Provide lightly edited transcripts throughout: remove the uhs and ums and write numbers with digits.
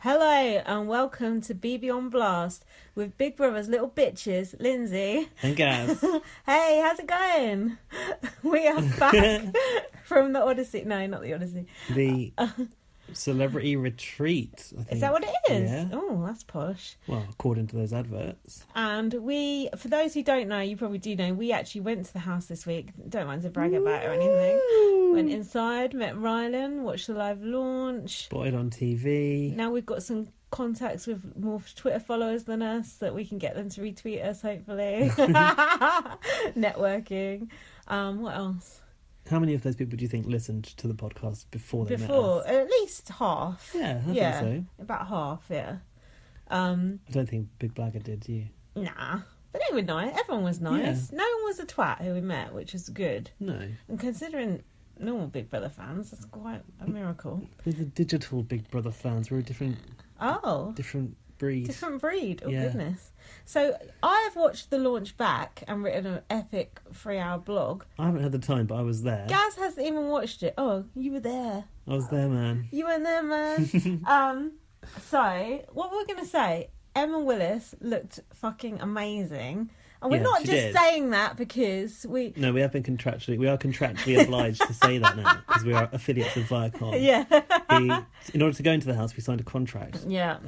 Hello and welcome to BB on Blast with Big Brother's little bitches, Lindsay and Gaz. Hey, how's it going? We are back from the Odyssey. No, not the Odyssey. The celebrity retreat, I think. Is that what it is? Yeah. Oh, that's posh. Well, according to those adverts. And we, for those who don't know, you probably do know, we actually went to the house this week. Don't mind to brag about it or anything. Went inside, met Rylan, watched the live launch. Spotted on TV. Now we've got some contacts with more Twitter followers than us that we can get them to retweet us, hopefully. Networking. What else? How many of those people do you think listened to the podcast before they met us? At least half. Yeah, I think so. About half, yeah. I don't think Big Blagger did, do you? Nah. But they were nice. Everyone was nice. Yeah. No one was a twat who we met, which is good. No. And considering normal Big Brother fans, that's quite a miracle. The digital Big Brother fans were a different breed. Different breed. Oh, yeah. Goodness. So I've watched the launch back and written an epic 3-hour blog. I haven't had the time, but I was there. Gaz hasn't even watched it. Oh, you were there. I was there, man. You weren't there, man. So, what we're going to say, Emma Willis looked fucking amazing. And we're not just saying that because we... No, we are contractually obliged to say that now because we are affiliates of Viacom. Yeah. In order to go into the house, we signed a contract. Yeah.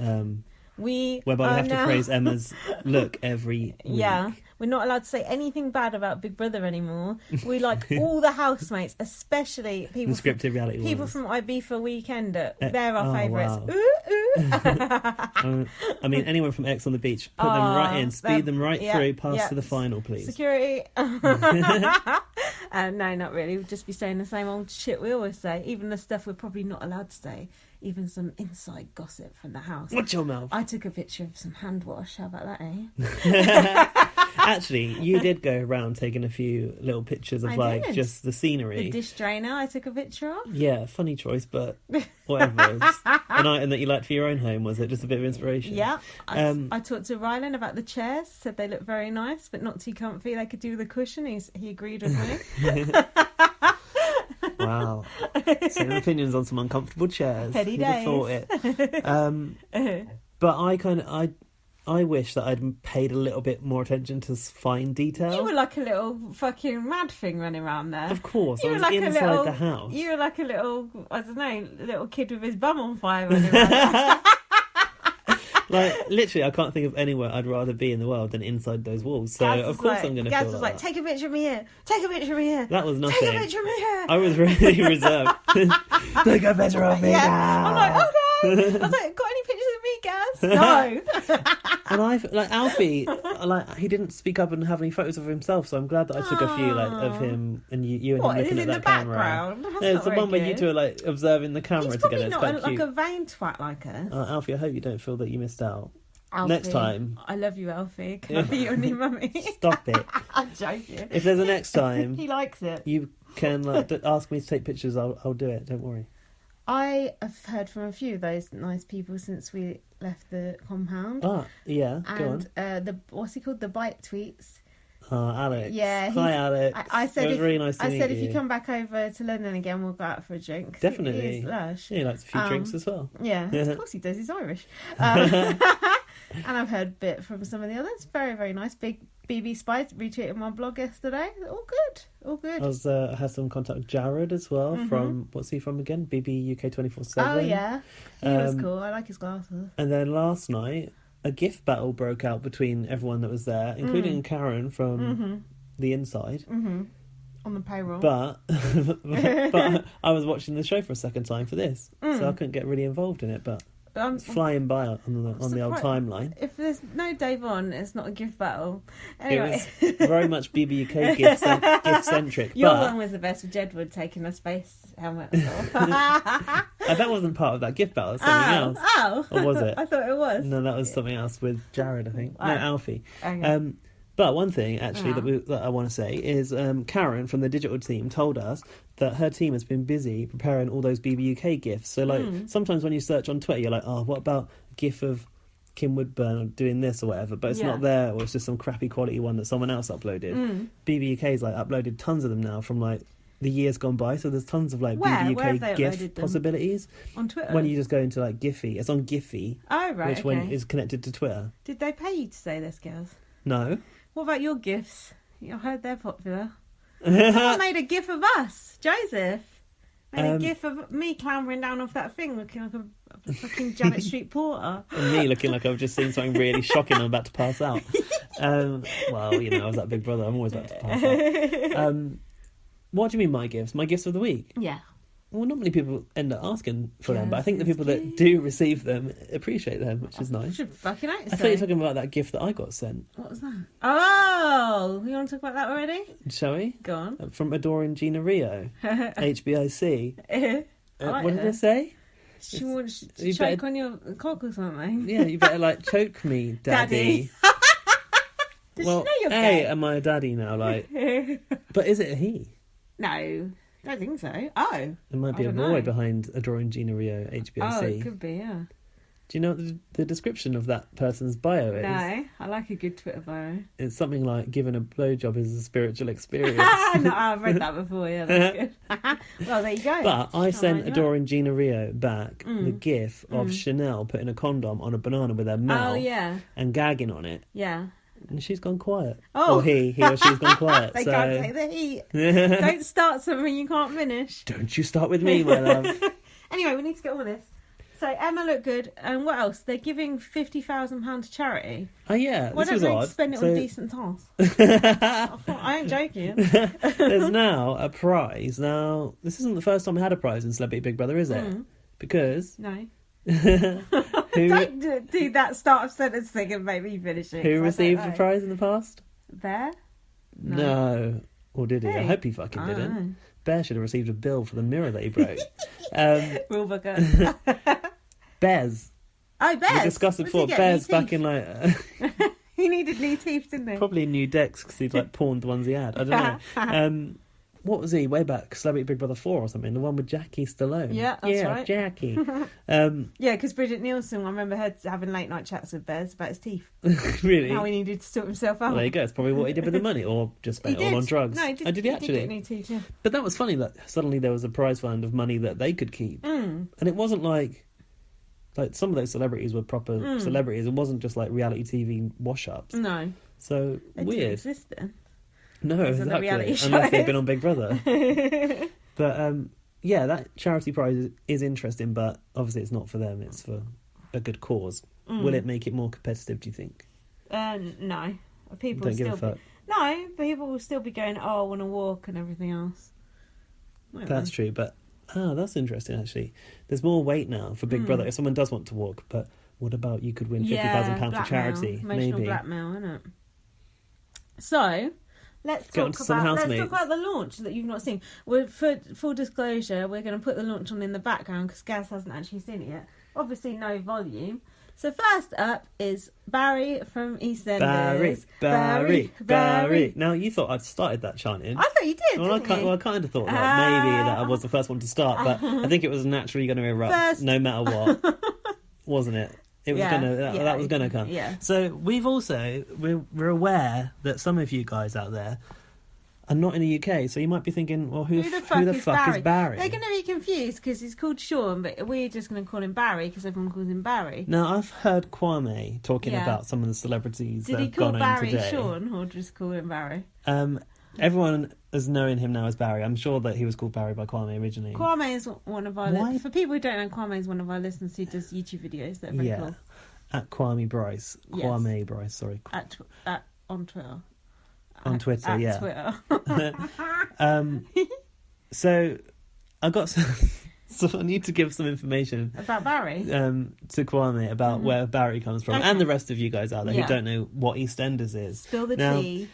Whereby we have to praise Emma's look every week. Yeah. We're not allowed to say anything bad about Big Brother anymore. We like all the housemates, especially people from Ibiza Weekender. They're our favourites. Wow. Ooh. I mean, anyone from X on the Beach, put them right in, speed them right through, pass to the final, please. Security. No, not really. We'll just be saying the same old shit we always say. Even the stuff we're probably not allowed to say. Even some inside gossip from the house. Watch your mouth. I took a picture of some hand wash. How about that, eh? Actually, you did go around taking a few little pictures of just the scenery. The dish drainer I took a picture of. Yeah, funny choice, but whatever. An item that you liked for your own home, was it? Just a bit of inspiration? Yeah. I talked to Rylan about the chairs, said they look very nice, but not too comfy. They could do with a cushion. He agreed with me. Wow. Same opinions on some uncomfortable chairs. Heady days. Thought it. But I wish that I'd paid a little bit more attention to fine detail. You were like a little fucking mad thing running around there. Of course, I was like inside the house. You were like a little, I don't know, little kid with his bum on fire running around there. Like, literally, I can't think of anywhere I'd rather be in the world than inside those walls. So, of course, I'm going to feel Gaz was like, take a picture of me here. Take a picture of me here. That was nothing. Take a picture of me here. I was really reserved. Take a picture of me, Gaz. I'm like, okay. I was like, got any pictures of me, Gaz? No. And Alfie, he didn't speak up and have any photos of himself, so I'm glad that I took a few, of him and you and him looking at that camera. Background? Yeah, it's the one where you two are, observing the camera together. It's quite cute. He's probably not like a vain twat like us. Alfie, I hope you don't feel that you missed out. Alfie, next time. I love you, Alfie. Can I be your new mummy? Stop it. I'm joking. If there's a next time... He likes it. You can ask me to take pictures, I'll do it, don't worry. I have heard from a few of those nice people since we left the compound. Ah, yeah, go on. And what's he called? The bite tweets. Alex. Yeah. Hi, Alex. I said it was really nice to meet you. I said if you come back over to London again, we'll go out for a drink. Definitely. He is lush. Yeah, he likes a few drinks as well. Yeah, of course he does. He's Irish. And I've heard a bit from some of the others. Very, very nice. Big BB Spice retweeted my blog yesterday. All good. I had some contact with Jared as well from, what's he from again? BB UK 24/7. Oh, yeah. He was cool. I like his glasses. And then last night, a gift battle broke out between everyone that was there, including Karen from the inside. On the payroll. But I was watching the show for a second time for this, so I couldn't get really involved in it, but... it's flying by on the old timeline. If there's no Dave on, it's not a gift battle. Anyway. It was very much BBUK gift-centric. Your one was the best with Jedward taking a space helmet off. That wasn't part of that gift battle. It was something else. Oh. Or was it? I thought it was. No, that was something else with Jared, I think. No, Alfie. Okay. But one thing, actually, that I want to say is Karen from the digital team told us that her team has been busy preparing all those BBUK gifs. So, sometimes when you search on Twitter, you're like, oh, what about a gif of Kim Woodburn doing this or whatever? But it's not there, or it's just some crappy quality one that someone else uploaded. BBUK's, uploaded tons of them now from, the years gone by. So there's tons of like Where have BBUK they GIF uploaded them? possibilities. On Twitter? When you just go into like Giphy, it's on Giphy, Oh, right, which one is connected to Twitter. Did they pay you to say this, girls? No. What about your GIFs? I heard they're popular. Someone made a GIF of us. Joseph made a GIF of me clambering down off that thing looking like a fucking Janet Street Porter. And me looking like I've just seen something really shocking. I'm about to pass out. Well, you know, I was that Big Brother. I'm always about to pass out. What do you mean my gifts? My gifts of the week? Yeah. Well, not many people end up asking for them, but I think the Yes, people that do receive them appreciate them, which is I nice. should fucking notice. I thought you were talking about that gift that I got sent. What was that? Oh, you want to talk about that already? Shall we? Go on. From Adoring Gina Rio, HBIC. I like What did her. it say? She wants to You choke better- on your cock or something. Yeah, you better like choke me, daddy. Does Well, she know you're hey, gay? am I a daddy now? Like, but is it a he? No, don't think so. Oh. It might be I a don't boy know. behind Adoring Gina Rio, HBIC. Oh, it could be, yeah. Do you know what the description of that person's bio is? No, I like a good Twitter bio. It's something like, giving a blowjob is a spiritual experience. No, I've read that before, yeah, that's good. Well, there you go. But I sent mind you Adoring Gina Rio back the gif of Chanel putting a condom on a banana with her mouth Oh, yeah. and gagging on it. Yeah. And she's gone quiet. Oh. Or he or she's gone quiet. They so... can't take the heat. Don't start something you can't finish. Don't you start with me, my love. Anyway, we need to get on with this. So Emma looked good, and what else? They're giving £50,000 to charity. Oh yeah, Why this don't was they odd. spend it So on decent tasks? I ain't joking. there's now a prize. Now, this isn't the first time we had a prize in Celebrity Big Brother, is it? Because No. who Don't do that start of sentence thing and make me finish it. 'cause I don't received the know. prize in the past? Bear? No. Or did he? I Who? hope he fucking I don't didn't. know. Bear should have received a bill for the mirror that he broke. Rule booker. Bez. Oh, Bez. We discussed it What did before. he get? Bez New back teeth? in like... He needed new teeth, didn't he? probably new decks because he'd like pawned the ones he had. I don't know. What was he? Way back, Celebrity Big Brother 4 or something. The one with Jackie Stallone. Yeah, that's right. Jackie. Yeah, because Bridget Nielsen, I remember her having late night chats with Bez about his teeth. Really? How he needed to sort himself out. Well, there you go. It's probably what he did with the money, or just spent it all on drugs. No, he did. Oh, did he He actually? did get new teeth, yeah. But that was funny that suddenly there was a prize fund of money that they could keep, and it wasn't like some of those celebrities were proper celebrities. It wasn't just like reality TV wash-ups. No. So They weird. didn't exist then. No, Those are the exactly. reality Unless they've shows. been on Big Brother. But yeah, that charity prize is interesting, but obviously it's not for them. It's for a good cause. Will it make it more competitive? Do you think? No. People Don't will give a still fuck. No, people will still be going, oh, I want to walk and everything else. Won't That's they? true, but that's interesting actually. There's more weight now for Big Brother if someone does want to walk, but what about you could win £50,000 for blackmail. charity? Emotional Maybe. blackmail, isn't it? So, let's Get on talk to some about housemates. the launch that you've not seen. For full disclosure, we're going to put the launch on in the background because Gaz hasn't actually seen it yet. Obviously, no volume. So first up is Barry from EastEnders. Barry. Now you thought I'd started that chanting. I thought you did. Well, I Didn't you? kind of thought that maybe that I was the first one to start, but I think it was naturally going to erupt First. no matter what, wasn't it? It was Yeah, that was gonna come. yeah. So we're aware that some of you guys out there are not in the UK, so you might be thinking, well, who the fuck is Barry? They're going to be confused because he's called Sean, but we're just going to call him Barry because everyone calls him Barry. Now I've heard Kwame talking Yeah. about some of the celebrities Did that he have call gone Barry home today. Sean or just call him Barry? Everyone is knowing him now as Barry. I'm sure that he was called Barry by Kwame originally. Kwame is one of our... Why? For people who don't know, Kwame is one of our listeners who does YouTube videos that are very cool. At Kwame Bryce. Yes. Kwame Bryce, sorry. On Twitter. On Twitter, at yeah. Twitter. So I got so I need to give some information About Barry? to Kwame about where Barry comes from, Okay. and the rest of you guys out there Yeah. who don't know what EastEnders is. Spill the Now, tea.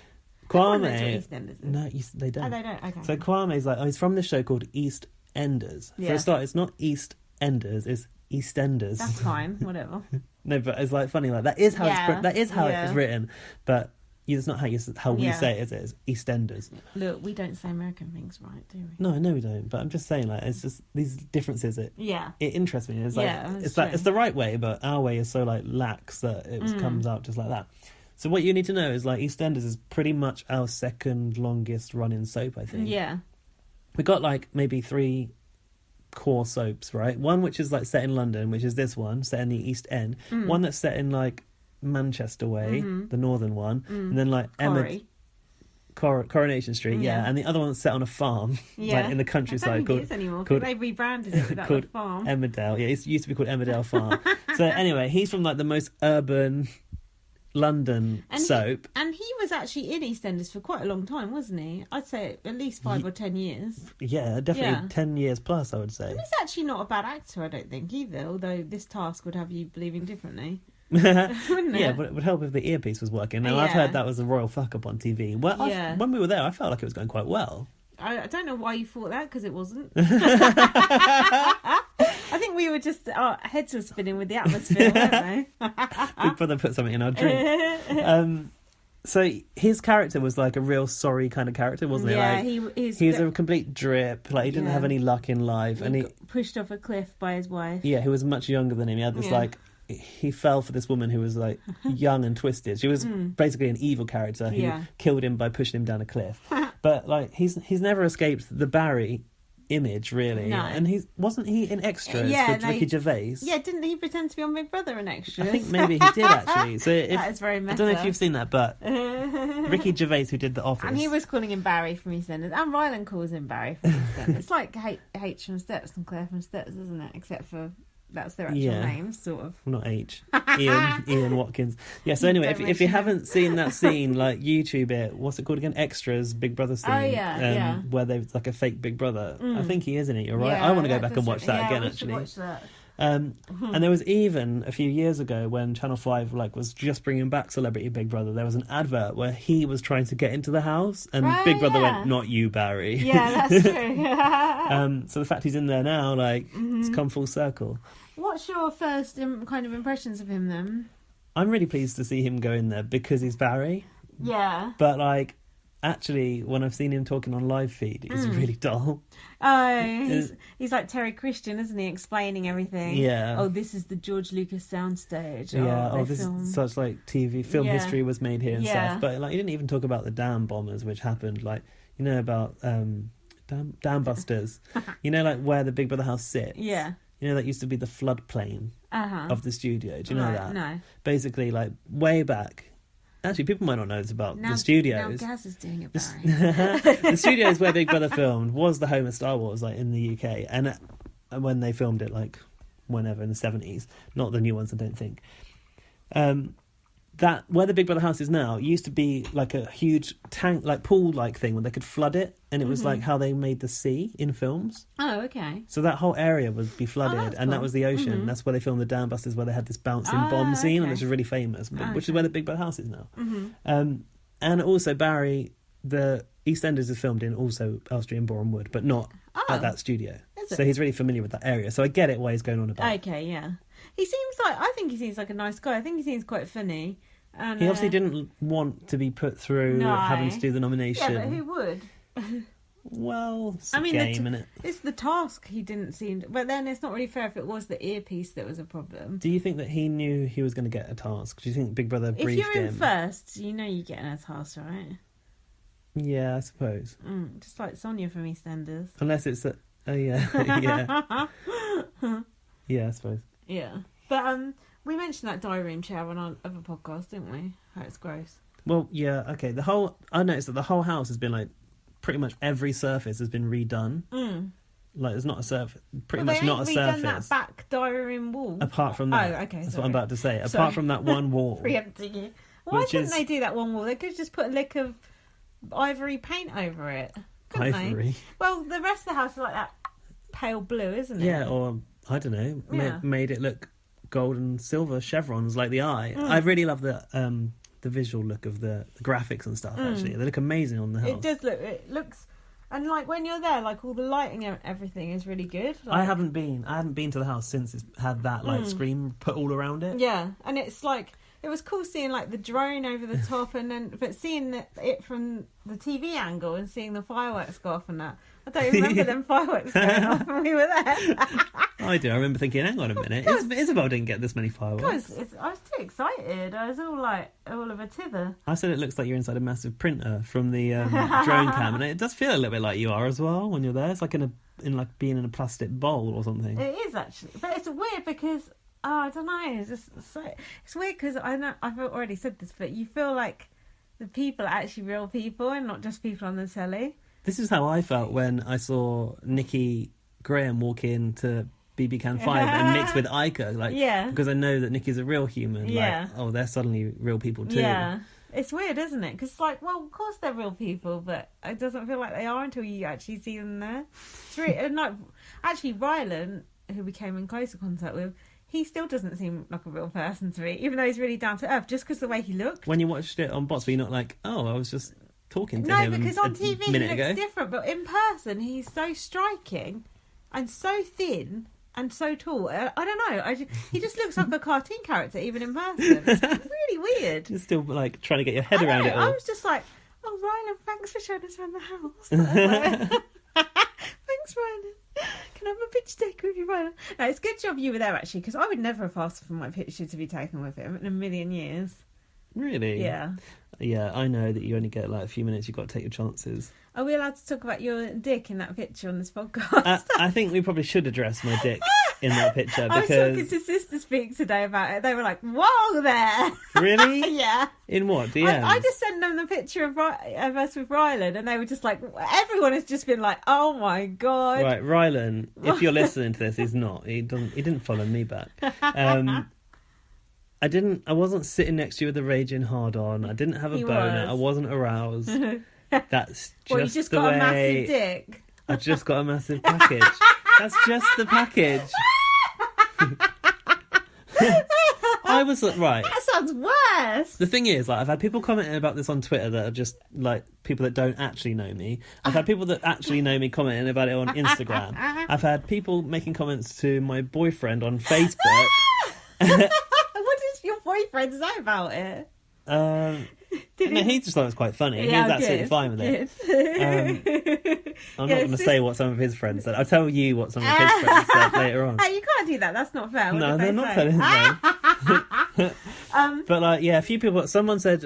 Everyone knows what Kwame, EastEnders is. no, they don't. Oh, they don't? Okay. So Kwame's like, he's from this show called EastEnders. For Yeah. a start, it's not EastEnders, it's EastEnders. That's fine, whatever. No, but it's like funny, like that is how Yeah, that is how yeah. it's written, but it's not how we Yeah. say it, is it? It's EastEnders. Look, we don't say American things right, do we? No, I know we don't, but I'm just saying, like, it's just these differences. It Yeah. interests me. It's like Yeah, that's it's like true. it's the right way, but our way is so like lax that it comes out just like that. So what you need to know is like EastEnders is pretty much our second longest running soap, I think. Yeah. we got like maybe 3 core soaps, right? One which is like set in London, which is this one, set in the East End. One that's set in like Manchester way, the northern one, and then like Coronation Street, and the other one that's set on a farm, like in the countryside. Called they rebranded it without the farm. Emmerdale, it used to be called Emmerdale Farm. So anyway, he's from like the most urban London soap, and he was actually in EastEnders for quite a long time, wasn't he? I'd say at least 5 or 10 years. Yeah, definitely 10 years plus, I would say. And he's actually not a bad actor, I don't think either. Although this task would have you believing differently. Wouldn't it? Yeah, but it would help if the earpiece was working. Now I've heard that was a royal fuck up on TV. Well, when we were there, I felt like it was going quite well. I don't know why you thought that, because it wasn't. I think we were just, our heads were spinning with the atmosphere, weren't they? Big Brother put something in our drink. So his character was like a real sorry kind of character, wasn't he? Yeah, like, he was a complete drip. Like he didn't have any luck in life, and he got pushed off a cliff by his wife. Yeah, who was much younger than him. He had this like. He fell for this woman who was like young and twisted. She was basically an evil character who killed him by pushing him down a cliff. But like he's never escaped the Barry image, really. No. And wasn't he in Extras with Ricky Gervais? Yeah, didn't he pretend to be on Big Brother in Extras? I think maybe he did actually. So that is very meta. I don't know if you've seen that, but Ricky Gervais, who did The Office, and he was calling him Barry from EastEnders, and Ryland calls him Barry from EastEnders. It's like H from Steps and Claire from Steps, isn't it? Except for that's their actual names, sort of. Not H. Ian Watkins. Yeah, so anyway, if you haven't seen that scene, like YouTube it, what's it called again? Extras, Big Brother scene. Oh, yeah. Where they've like a fake Big Brother. I think he is in it, you're right. I want to go back and watch that again, actually. Watch that. And there was even a few years ago when Channel 5 like was just bringing back Celebrity Big Brother, there was an advert where he was trying to get into the house and Big Brother went, "Not you, Barry." Yeah, that's true. So the fact he's in there now, like, it's come full circle. What's your first kind of impressions of him then? I'm really pleased to see him go in there because he's Barry. Yeah. But like, actually, when I've seen him talking on live feed, it's really dull. Oh, he's like Terry Christian, isn't he? Explaining everything. Yeah. Oh, this is the George Lucas soundstage. Yeah. This is such like film history was made here and stuff. But like, he didn't even talk about the dam bombers, which happened. Like, you know about dam busters. You know, like where the Big Brother house sits. Yeah. You know, that used to be the floodplain of the studio. Do you know that? No. Basically, like way back. Actually, people might not know this about the studios. Now Gaz is doing it, Barry. The studios where Big Brother filmed was the home of Star Wars, like in the UK, and when they filmed it, like whenever in the 70s, not the new ones, I don't think. That where the Big Brother house is now used to be like a huge tank, like pool-like thing where they could flood it, and it was like how they made the sea in films. Oh, okay. So that whole area would be flooded, and that was the ocean. That's where they filmed the Dam Busters, where they had this bouncing bomb scene, and which is really famous, which is where the Big Brother house is now. And also Barry, the EastEnders is filmed in also Elstree and Boreham Wood, but not at that studio. So he's really familiar with that area. So I get it why he's going on about. Okay, yeah. I think he seems like a nice guy. I think he seems quite funny. And, he obviously didn't want to be put through having to do the nomination. Yeah, but who would? Well, it's a game, isn't it? It's the task he didn't seem... But then it's not really fair if it was the earpiece that was a problem. Do you think that he knew he was going to get a task? Do you think Big Brother briefed him? If you're in first, you know you're getting a task, right? Yeah, I suppose. Just like Sonia from EastEnders. Unless it's a... Oh, yeah. Yeah, I suppose. Yeah. But we mentioned that diary room chair on our other podcast, didn't we? How it's gross. Well, yeah, okay. I noticed that the whole house has been like... Pretty much every surface has been redone. Like, there's not a surface. Pretty much not a surface. They redone that back diary room wall. Apart from that. Oh, okay. That's what I'm about to say. Apart from that one wall. Preempting you. Why didn't they do that one wall? They could just put a lick of ivory paint over it. Ivory? Well, the rest of the house is like that pale blue, isn't it? Yeah, or, I don't know, made it look gold and silver chevrons like the eye. I really love the visual look of the graphics and stuff, actually. They look amazing on the house. It does look... It looks... And, like, when you're there, like, all the lighting and everything is really good. Like, I hadn't been to the house since it's had that, like, screen put all around it. Yeah, and it's, like... It was cool seeing, like, the drone over the top, but seeing it from the TV angle and seeing the fireworks go off and that. I don't remember them fireworks going off when we were there. I do. I remember thinking, hang on a minute, Isabel didn't get this many fireworks. I was too excited. I was all of a tither. I said it looks like you're inside a massive printer from the drone cam, and it does feel a little bit like you are as well when you're there. It's like like being in a plastic bowl or something. It is actually, but it's weird because I don't know. It's weird because I know I've already said this, but you feel like the people are actually real people and not just people on the telly. This is how I felt when I saw Nikki Graham walk into BB Can 5 and mix with Ica, because I know that Nikki's a real human. Yeah. Like, oh, they're suddenly real people too. Yeah. It's weird, isn't it? Because, well, of course they're real people, but it doesn't feel like they are until you actually see them there. It's really, actually, Rylan, who we came in closer contact with, he still doesn't seem like a real person to me, even though he's really down to earth, just because the way he looked. When you watched it on bots, were you not like, oh, I was just talking to him? No, because on TV he looks ago. different, but in person he's so striking and so thin and so tall. I don't know. He just looks like a cartoon character, even in person. It's really weird. You're still like trying to get your head around it all. I was just like, oh, Rylan, thanks for showing us around the house. Thanks, Rylan. Can I have a picture taken with you, Rylan? No, it's a good job you were there, actually, because I would never have asked for my picture to be taken with him in a million years. Really? Yeah. Yeah, I know that you only get like a few minutes. You've got to take your chances. Are we allowed to talk about your dick in that picture on this podcast? I think we probably should address my dick in that picture because... I was talking to Sister Speak today about it. They were like, whoa there! Really? Yeah. In what? DMs? I just sent them the picture of us with Rylan and they were just like, everyone has just been like, oh my God. Right, Rylan, if you're listening to this, he's not. He didn't follow me back. I wasn't sitting next to you with a raging hard on. I didn't have a boner. I wasn't aroused. That's just well, you just the got way... a massive dick. I just got a massive package. That's just the package. I was right. That sounds worse. The thing is, like, I've had people commenting about this on Twitter that are just like people that don't actually know me. I've had people that actually know me commenting about it on Instagram. I've had people making comments to my boyfriend on Facebook. What did your boyfriend say about it? He just thought it was quite funny. Yeah, he was absolutely fine with it. I'm not going to say what some of his friends said. I'll tell you what some of his friends said later on. Hey, you can't do that. That's not fair. No, they're not fair. But a few people. Someone said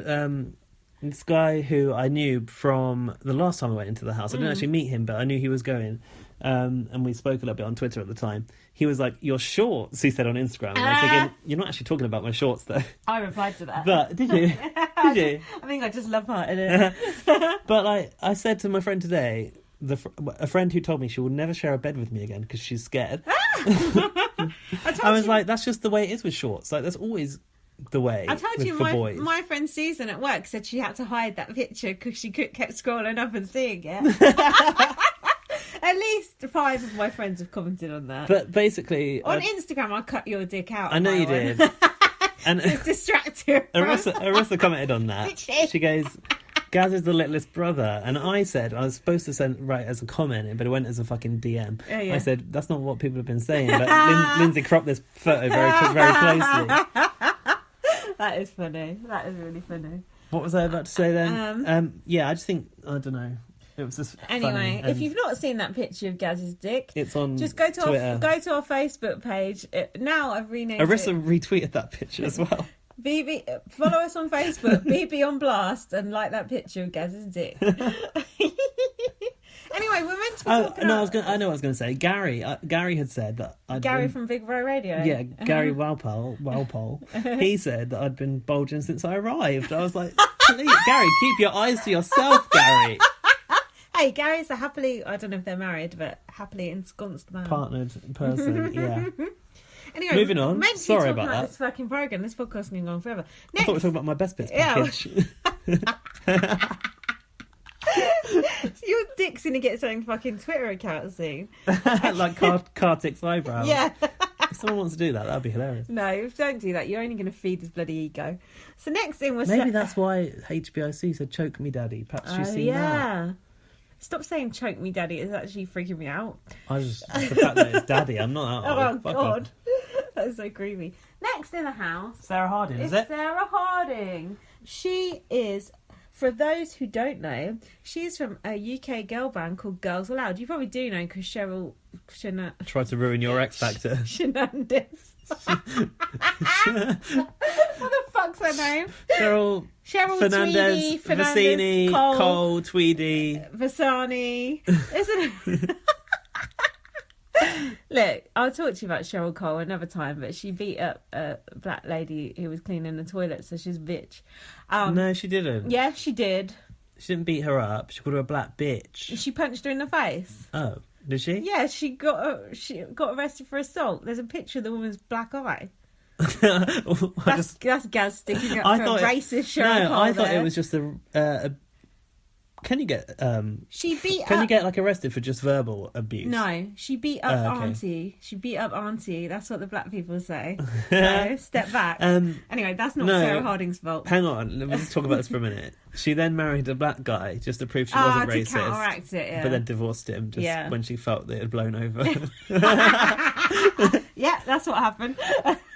this guy who I knew from the last time I went into the house. I didn't actually meet him, but I knew he was going. And we spoke a little bit on Twitter at the time. He was like, your shorts, he said on Instagram. And I was thinking, you're not actually talking about my shorts, though. I replied to that. But, did you? Did you? I think I just love-hearted it. But, I said to my friend today, a friend who told me she will never share a bed with me again because she's scared. I was like, that's just the way it is with shorts. Like, that's always the way. I told you my friend Susan at work said she had to hide that picture because she kept scrolling up and seeing it. At least 5 of my friends have commented on that. But basically... On Instagram, I cut your dick out. I know you did. And it's distracting. Arissa commented on that. She goes, Gaz is the littlest brother. And I said, I was supposed to write as a comment, but it went as a fucking DM. Oh, yeah. I said, that's not what people have been saying. But Lindsay cropped this photo very closely. That is funny. That is really funny. What was I about to say then? I just think, I don't know. It was just anyway. If you've not seen that picture of Gaz's dick, it's on. Just go to Twitter. our Facebook page. Now I've renamed Arissa it. retweeted that picture as well. BB, follow us on Facebook, BB on Blast, and like that picture of Gaz's dick. Anyway, we're meant to be talking about... I know what I was going to say. Gary had said that... Gary from Big Bro Radio? Yeah, Gary Walpole. He said that I'd been bulging since I arrived. I was like, please, Gary, keep your eyes to yourself, Gary. Hey, Gary's a happily... I don't know if they're married, but happily ensconced man. Partnered person, yeah. Anyway, moving on. Sorry about that. This fucking programme. This podcast can go on forever. Next. I thought we were talking about my best bits package. Your dick's gonna get something fucking Twitter account soon. Like Kartik's eyebrows. Yeah. If someone wants to do that, that'd be hilarious. No, don't do that. You're only going to feed his bloody ego. So next thing was... Maybe that's why HBIC said choke me daddy. Perhaps you've seen that. Stop saying choke me daddy. It's actually freaking me out. The fact that it's daddy, I'm not out. Oh, God. That's so creepy. Next in the house... Sarah Harding, is it? Sarah Harding. She is For those who don't know, she's from a UK girl band called Girls Aloud. You probably do know because Cheryl... Tried to ruin your X Factor. Shenandoah. What the fuck's her name? Cheryl Fernandez, Tweedy, Vicini, Cole, Tweedy, Vasani, isn't it? Look, I'll talk to you about Cheryl Cole another time, but she beat up a black lady who was cleaning the toilet, so she's a bitch. No, she didn't. Yeah, she did. She didn't beat her up. She called her a black bitch. She punched her in the face. Oh, did she? Yeah, she got arrested for assault. There's a picture of the woman's black eye. That's Gaz sticking up for a racist Cheryl Cole. I thought it was just a. Can you get Can you get like arrested for just verbal abuse? No, she beat up Auntie. She beat up Auntie. That's what the black people say. So step back. Anyway, that's not Sarah Harding's fault. Hang on, let's talk about this for a minute. She then married a black guy just to prove she wasn't racist. To counteract it, yeah. But then divorced him just when she felt that it had blown over. Yeah, that's what happened.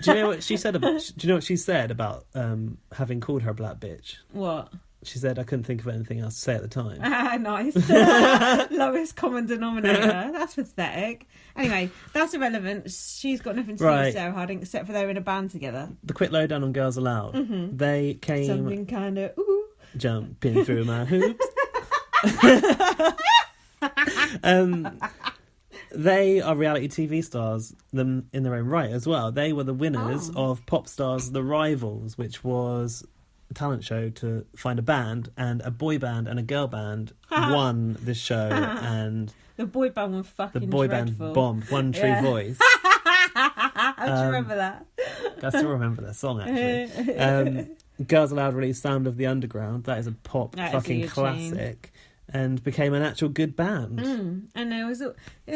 Do you know what she said about? Do you know what she said about having called her a black bitch? What? She said, I couldn't think of anything else to say at the time. Nice. Lowest common denominator. That's pathetic. Anyway, that's irrelevant. She's got nothing to do with Sarah Harding except for they're in a band together. The quick lowdown on Girls Aloud. Mm-hmm. They came... Something kind of... Jumping through my hoops. They are reality TV stars them in their own right as well. They were the winners of Pop Stars The Rivals, which was... talent show to find a band, and a boy band and a girl band won this show, and the boy band was fucking the boy dreadful. Band bombed. One True Voice. How do you remember that? I still remember that song actually. Girls Aloud released Sound of the Underground. That is a pop fucking classic, and became an actual good band. And it was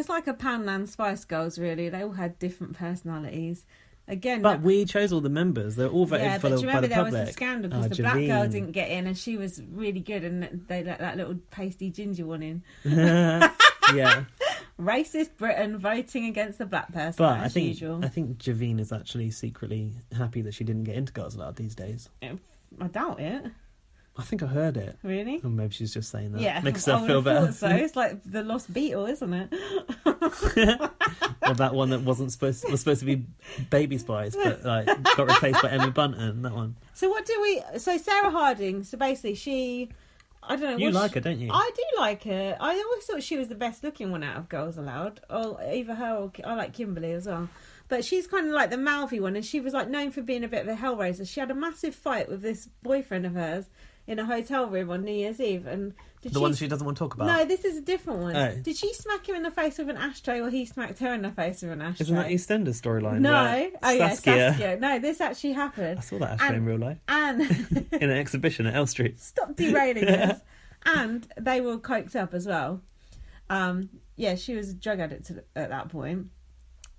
like a Poundland Spice Girls. Really, they all had different personalities. Again, but we chose all the members. They're all voted for by the public. Yeah, but do you remember there was a scandal because the black girl didn't get in, and she was really good, and they let that little pasty ginger one in. Yeah. Racist Britain voting against the black person. But as usual. I think Javine is actually secretly happy that she didn't get into Girls Aloud these days. I doubt it. I think I heard it. Really? Or maybe she's just saying that. Yeah, makes herself feel better. So it's like the Lost Beetle, isn't it? Or that one that was supposed to be Baby Spice, but like got replaced by Emmy Bunton. That one. So what do we? So Sarah Harding. So basically, I don't know. You like her, don't you? I do like her. I always thought she was the best looking one out of Girls Aloud. Or either her or I like Kimberly as well. But she's kind of like the mouthy one, and she was like known for being a bit of a hellraiser. She had a massive fight with this boyfriend of hers in a hotel room on New Year's Eve, and the one she doesn't want to talk about. No, this is a different one. Oh. Did she smack him in the face with an ashtray, or he smacked her in the face with an ashtray? Isn't that EastEnders storyline? No, Saskia. No, this actually happened. I saw that ashtray in real life, and in an exhibition at L Street. Stop derailing this. And they were coked up as well. Yeah, she was a drug addict at that point.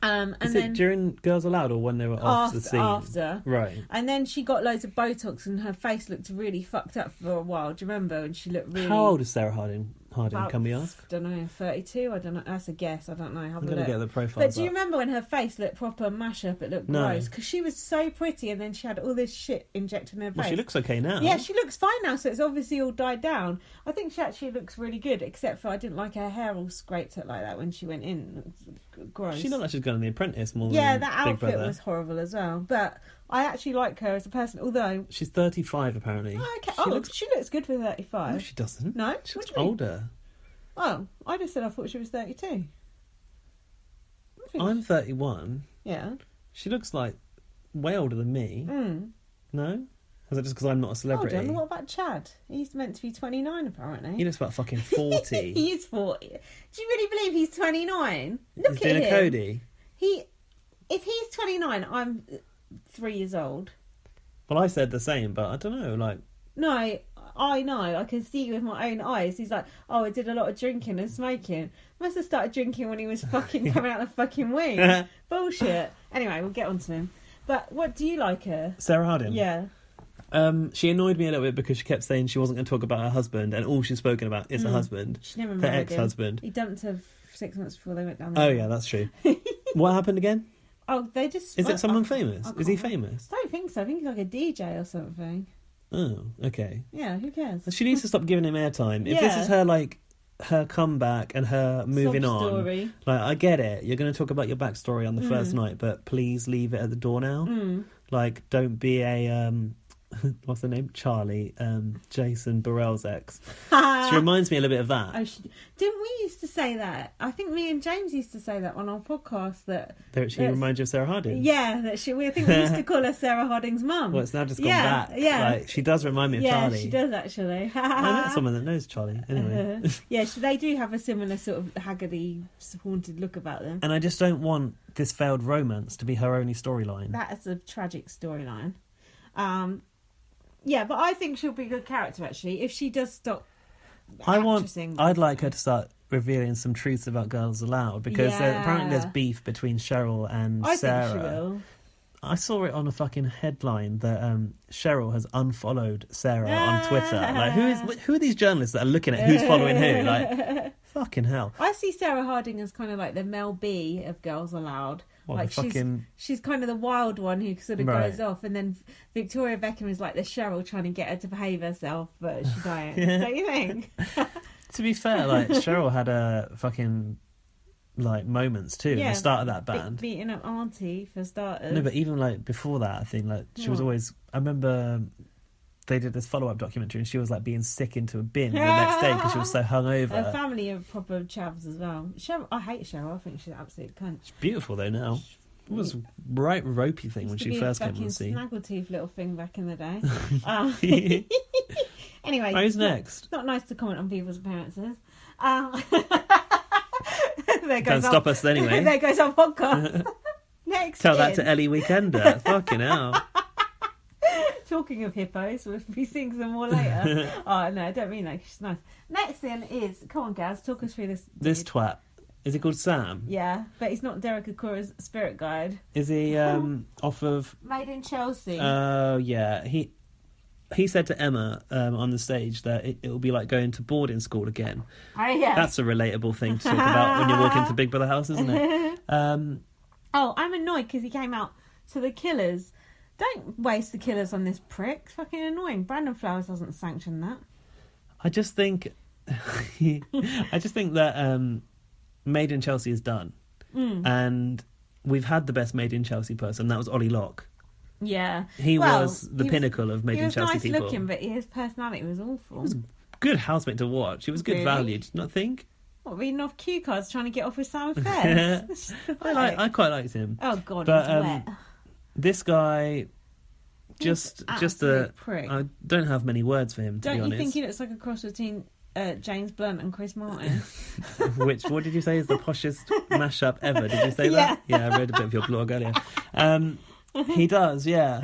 And Is then it during Girls Aloud or when they were off the scene? After. Right. And then she got loads of Botox and her face looked really fucked up for a while. Do you remember? And she looked really... How old is Sarah Harding, can we ask? I don't know, 32? I don't know. That's a guess. I don't know. I'm going to get the profile. But do you remember when her face looked proper mash-up? It looked gross. Because she was so pretty and then she had all this shit injected in her face. Well, she looks okay now. Yeah, she looks fine now, so it's obviously all died down. I think she actually looks really good, except for I didn't like her hair all scraped up like that when she went in. Gross. She looked like she's going to The Apprentice more than Big that outfit Brother. Was horrible as well. But I actually like her as a person, although... She's 35, apparently. Oh, okay. She looks good for 35. No, she doesn't. No? She looks older. Oh, I just said I thought she was 32. I'm 31. Yeah. She looks like way older than me. No? Is that just because I'm not a celebrity? Hold on, what about Chad? He's meant to be 29, apparently. He looks about fucking 40. He is 40. Do you really believe he's 29? Look he's at doing him. a Cody. If he's 29, I'm 3 years old. Well, I said the same, but I don't know, like... No, I know. I can see with my own eyes. He's like, oh, I did a lot of drinking and smoking. Must have started drinking when he was fucking coming out the fucking wing. Bullshit. Anyway, we'll get on to him. But what do you like her? Sarah Harding? Yeah. She annoyed me a little bit because she kept saying she wasn't going to talk about her husband, and all she's spoken about is her husband. She never her married ex-husband. He dumped her 6 months before they went down there. Oh, yeah, that's true. What happened again? Oh, they just... Is it someone famous? Is he famous? I don't think so. I think he's like a DJ or something. Oh, okay. Yeah, who cares? She needs to stop giving him airtime. If this is her, like, her comeback and her moving on, story. Like, I get it. You're going to talk about your backstory on the first night, but please leave it at the door now. Like, don't be a what's her name? Charlie, Jason Burrell's ex. She reminds me a little bit of that. Oh, didn't we used to say that? I think me and James used to say that on our podcast. That she reminds you of Sarah Harding. Yeah, I think we used to call her Sarah Harding's mum. Well, it's now just gone back. Yeah, like, she does remind me of Charlie. Yeah, she does actually. I met someone that knows Charlie. Anyway, yeah, they do have a similar sort of haggard-y, haunted look about them. And I just don't want this failed romance to be her only storyline. That is a tragic storyline. Yeah, but I think she'll be a good character, actually, if she does stop I'd like her to start revealing some truths about Girls Aloud, because apparently there's beef between Cheryl and Sarah. I think she will. I saw it on a fucking headline that Cheryl has unfollowed Sarah on Twitter. Like, who are these journalists that are looking at who's following who? Like, fucking hell. I see Sarah Harding as kind of like the Mel B of Girls Aloud. What, like she's kind of the wild one who sort of goes off, and then Victoria Beckham is like the Cheryl trying to get her to behave herself, but she don't. Don't you think? To be fair, like, Cheryl had a fucking, like, moments too at the start of that band. Beating up Auntie for starters. No, but even like before that, I think like she was always. I remember they did this follow-up documentary, and she was like being sick into a bin the next day because she was so hungover. Her family are proper chavs as well. Cheryl, I hate Cheryl. I think she's an absolute cunt. She's beautiful though now. It was right ropey thing when she first came on the scene. Snaggletooth little thing back in the day. Anyway, who's next? Not nice to comment on people's appearances. Can't stop us anyway. There goes our podcast. Next, tell that to Ellie Weekender. Fucking hell. Talking of hippos, we'll be seeing some more later. Oh no, I don't mean that. She's nice. Next thing is, come on, Gaz, talk us through this. This twat. Is he called Sam? Yeah, but he's not Derek Akura's spirit guide. Is he off of Made in Chelsea? Oh yeah, he said to Emma on the stage that it will be like going to boarding school again. Oh yeah, that's a relatable thing to talk about when you walk into Big Brother house, isn't it? Oh, I'm annoyed because he came out to the Killers. Don't waste the Killers on this prick. It's fucking annoying. Brandon Flowers doesn't sanction that. I just think that Made in Chelsea is done, and we've had the best Made in Chelsea person. That was Ollie Locke. Yeah, he was the pinnacle of Made in Chelsea people. He was nice looking, but his personality was awful. It was a good housemate to watch. It was good value. Did you not think? What, reading off cue cards, trying to get off with Simon Fez? I quite liked him. Oh God, but, it was wet. This guy, just a prick. I don't have many words for him. To be honest, don't you think he looks like a cross between James Blunt and Chris Martin? What did you say is the poshest mashup ever? Did you say that? Yeah, I read a bit of your blog earlier. He does, yeah.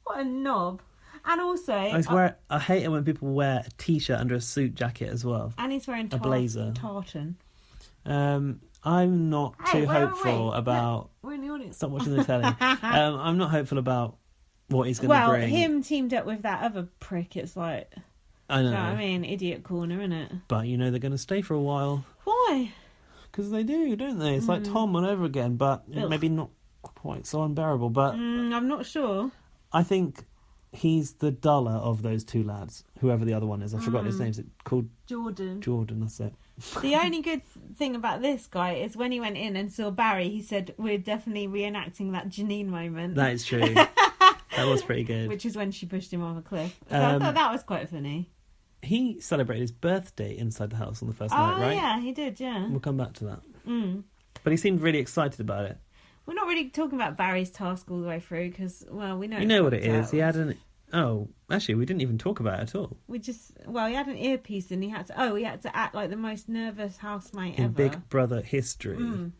What a knob. And also, I hate it when people wear a t-shirt under a suit jacket as well. And he's wearing a blazer. Tartan. I'm not too hopeful about. We're in the audience. Stop watching the telly. I'm not hopeful about what he's going to bring. Well, him teamed up with that other prick. It's like, I know. You know what I mean? Idiot corner, isn't it? But you know they're going to stay for a while. Why? Because they do, don't they? It's like Tom all over again, but maybe not quite so unbearable. But I'm not sure. I think he's the duller of those two lads. Whoever the other one is, I forgot his name. Is it called Jordan? Jordan, that's it. The only good thing about this guy is when he went in and saw Barry, he said, "We're definitely reenacting that Janine moment." That is true. That was pretty good. Which is when she pushed him off a cliff. So I thought that was quite funny. He celebrated his birthday inside the house on the first night, right? Oh, yeah, he did, yeah. We'll come back to that. But he seemed really excited about it. We're not really talking about Barry's task all the way through because, well, we know... You know what it is. He had an... Oh, actually, we didn't even talk about it at all. He had an earpiece and he had to act like the most nervous housemate ever. In Big Brother history.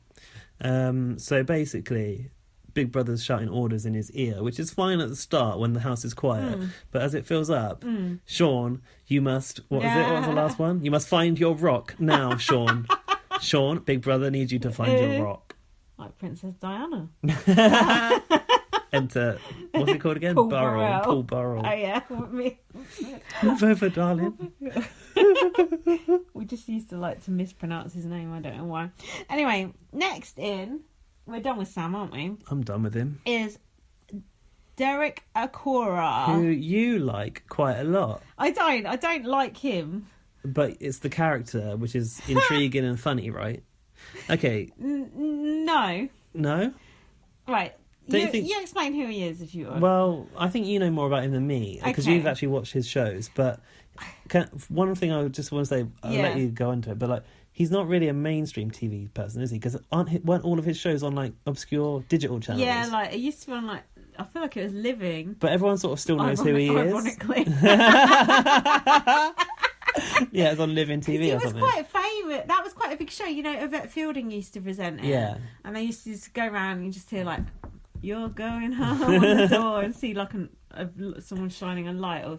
So basically, Big Brother's shouting orders in his ear, which is fine at the start when the house is quiet. But as it fills up, Sean, you must... What was it? What was the last one? You must find your rock now, Sean. Sean, Big Brother needs you to find your rock. Like Princess Diana. Enter, what's it called again? Paul Burrell. Oh, yeah. Move over, darling. We just used to like to mispronounce his name. I don't know why. Anyway, next in, we're done with Sam, aren't we? I'm done with him. Is Derek Acora. Who you like quite a lot. I don't like him. But it's the character, which is intriguing and funny, right? Okay. No. No? Right. You explain who he is if you want. Well, I think you know more about him than me, because you've actually watched his shows. But one thing I just want to say, I'll let you go into it, but like, he's not really a mainstream TV person, is he? Because weren't all of his shows on like obscure digital channels? Yeah, like it used to be on like, I feel like it was Living. But everyone sort of still knows who he is. Ironically. Yeah, it's on Living TV or something. It was quite famous. That was quite a big show. You know, Yvette Fielding used to present it. Yeah. And they used to just go around and just hear like, "You're going home" on the door, and see like someone shining a light, or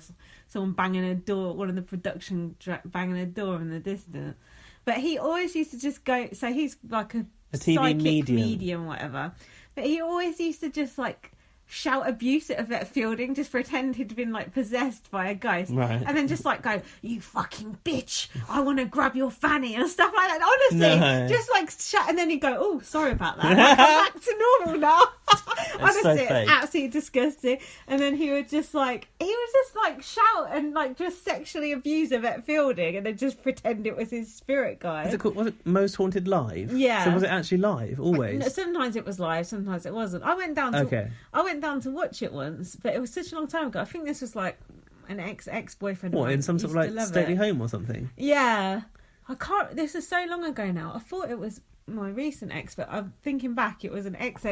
someone banging a door, one of the production banging a door in the distance. But he always used to just go, so he's like a TV psychic medium, whatever. But he always used to just like shout abuse at Yvette Fielding, just pretend he'd been like possessed by a ghost, right. And then just like go, "You fucking bitch, I want to grab your fanny," and stuff like that. Honestly, just like shout, and then he'd go, "Oh, sorry about that, I'm back to normal now." Honestly, it's absolutely disgusting. And then he would just like shout and like just sexually abuse Yvette Fielding, and then just pretend it was his spirit guy. Was it Most Haunted Live? Yeah. So was it actually live always? No, sometimes it was live, sometimes it wasn't. I went down to watch it once, but it was such a long time ago. I think this was like an ex-boyfriend. What, in some sort of like stately home or something? Yeah. This is so long ago now. I thought it was my recent ex, but I'm thinking back, it was an ex,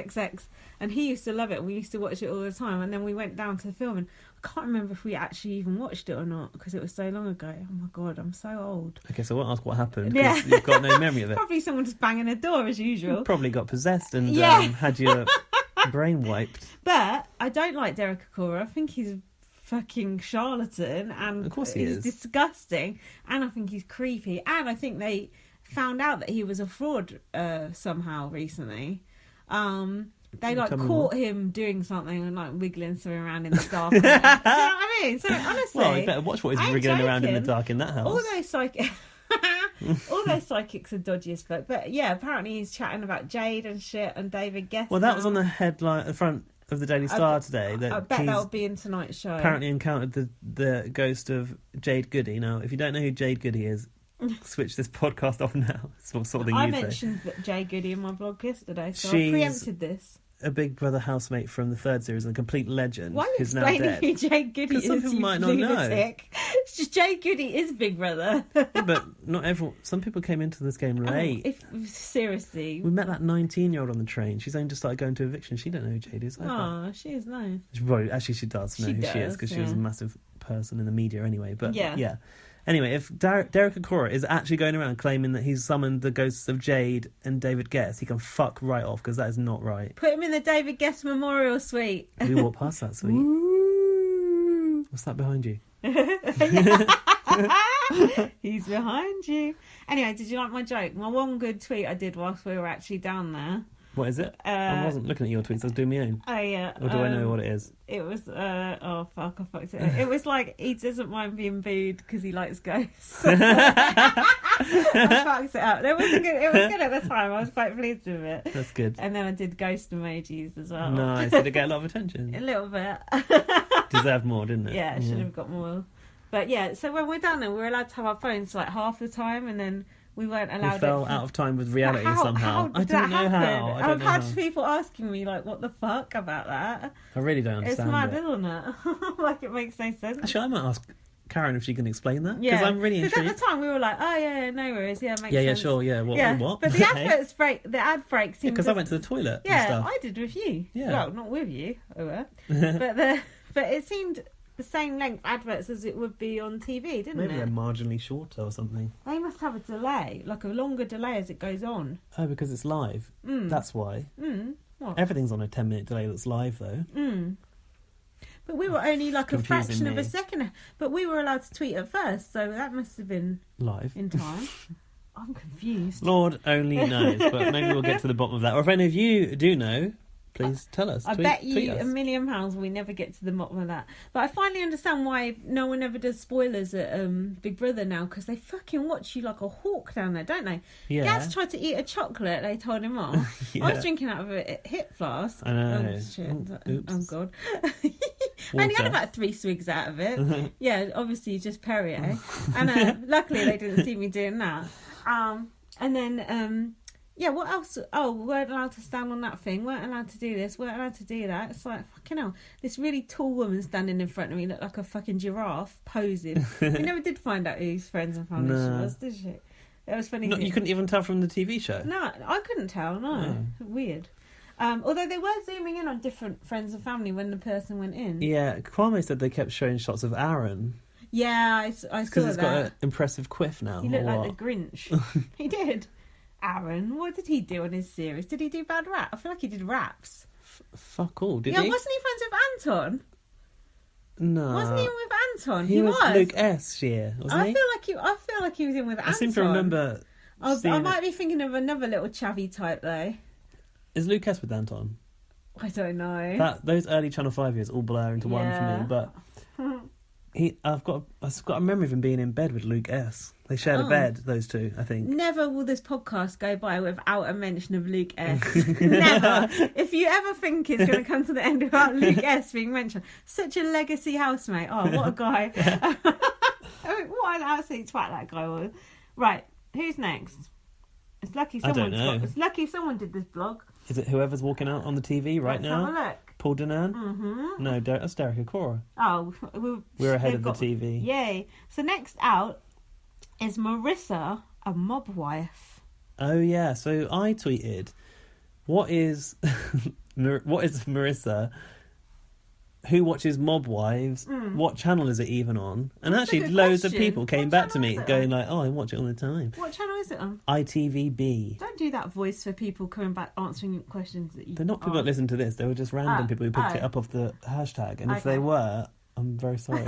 and he used to love it. We used to watch it all the time, and then we went down to the film, and I can't remember if we actually even watched it or not, because it was so long ago. Oh my god, I'm so old. Okay, so I won't ask what happened, because you've got no memory of it. Probably someone just banging a door as usual. You probably got possessed and had your brain wiped. But I don't like Derek Acora. I think he's a fucking charlatan, and of course he's disgusting, and I think he's creepy, and I think they found out that he was a fraud somehow recently. They like caught him doing something and like wiggling something around in the dark. You know what I mean? So honestly, well, you better watch what he's wriggling around in the dark in that house. All those psychics are dodgy as fuck. But yeah, apparently he's chatting about Jade and shit and David Guest. Well, that was on the headline, the front of the Daily Star today. I bet that'll be in tonight's show. Apparently encountered the ghost of Jade Goody. Now, if you don't know who Jade Goody is, switch this podcast off now. Sort of thing I mentioned Jade Goody in my blog yesterday, so I preempted this. A Big Brother housemate from the third series and a complete legend. Why are you who's now dead. Who Jade Goody is? Some people might not know. It's just Jade Goody is Big Brother. Yeah, but not everyone. Some people came into this game late. Seriously, we met that 19-year-old on the train. She's only just started going to eviction. She don't know who Jade is. Oh, she is nice. She does know who she is, because she was a massive person in the media anyway. But yeah. Anyway, if Derek Acora is actually going around claiming that he's summoned the ghosts of Jade and David Guest, he can fuck right off, because that is not right. Put him in the David Guest Memorial Suite. We walked past that suite. Ooh. What's that behind you? He's behind you. Anyway, did you like my joke? My one good tweet I did whilst we were actually down there. What is it? I wasn't looking at your tweets, I was doing my own. Oh yeah. Or do I know what it is? It was I fucked it. It was like, he doesn't mind being booed because he likes ghosts. I fucked it up. It was good at the time. I was quite pleased with it. That's good. And then I did ghost emojis as well. Nice. Did it get a lot of attention? A little bit. Deserved more, didn't it? Yeah, it should have got more. But yeah, so when we're down there, we're allowed to have our phones like half the time, and then we weren't allowed. We fell out of time with reality somehow. I don't know how. I've had people asking me like, "What the fuck about that?" I really don't understand. It's mad, isn't it? Like, it makes no sense. Actually, I might ask Karen if she can explain that, because I'm really intrigued. Because at the time we were like, "Oh yeah, no worries, yeah, makes sense." Yeah, sure, yeah. What? But the adverts break. The ad breaks. Because I went to the toilet. Yeah, and stuff. I did with you. Yeah. Well, not with you, but it seemed the same length adverts as it would be on TV, didn't it? Maybe they're marginally shorter or something. They must have a delay, like a longer delay as it goes on. Oh, because it's live. That's why. What? Everything's on a 10-minute delay that's live, though. But we were only like a fraction of a second. But we were allowed to tweet at first, so that must have been live in time. I'm confused. Lord only knows, but maybe we'll get to the bottom of that. Or if any of you do know, please tell us. I bet you £1 million we never get to the bottom of that. But I finally understand why no one ever does spoilers at Big Brother now, because they fucking watch you like a hawk down there, don't they? Yeah. Gaz tried to eat a chocolate, they told him off. I was drinking out of a hip flask. I know. Oh, shit. Oops. God. I only had about 3 swigs out of it. Yeah, obviously just Perrier. And luckily they didn't see me doing that. And then... yeah, what else? Oh, we weren't allowed to stand on that thing. Weren't allowed to do this. Weren't allowed to do that. It's like, fucking hell. This really tall woman standing in front of me looked like a fucking giraffe posing. We never did find out whose friends and family she was, did she? It was funny. You couldn't even tell from the TV show? No, I couldn't tell, no. Weird. Although they were zooming in on different friends and family when the person went in. Yeah, Kwame said they kept showing shots of Aaron. Yeah, I saw that. Because he's got an impressive quiff now. He looked like the Grinch. He did. Aaron, what did he do on his series? Did he do bad rap? I feel like he did raps. Fuck all, did he? Yeah, wasn't he friends with Anton? No. Wasn't he with Anton? He was Luke S. Yeah, wasn't he? I feel like he was in with Anton. I seem to remember. I might be thinking of another little chavvy type though. Is Luke S. with Anton? I don't know. Those early Channel 5 years all blur into one for me, but I've got a memory of him being in bed with Luke S. They shared a bed, those two, I think. Never will this podcast go by without a mention of Luke S. Never. If you ever think it's going to come to the end without Luke S being mentioned, such a legacy housemate. Oh, what a guy. What an absolute twat that guy was. Right, who's next? It's lucky someone did this blog. Is it whoever's walking out on the TV right now? Let's have a look. Paul Danan? Mm-hmm. No, that's Derek Acora. Oh, we're ahead of the TV. Yay. So next out is Marissa, a mob wife. Oh yeah, so I tweeted, what is Marissa? Who watches Mob Wives? What channel is it even on? And That's actually loads of people came back to me going like, oh, I watch it all the time. What channel is it on? ITVB. Don't do that voice for people coming back answering questions that you They're not people that listen to this. They were just random people who picked it up off the hashtag. And if they were, I'm very sorry.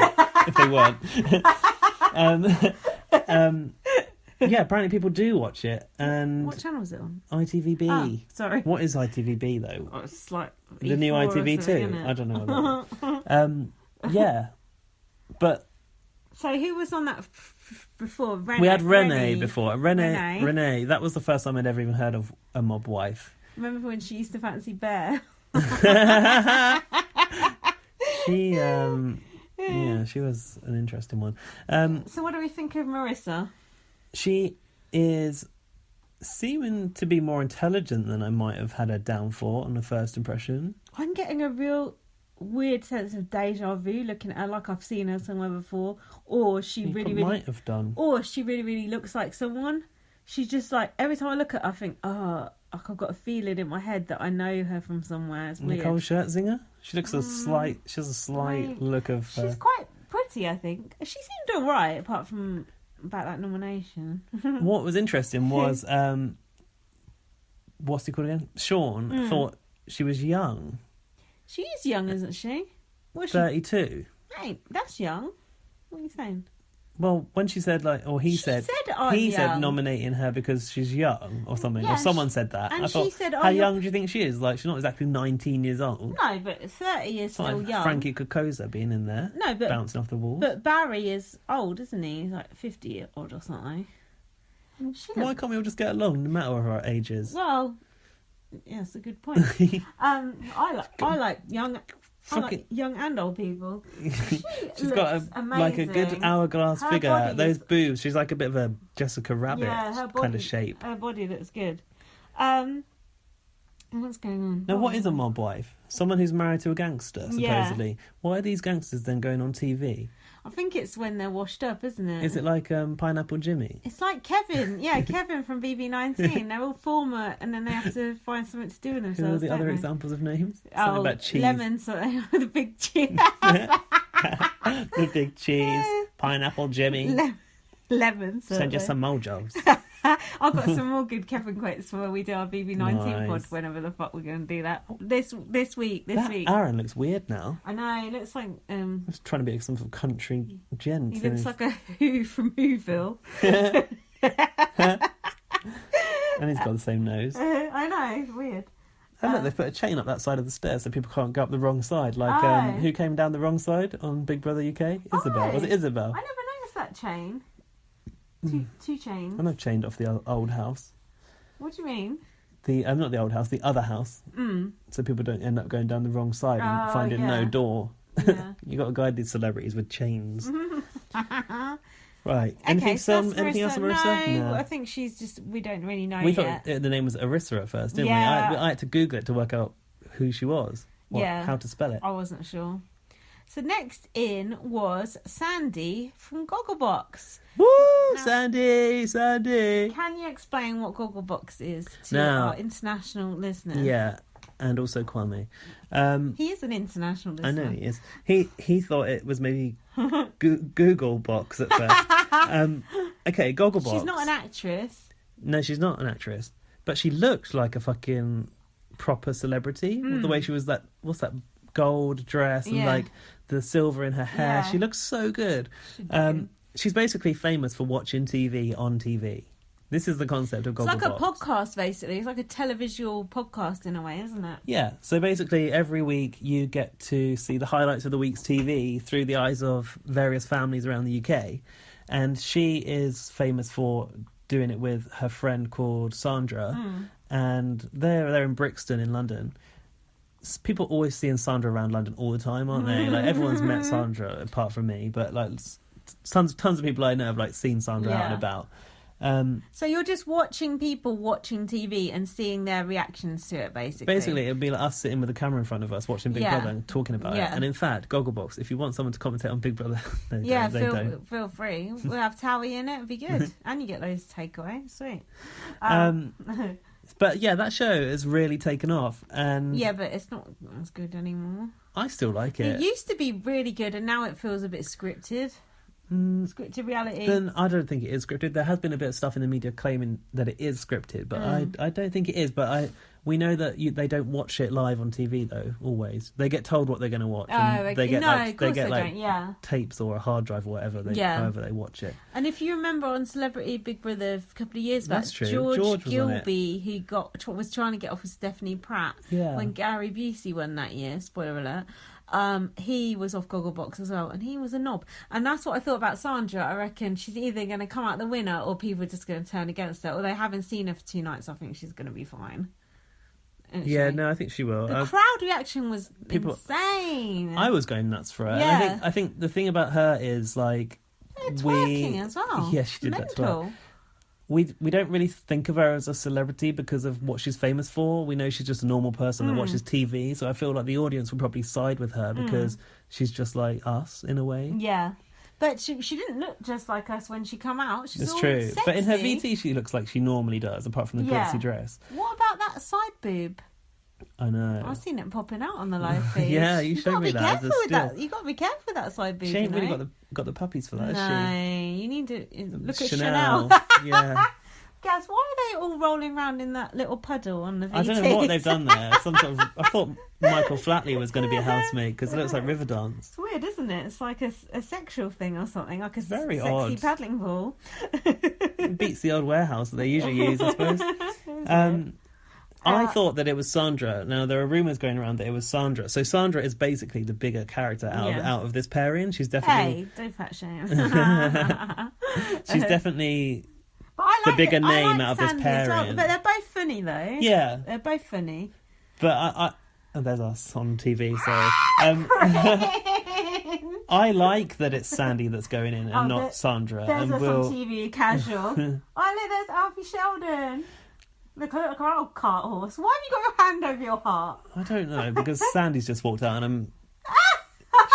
If they weren't. Yeah, apparently people do watch it. And what channel is it on? ITVB. Oh, sorry. What is ITVB though? Oh, it's like the new ITV2. I don't know what that is. Yeah, but so who was on that before? We had Renee before. Renee. That was the first time I'd ever even heard of a mob wife. Remember when she used to fancy Bear? She, yeah, she was an interesting one. So what do we think of Marissa? She is seeming to be more intelligent than I might have had her down for on the first impression. I'm getting a real weird sense of deja vu looking at her, like I've seen her somewhere before, or she might have done, or she really looks like someone. She's just like, every time I look at her I think, like I've got a feeling in my head that I know her from somewhere. It's weird. Nicole Scherzinger? She looks she has a slight look of she's quite pretty, I think. She seemed alright apart from about that nomination. What was interesting was what's he called again? Sean thought she was young. She is young, isn't she? What's 32. Hey, that's young. What are you saying? Well, when she said he said nominating her because she's young or something, or someone said that. And I thought, she said, how young do you think she is? Like, she's not exactly 19 years old. No, but 30 is still young. Frankie Kokoza being in there, bouncing off the walls. But Barry is old, isn't he? He's like 50 odd or something. Why can't we all just get along, no matter what our age is? Well, yeah, that's a good point. I like young. I like young and old people. She's got a good hourglass figure. Those boobs. She's like a bit of a Jessica Rabbit kind of shape. Her body looks good. What's going on? Now, what is a mob wife? Someone who's married to a gangster, supposedly. Yeah. Why are these gangsters then going on TV? I think it's when they're washed up, isn't it? Is it like Pineapple Jimmy? It's like Kevin. Yeah, Kevin from BB19. They're all former, and then they have to find something to do with themselves. Who are the other examples of names? Something about cheese. Lemon, the big cheese. The big cheese. Pineapple Jimmy. Lemon. Send you some mojos. I've got some more good Kevin quotes for when we do our BB19 pod, whenever the fuck we're going to do that. This week. Aaron looks weird now. I know, he looks like... He's trying to be some sort of country gent. He looks like a Who from Whoville. And he's got the same nose. I know, weird. And look, they've put a chain up that side of the stairs so people can't go up the wrong side. Like, who came down the wrong side on Big Brother UK? Isabel. Was it Isabel? I never noticed that chain. Two chains. And I've chained off the old house. What do you mean? Not the old house, the other house. So people don't end up going down the wrong side and finding no door. Yeah. You got to guide these celebrities with chains. Right. Anything else on Marissa? No, I think she's just, we don't really know we yet. thought the name was Arissa at first, didn't we? I had to Google it to work out who she was. How to spell it. I wasn't sure. So next in was Sandy from Gogglebox. Woo! Now, Sandy! Can you explain what Gogglebox is to our international listeners? Yeah, and also Kwame. He is an international listener. I know he is. He thought it was maybe Google Box at first. Okay, Gogglebox. She's not an actress. No, she's not an actress. But she looked like a fucking proper celebrity. The way she was that, what's that, gold dress and like the silver in her hair. She looks so good. She's basically famous for watching TV on TV. This is the concept of Gogglebox. It's like a podcast, basically. It's like a televisual podcast in a way, isn't it? Yeah. So basically, every week you get to see the highlights of the week's TV through the eyes of various families around the UK. And she is famous for doing it with her friend called Sandra. And they're in Brixton in London. People always seeing Sandra around London all the time, aren't they? Like, everyone's met Sandra apart from me, but like tons of people I know have like seen Sandra out and about. So you're just watching people watching TV and seeing their reactions to it, basically. Basically, it'd be like us sitting with a camera in front of us watching Big Brother and talking about it. And in fact, Gogglebox, if you want someone to commentate on Big Brother, feel free. We'll have Towie in it. It'd be good, and you get those takeaway. Sweet. But yeah, that show has really taken off, and but it's not as good anymore. I still like it. It used to be really good, and now it feels a bit scripted. Scripted reality. Then I don't think it is scripted. There has been a bit of stuff in the media claiming that it is scripted, but I don't think it is. But we know that they don't watch it live on TV though. Always, they get told what they're going to watch. They get tapes or a hard drive or whatever. However they watch it. And if you remember on Celebrity Big Brother a couple of years back, that's true. George Gilby, who was trying to get off with Stephanie Pratt when Gary Busey won that year. Spoiler alert. He was off Gogglebox as well, and he was a knob. And that's what I thought about Sandra. I reckon she's either going to come out the winner or people are just going to turn against her. Although having seen her for 2 nights, I think she's going to be fine. I think she will. The crowd reaction was insane. I was going nuts for her. Yeah. And I think the thing about her is like twerking as well. Yeah, she did that as well. We don't really think of her as a celebrity because of what she's famous for. We know she's just a normal person that watches TV. So I feel like the audience will probably side with her because she's just like us in a way. Yeah. But she didn't look just like us when she come out. She's all true. sexy. But in her VT, she looks like she normally does, apart from the glitzy dress. What about that side boob? I know. I've seen it popping out on the live feed. Yeah, you showed me that. You got to be careful with that side boob. She ain't really got the puppies for that, no, has she? You need to look at Chanel. Yeah. Gaz, why are they all rolling around in that little puddle on the VT? I don't know what they've done there. I thought Michael Flatley was going to be a housemate because it looks like Riverdance. It's weird, isn't it? It's like a sexual thing or something, like a very sexy odd paddling pool. It beats the old warehouse that they usually use, I suppose. I thought that it was Sandra. Now, there are rumours going around that it was Sandra. So Sandra is basically the bigger character out of this pairing. She's definitely... Hey, don't fat shame. She's definitely... the bigger name out of this pairing. Well, but they're both funny, though. Yeah. They're both funny. But there's us on TV, so... I like that it's Sandy that's going in and not Sandra. There's us on TV, casual. Look, there's Alfie Sheldon. Look like an old cart horse. Why have you got your hand over your heart? I don't know, because Sandy's just walked out and I'm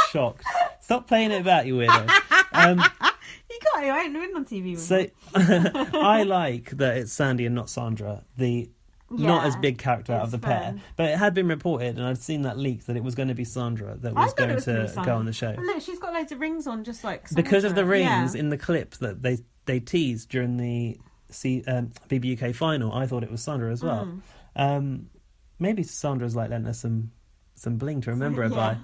shocked. Stop playing it back, you weirdo. You got it, I ain't been on TV with So I like that it's Sandy and not Sandra, the not as big character out of the pair. But it had been reported, and I'd seen that leak, that it was going to be Sandra that was going to go on the show. But look, she's got loads of rings on, just like Sandra. Because of the rings in the clip that they teased during the BB UK final, I thought it was Sandra as well. Maybe Sandra's like letting us some bling to remember her by.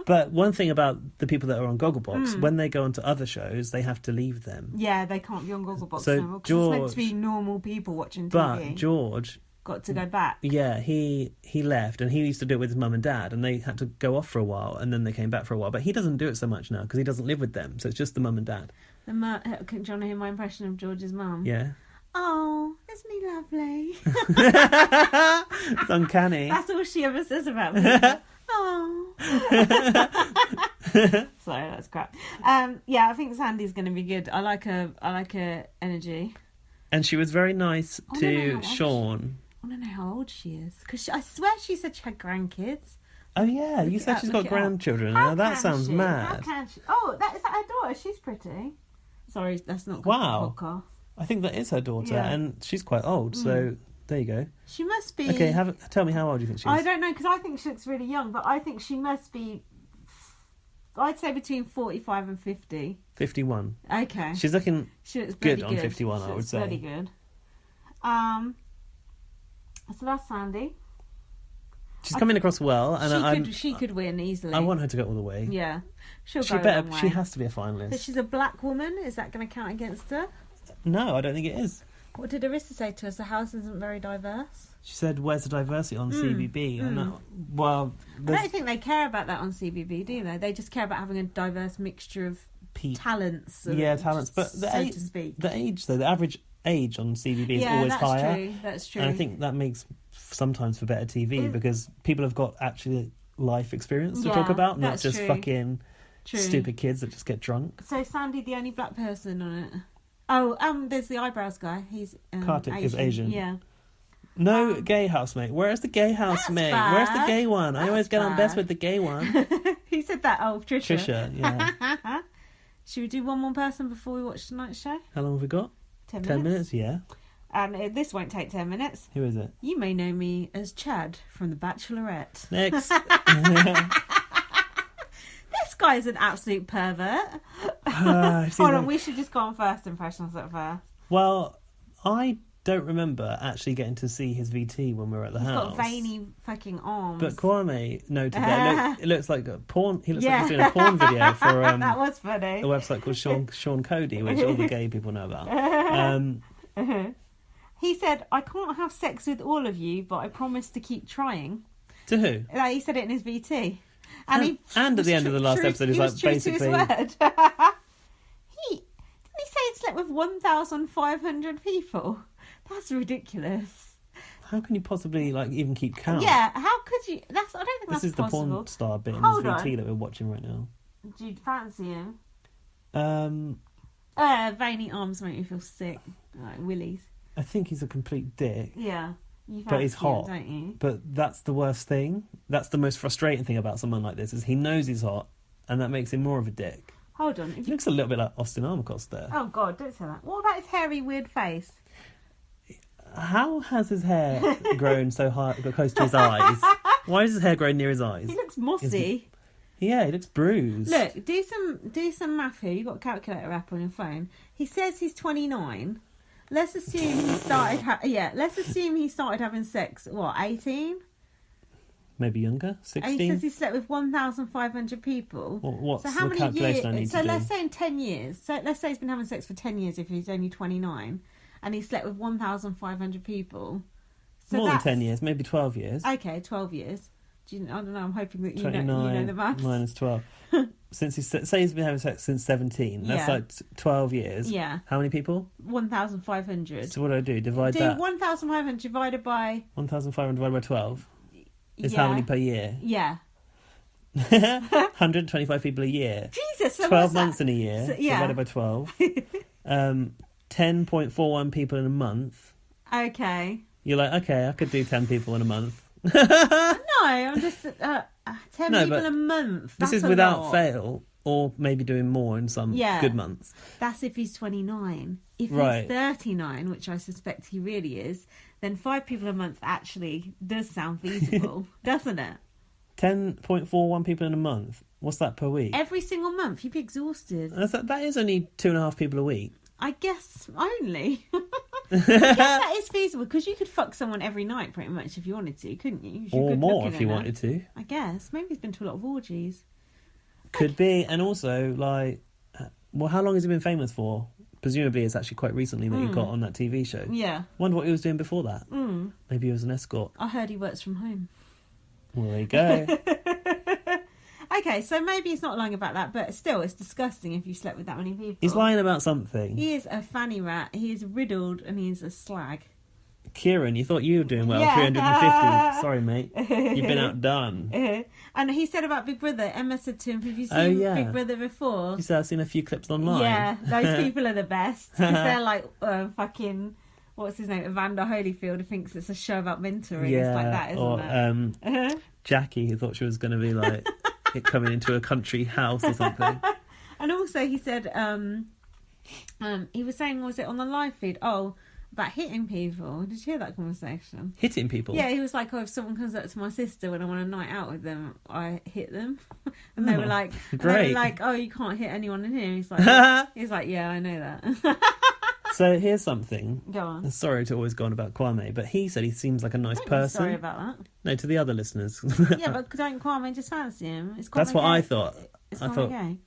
But one thing about the people that are on Gogglebox, when they go onto other shows, they have to leave them. Yeah, they can't be on Gogglebox so now, because it's meant to be normal people watching TV. But George got to go back. Yeah, he left, and he used to do it with his mum and dad, and they had to go off for a while, and then they came back for a while. But he doesn't do it so much now because he doesn't live with them, so it's just the mum and dad. Do you want to hear my impression of George's mum? Yeah. Oh, isn't he lovely? It's uncanny. That's all she ever says about me. Oh. Sorry, that's crap. Yeah, I think Sandy's going to be good. I like her energy. And she was very nice to Sean. I don't know how old she is. Because I swear she said she had grandkids. Oh, yeah, you said she's got grandchildren. Now that sounds mad. How can she? Oh, is that her daughter? She's pretty. Sorry, that's not good podcast. I think that is her daughter, Yeah. and she's quite old, so there you go. She must be... Okay, tell me how old you think she is. I don't know, because I think she looks really young, but I think she must be... I'd say between 45 and 50. 51. Okay. She looks good on 51, I would say. Pretty good. So that's Sandy. She's coming across well, and she could win easily. I want her to go all the way. Yeah, she'll go a long way. She has to be a finalist. So she's a black woman. Is that going to count against her? No, I don't think it is. What did Arissa say to us? The house isn't very diverse. She said, "Where's the diversity on CBB?" And I don't think they care about that on CBB, do they? They just care about having a diverse mixture of talents. Talents. But so to speak. The age, though, the average age on CBB is always higher. Yeah, that's true. And I think that makes sometimes for better TV because people have got actually life experience to talk about, not just fucking stupid kids that just get drunk. So Sandy, the only black person on it. Oh, there's the eyebrows guy. He's Kartik is Asian. Yeah. No gay housemate. Where's the gay housemate? Where's the gay one? I always get on best with the gay one. Who said that? Oh, Trisha. Trisha, yeah. Should we do one more person before we watch tonight's show? How long have we got? 10 minutes. 10 minutes, yeah. And this won't take 10 minutes. Who is it? You may know me as Chad from The Bachelorette. Next. This guy's an absolute pervert. Hold on, we should just go on first impressions at first. Well, I don't remember actually getting to see his VT when we were at the house. He's got veiny fucking arms. But Kwame noted that it looks like a porn. He looks like he's doing a porn video for that was funny. A website called Sean Cody, which all the gay people know about. He said, "I can't have sex with all of you, but I promise to keep trying." To who? He said it in his VT. And at the end of the last episode, he's like basically. Didn't he say he slept with 1,500 people? That's ridiculous. How can you possibly even keep count? Yeah, how could you? I don't think that's possible. This is the porn star bit in his VT that we're watching right now. Do you fancy him? Veiny arms make me feel sick, like willies. I think he's a complete dick. Yeah. But he's hot, don't you? But that's the worst thing. That's the most frustrating thing about someone like this is he knows he's hot, and that makes him more of a dick. Hold on. He looks a little bit like Austin Armacost there. Oh God, don't say that. What about his hairy, weird face? How has his hair grown so high, close to his eyes? Why is his hair growing near his eyes? He looks mossy. Yeah, he looks bruised. Look, do some math here. You've got a calculator app on your phone. He says he's 29. Let's assume he started. Let's assume he started having sex. What, 18? Maybe younger, 16. And he says he slept with 1,500 people. What's so how the many calculation years? I need to do? Let's say in 10 years. So let's say he's been having sex for 10 years. If he's only 29, and he slept with 1,500 people. So more than 10 years, maybe 12 years. Okay, 12 years. I don't know. I'm hoping that you know the maths. Minus 12. Since he's been having sex since 17. That's like 12 years. Yeah. How many people? 1,500. So what do I do? Divide that. 1,500 divided by... 1,500 divided by 12 is how many per year? Yeah. 125 people a year. Jesus. So 12 months in a year. So, yeah. Divided by 12. 10.41 people in a month. Okay. You're like, okay, I could do 10 people in a month. No, I'm just 10 people a month. This is without fail, or maybe doing more in some good months. That's if he's 29. If he's 39, which I suspect he really is, then 5 people a month actually does sound feasible, doesn't it? 10.41 people in a month. What's that per week? Every single month, you'd be exhausted. That is only 2.5 people a week. I guess only. I guess that is feasible because you could fuck someone every night pretty much if you wanted to, couldn't you? Or more if you wanted to. I guess. Maybe he's been to a lot of orgies. Could be. And also, how long has he been famous for? presumably it's actually quite recently that he got on that TV show. Yeah. Wonder what he was doing before that. Maybe he was an escort. I heard he works from home. Well, there you go. Okay, so maybe he's not lying about that, but still, it's disgusting if you slept with that many people. He's lying about something. He is a fanny rat. He is riddled, and he is a slag. Kieran, you thought you were doing well. Yeah. 350. Sorry, mate. You've been outdone. And he said about Big Brother, Emma said to him, have you seen Big Brother before? You said, I've seen a few clips online. Yeah, those people are the best. Because they're like fucking, what's his name, Evander Holyfield, who thinks it's a show about mentoring. Yeah, it's like that, isn't it? Jackie, who thought she was going to be like it coming into a country house or something. And also he said, he was saying, was it on the live feed? About hitting people. Did you hear that conversation? Hitting people? Yeah, he was like, if someone comes up to my sister when I want a night out with them, I hit them. And they were like, great. You can't hit anyone in here. He's like, yeah, I know that. So here's something. Go on. Sorry to always go on about Kwame, but he said he seems like a nice person. Sorry about that. No, to the other listeners. Yeah, but don't Kwame just fancy him? That's what I thought. Is Kwame gay?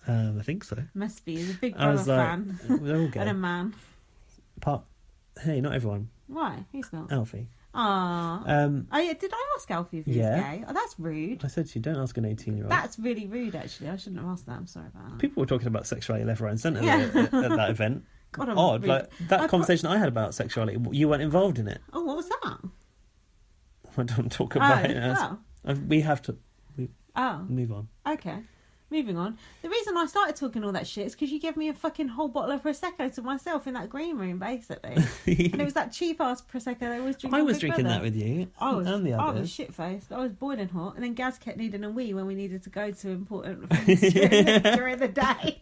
I think so. Must be. He's a Big Brother fan. They're all gay. And a man. Hey, not everyone. Why? Who's not? Alfie. Aww. Did I ask Alfie if he was gay? Oh, that's rude. I said to you, don't ask an 18-year-old. That's really rude, actually. I shouldn't have asked that. I'm sorry about that. People were talking about sexuality left, right and centre at that event. God, odd. Like that conversation I had about sexuality, you weren't involved in it. Oh, what was that? I don't talk about it. We have to move on. Okay. Moving on. The reason I started talking all that shit is because you gave me a fucking whole bottle of Prosecco to myself in that green room, basically. And it was that cheap-ass Prosecco they always drink. I was drinking that with you. And the others. I was shit-faced. I was boiling hot. And then Gaz kept needing a wee when we needed to go to important things during the day.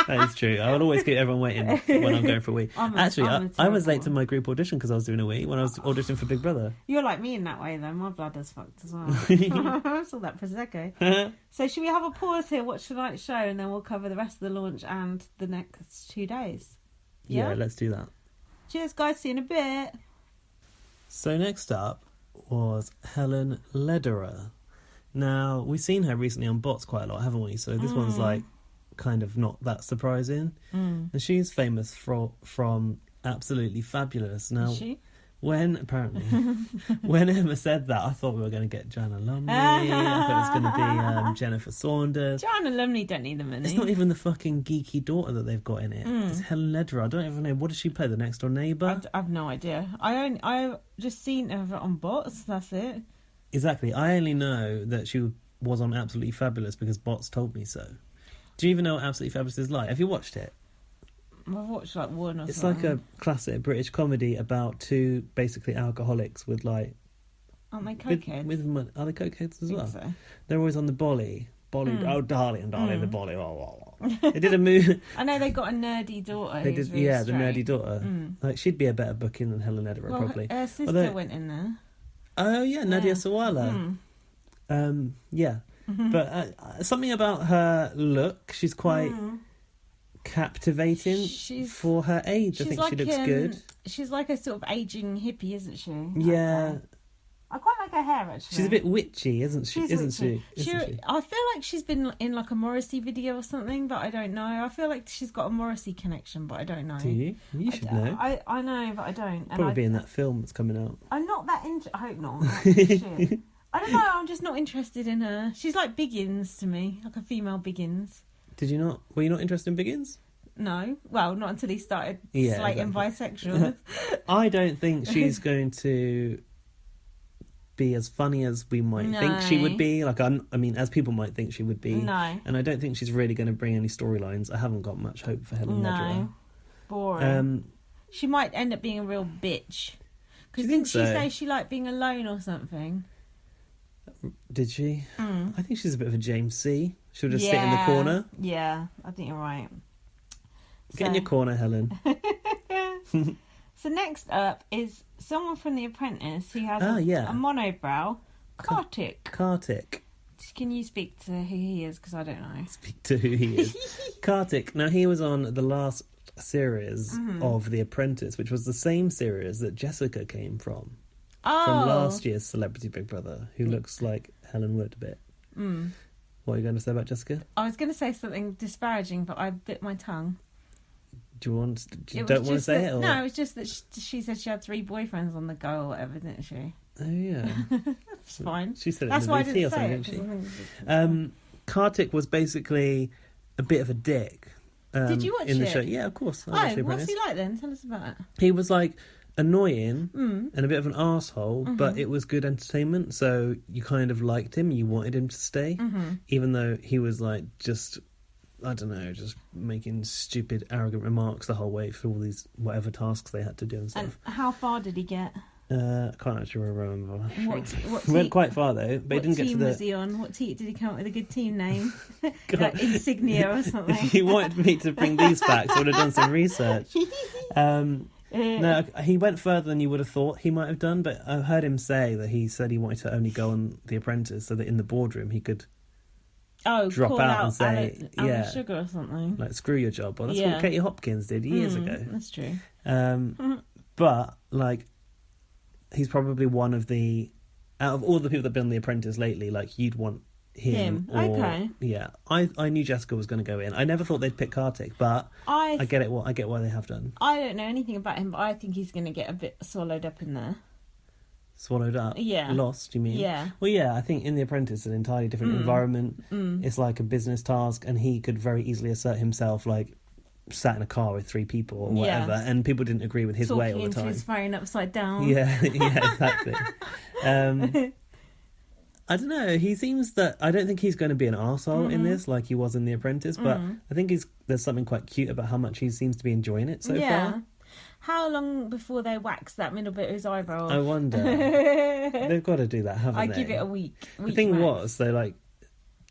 That is true. I will always keep everyone waiting when I'm going for a wee. I was late to my group audition because I was doing a wee when I was auditioning for Big Brother. You're like me in that way, though. My bladder's fucked as well. It's all that Prosecco. So should we have a pause here, watch tonight's show, and then we'll cover the rest of the launch and the next 2 days? Yeah, let's do that. Cheers, guys. See you in a bit. So next up was Helen Lederer. Now, we've seen her recently on Bots quite a lot, haven't we? So this one's like kind of not that surprising. And she's famous from Absolutely Fabulous. Now, is she? When Emma said that, I thought we were going to get Joanna Lumley. I thought it was going to be Jennifer Saunders. Joanna Lumley don't need the money. It's not even the fucking geeky daughter that they've got in it. It's Helen Lederer. I don't even know. What does she play? The next door neighbour? I've no idea. I've just seen her on Bots. That's it. Exactly. I only know that she was on Absolutely Fabulous because Bots told me so. Do you even know what Absolutely Fabulous is like? Have you watched it? I've watched like one or It's something. like a classic British comedy about two basically alcoholics with like... Aren't they cokeheads? Are they cokeheads as well? So. They're always on the bolly. Oh, darling, the bolly. They did a movie. I know they got a nerdy daughter. They did, really the straight. nerdy daughter. Like she'd be a better booking than Helen Lederer, probably. Her sister went in there. Oh yeah, Nadia Sawalha. Yeah, but something about her look. She's quite captivating for her age. I think she looks good. She's like a sort of aging hippie, isn't she? Yeah. I quite like her hair, actually. She's a bit witchy, isn't she? I feel like she's been in like a Morrissey video or something, but I don't know. I feel like she's got a Morrissey connection, but I don't know. Do you? You should know. I know, but I don't. Probably be in that film that's coming out. I'm not that I hope not. Shit. I don't know. I'm just not interested in her. She's like Biggins to me, like a female Biggins. Did you not? Were you not interested in Biggins? No. Well, not until he started slating bisexuals. I don't think she's going to be as funny as we might think she would be. Like, I mean, as people might think she would be. No. And I don't think she's really going to bring any storylines. I haven't got much hope for Helen Lederer. No. Boring. She might end up being a real bitch. Because didn't she say she liked being alone or something? Did she? I think she's a bit of a James C. She'll just sit in the corner. Yeah, I think you're right. Get in your corner, Helen. So next up is someone from The Apprentice who has a monobrow. Kartik. Can you speak to who he is? Because I don't know. Speak to who he is. Kartik. Now, he was on the last series of The Apprentice, which was the same series that Jessica came from. From last year's Celebrity Big Brother, who looks like Helen Wood a bit. What are you going to say about Jessica? I was going to say something disparaging, but I bit my tongue. Do you don't want to say it? Or? No, it was just that she said she had 3 boyfriends on the go or whatever, didn't she? Oh, yeah. That's fine. She said it That's in why the I VT or didn't something, say it. didn't she? Kartik was basically a bit of a dick. Did you watch in the it? show? Yeah, of course. What's he like then? Tell us about it. He was like annoying and a bit of an arsehole, but it was good entertainment, so you kind of liked him, you wanted him to stay, even though he was like just, I don't know, just making stupid, arrogant remarks the whole way for all these whatever tasks they had to do and stuff. And how far did he get? I can't actually remember. What He went quite far though, but he didn't get to the... What team was he on? What team did he come up with a good team name? Like Insignia or something? If you wanted me to bring these facts, I would have done some research. No, he went further than you would have thought he might have done, but I heard him say that he said he wanted to only go on The Apprentice so that in the boardroom he could drop out and say, Alan Sugar or something. Like, screw your job. Well, that's what Katie Hopkins did years ago. That's true. But, like, he's probably one of the... Out of all the people that have been on The Apprentice lately, like, you'd want him. Okay. Yeah. I knew Jessica was going to go in. I never thought they'd pick Kartik, but I get it. I get why they have done. I don't know anything about him, but I think he's going to get a bit swallowed up in there. Swallowed up? Yeah. Lost, you mean? Yeah. Well, yeah, I think in The Apprentice, an entirely different environment. It's like a business task, and he could very easily assert himself, like, sat in a car with 3 people or whatever, and people didn't agree with his way all the time. Talking into his phone upside down. Yeah, exactly. I don't know, he seems that... I don't think he's going to be an arsehole in this, like he was in The Apprentice, but I think there's something quite cute about how much he seems to be enjoying it so far. How long before they wax that middle bit of his eyebrow off? I wonder. They've got to do that, haven't they? I give it a week. The thing max. was, though, like,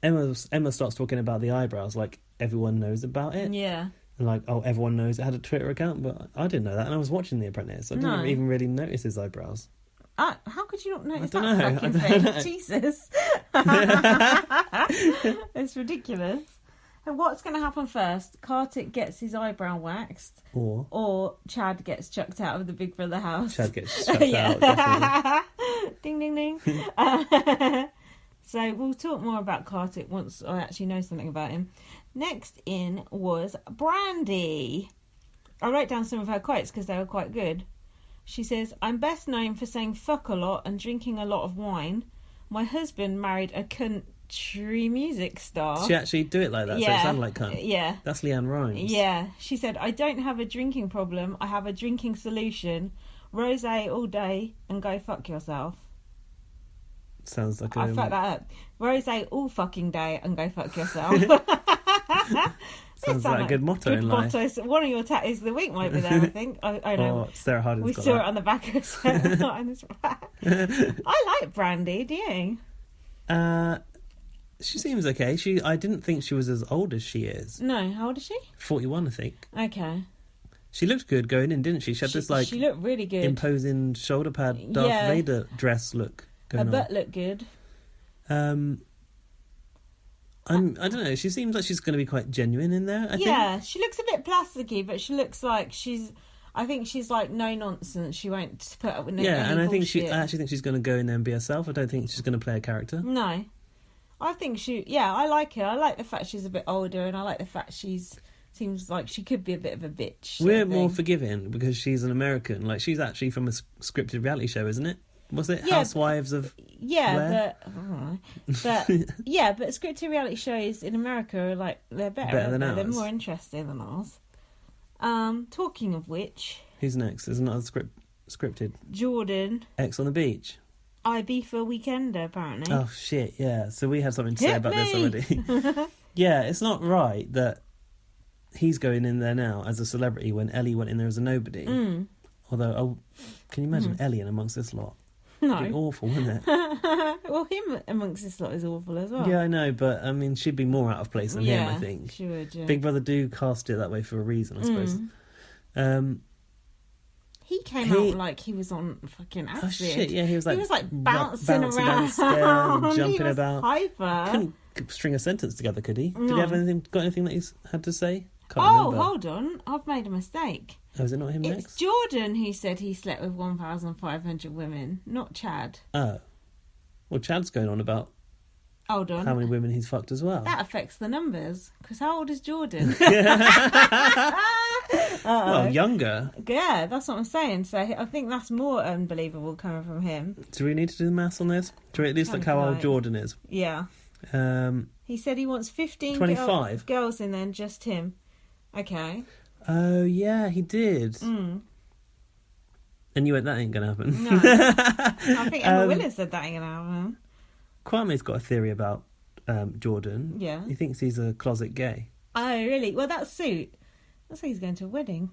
Emma starts talking about the eyebrows, like, everyone knows about it. Yeah. And like, oh, everyone knows it had a Twitter account, but I didn't know that, and I was watching The Apprentice. I didn't even really notice his eyebrows. How could you not notice I don't that know. fucking thing? Jesus. It's ridiculous. And what's going to happen first? Kartik gets his eyebrow waxed, or Chad gets chucked out of the Big Brother house. Chad gets chucked out, definitely. Ding, ding, ding. So we'll talk more about Kartik once I actually know something about him. Next in was Brandy. I wrote down some of her quotes because they were quite good. She says, "I'm best known for saying fuck a lot and drinking a lot of wine. My husband married a country music star." Did she actually do it like that? So it sounded like cunt. Yeah. That's Leanne Rimes. Yeah. She said, "I don't have a drinking problem. I have a drinking solution. Rosé all day and go fuck yourself." Sounds like I fucked that up. Rosé all fucking day and go fuck yourself. Sounds like a good motto in life. One of your tattoos of the week might be there, I think. I know. Oh, Sarah Hardin's we got saw that. it on the back of Sarah Hardin's back. I like Brandy, do you? She seems okay. I didn't think she was as old as she is. No, how old is she? 41, I think. Okay. She looked good going in, didn't she? She had this like she looked really good. Imposing shoulder pad Darth Vader dress look going Her butt looked good. I don't know. She seems like she's going to be quite genuine in there. I think. She looks a bit plasticky, but she looks like she's. I think she's like no nonsense. She won't put up with no. Yeah, and I bullshit. actually think she's going to go in there and be herself. I don't think she's going to play a character. No, I think she. Yeah, I like her. I like the fact she's a bit older, and I like the fact seems like she could be a bit of a bitch. We're more forgiving because she's an American. Like, she's actually from a scripted reality show, isn't it? Was it Housewives of Blair? but scripted reality shows in America are like they're better than ours. They're more interesting than ours. Talking of which, who's next? There's another scripted. Jordan. X on the beach. Ibiza Weekender, apparently. Oh shit! Yeah. So we have something to say about this already. Yeah, it's not right that he's going in there now as a celebrity when Ellie went in there as a nobody. Although, can you imagine Ellie in amongst this lot? No. It'd be awful, wouldn't it? Well, him amongst this lot is awful as well. Yeah, I know, but I mean, she'd be more out of place than him, I think. She would, yeah. Big Brother do cast it that way for a reason, I suppose. He came out like he was on fucking acid. Oh shit, yeah, he was like bouncing around, down the stairs, jumping he was about. Hyper. Couldn't string a sentence together, could he? No. Did he have anything that he's had to say? Can't remember. Hold on, I've made a mistake. Oh, is it not him It's next? Jordan who said he slept with 1,500 women, not Chad. Oh. Well, Chad's going on about Hold on. how many women he's fucked as well. That affects the numbers, because how old is Jordan? Well, younger. Yeah, that's what I'm saying. So I think that's more unbelievable coming from him. Do we need to do the maths on this? Do we at least look how old Jordan is? Yeah. He said he wants 15 25 girls in there and just him. Okay. Oh, yeah, he did. Mm. And you went, that ain't going to happen. No. I think Emma Willis said that ain't going to happen. Kwame's got a theory about Jordan. Yeah. He thinks he's a closet gay. Oh, really? Well, that suit. Looks like he's going to a wedding.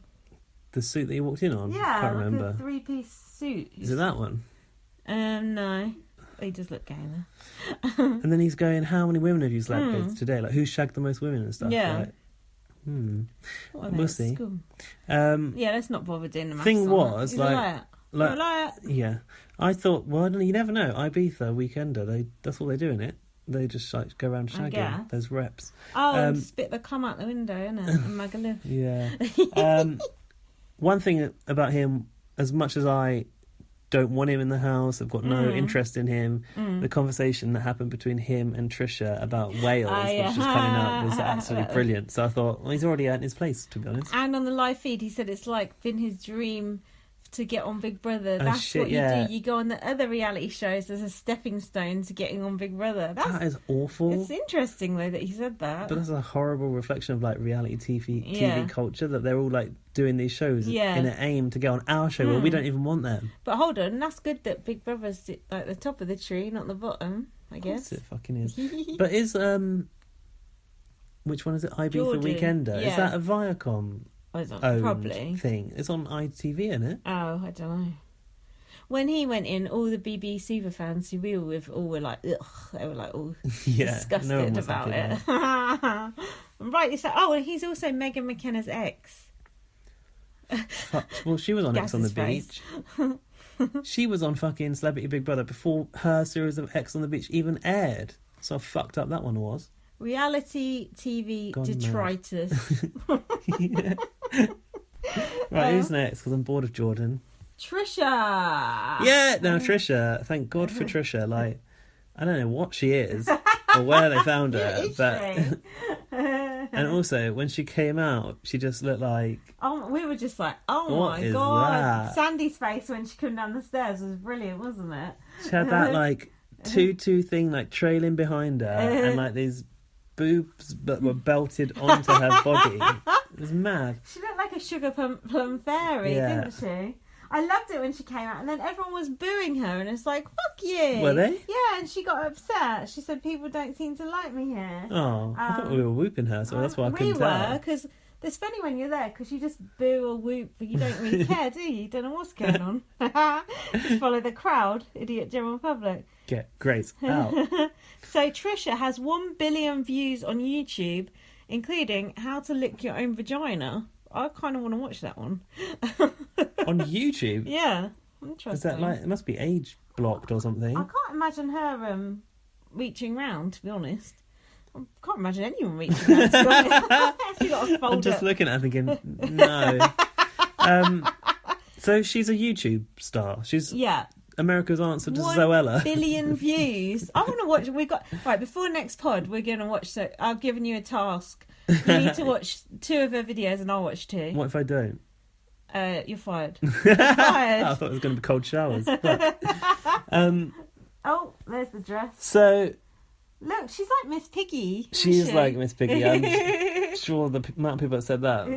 The suit that he walked in on? Yeah, I can't remember. Like a 3-piece suit. Is it that one? No. He does look gay there. And then he's going, how many women have you slept with today? Like, who shagged the most women and stuff? Yeah. Like, we'll see. Yeah, let's not bother doing the maths. Thing was, he's like yeah. I thought, well, you never know. Ibiza, Weekender, that's all they do in it. They just like go around shagging. There's reps. Oh, spit the cum out the window, innit? And Magaluf. Yeah. One thing about him, as much as I don't want him in the house, I've got no interest in him, the conversation that happened between him and Trisha about Wales, which was coming up, was absolutely brilliant. So I thought, well, he's already earned his place, to be honest. And on the live feed, he said it's like been his dream to get on Big Brother. That's what you do. You go on the other reality shows as a stepping stone to getting on Big Brother. That is awful. It's interesting though that he said that. But that's a horrible reflection of like reality TV culture, that they're all like doing these shows in an aim to get on our show where we don't even want them. But hold on, that's good that Big Brother's like the top of the tree, not the bottom, I guess. Of course it fucking is. But is which one is it? Ibiza Weekender? Yeah. Is that a Viacom probably thing? It's on ITV, isn't it? Oh, I don't know. When he went in, all the BB super fans who we were with all were like, ugh. They were like all disgusted about it. Rightly so. Oh, and he's also Megan McKenna's ex. Well, she was on X on the Beach. She was on fucking Celebrity Big Brother before her series of X on the Beach even aired. So fucked up that one was. Reality TV detritus. Right, who's next? Because I'm bored of Jordan. Trisha. Yeah, no, Trisha. Thank God for Trisha. Like, I don't know what she is or where they found her, but and also when she came out, she just looked like. Oh, we were just like, oh my god! That? Sandy's face when she came down the stairs was brilliant, wasn't it? She had that like tutu thing like trailing behind her, and like these boobs that were belted onto her body. It was mad. She looked like a sugar plum fairy, didn't she? I loved it when she came out, and then everyone was booing her, and it's like, fuck you. Were they? Yeah, and she got upset. She said, people don't seem to like me here. Oh, I thought we were whooping her, so that's why I couldn't tell. We were, because it's funny when you're there, because you just boo or whoop, but you don't really care, do you? You don't know what's going on. Just follow the crowd, idiot general public. Get Grace out. So Trisha has 1 billion views on YouTube, including how to lick your own vagina. I kind of want to watch that one. On YouTube? Yeah. Interesting. Is that like, it must be age blocked or something? I can't imagine her reaching round, to be honest. I can't imagine anyone reaching round, to be honest. She got a fold I'm just looking at her thinking, no. So she's a YouTube star. She's America's answer to Zoella. 1 billion views. I want to watch. We got right before next pod. We're going to watch. So I've given you a task. You need to watch 2 of her videos, and I'll watch 2. What if I don't? You're fired. You're fired. I thought it was going to be cold showers. Oh, there's the dress. So look, she's like Miss Piggy. She's like Miss Piggy. I'm sure the amount of people that said that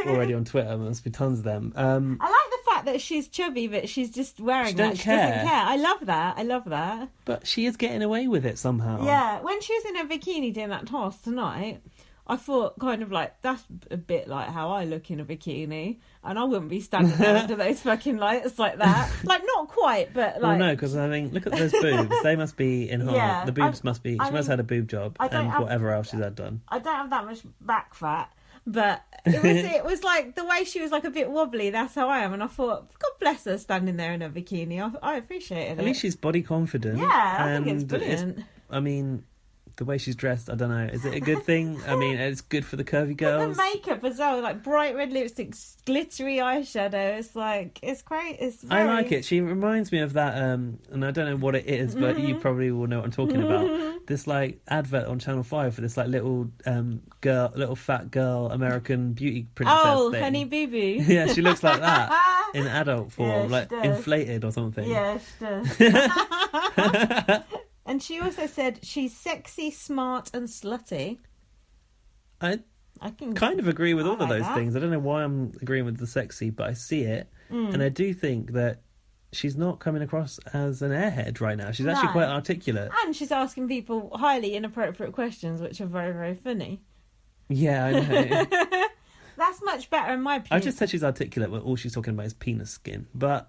already on Twitter, must be tons of them. I like the fact that she's chubby, but she's just wearing that. She doesn't care. I love that. But she is getting away with it somehow. Yeah, when she was in her bikini doing that task tonight, I thought kind of like, that's a bit like how I look in a bikini, and I wouldn't be standing there under those fucking lights like that. Like, not quite, but like... Well, no, because I mean, look at those boobs. They must be in heart. Yeah, the boobs must be... She must have had a boob job and whatever else she's had done. I don't have that much back fat, but it was like the way she was like a bit wobbly, that's how I am, and I thought, God bless her standing there in a bikini. I appreciated it. At least she's body confident. Yeah, I think it's brilliant. I mean... The way she's dressed, I don't know. Is it a good thing? I mean, it's good for the curvy girls. The makeup as well, like bright red lipstick, glittery eyeshadow. It's like, it's great. It's very... I like it. She reminds me of that, and I don't know what it is, but you probably will know what I'm talking about. This like advert on Channel 5 for this like little fat girl American beauty princess thing. Honey Boo Boo. Yeah, she looks like that in adult form, like inflated or something. Yeah, she does. And she also said she's sexy, smart, and slutty. I can kind of agree with all of those things. I don't know why I'm agreeing with the sexy, but I see it. And I do think that she's not coming across as an airhead right now. She's actually quite articulate. And she's asking people highly inappropriate questions, which are very, very funny. Yeah, I know. That's much better in my opinion. I just said she's articulate when all she's talking about is penis skin. But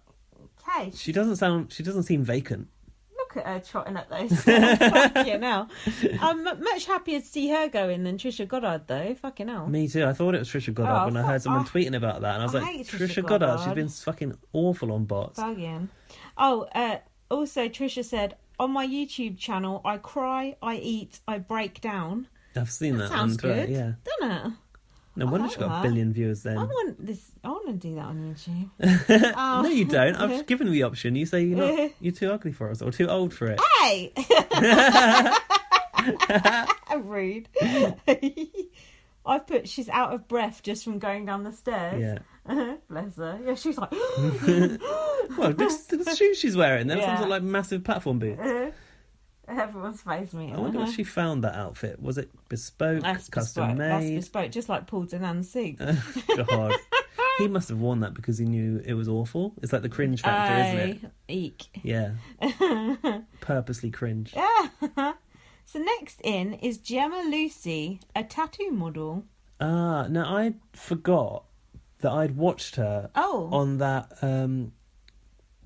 okay, she doesn't seem vacant. Look at her trotting up those stairs. Fucking hell. I'm much happier to see her going than Trisha Goddard, though. Fucking hell. Me too. I thought it was Trisha Goddard when I heard someone tweeting about that. And I was like, Trisha Goddard, she's been fucking awful on bots. Bugging. Also, Trisha said, on my YouTube channel, I cry, I eat, I break down. I've seen that. Sounds good, yeah. Doesn't it? No wonder she got a billion viewers then. I want to do that on YouTube. No, you don't. I've given you the option. You say you're too ugly for us or too old for it. Hey! Rude. I've put she's out of breath just from going down the stairs. Yeah. Bless her. Yeah, she's like... Well, the shoes she's wearing. They're some sort of like massive platform boots. Everyone's face me. I wonder where she found that outfit. Was it bespoke, custom made? That's bespoke, just like Paul Denan's suit. God. He must have worn that because he knew it was awful. It's like the cringe factor, isn't it? Eek. Yeah. Purposely cringe. Yeah. So next in is Gemma Lucy, a tattoo model. No, I forgot that I'd watched her on that...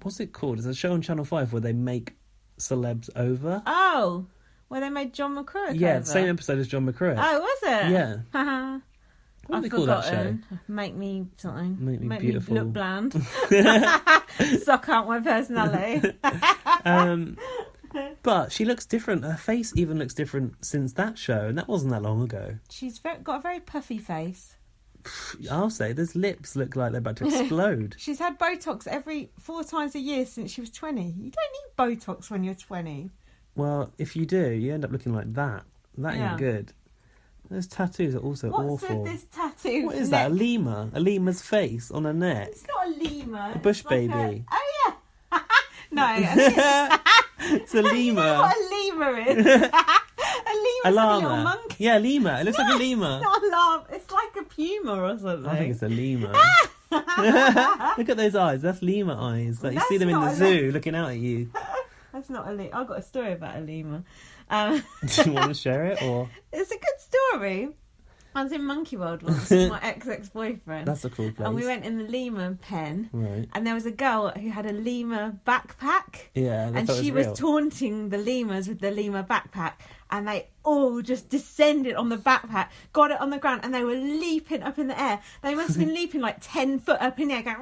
what's it called? It's a show on Channel 5 where they make celebs over. Oh, where they made John McCririck Yeah, over. same episode as John McCririck. Oh, was it? Yeah. What do they call that show? Make me something. Make me beautiful. Me look bland. Suck out my personality. But she looks different. Her face even looks different since that show, and that wasn't that long ago. She's got a very puffy face. I'll say, those lips look like they're about to explode. She's had Botox 4 times a year since she was 20. You don't need Botox when you're 20. Well, if you do, you end up looking like that. That ain't good. Those tattoos are also awful. What's this tattoo? What is that? A lemur? A lemur's face on her neck? It's not a lemur. A bush baby. Oh, yeah. No. It's a lemur. You know what a lemur is? A llama. Like a little monkey. Yeah, lemur. It looks like a lemur. It's not a llama. It's like a puma or something. I think it's a lemur. Look at those eyes. That's lemur eyes. Like you see them in the zoo looking out at you. That's not a lemur. I've got a story about a lemur. Do you want to share it? Or it's a good story. I was in Monkey World once with my ex-boyfriend. That's a cool place. And we went in the lemur pen. Right. And there was a girl who had a lemur backpack. Yeah, and she was taunting the lemurs with the lemur backpack. And they all just descended on the backpack, got it on the ground, and they were leaping up in the air. They must have been leaping like 10 foot up in the air, going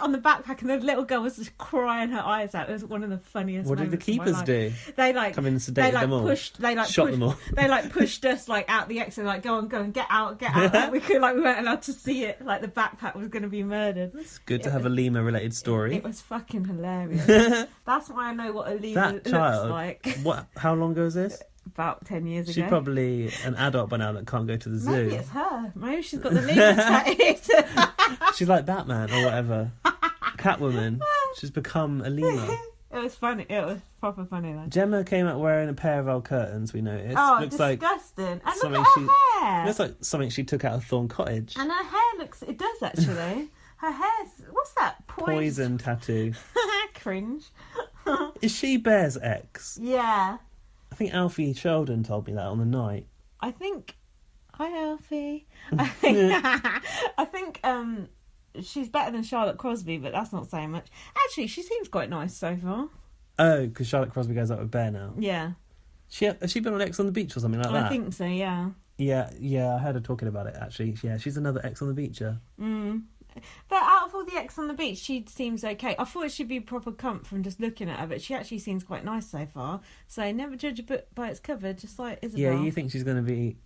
on the backpack, and the little girl was just crying her eyes out. It was one of the funniest moments. What did the keepers do? They come in and sedate them all. Shot them all. They pushed us out the exit, go on, get out. Like, we weren't allowed to see it. Like the backpack was going to be murdered. It's good to have a lemur related story. It was fucking hilarious. That's why I know what a lemur looks like. How long ago was this? About 10 years ago. She's probably an adult by now that can't go to the zoo. Maybe it's her. Maybe she's got the lemur tattooed. She's like Batman or whatever. Catwoman. She's become a lemur. It was funny. It was proper funny though. Gemma came out wearing a pair of old curtains, we noticed. Oh, looks disgusting. Like and look at her hair. Looks like something she took out of Thorn Cottage. And her hair it does actually. Her hair's, what's that? Poison tattoo. Cringe. Is she Bear's ex? Yeah. I think Alfie Sheldon told me that on the night. Hi Alfie. I think she's better than Charlotte Crosby, but that's not saying much. Actually, she seems quite nice so far. Oh, because Charlotte Crosby goes out with Bear now. Yeah. Has she been on Ex on the Beach or something like that? I think so, yeah. Yeah, I heard her talking about it actually. Yeah, she's another Ex on the Beacher. But out of all the ex on the beach, she seems okay. I thought she'd be proper cunt from just looking at her, but she actually seems quite nice so far. So never judge a book by its cover, just like Isabel. Yeah, you think she's going to be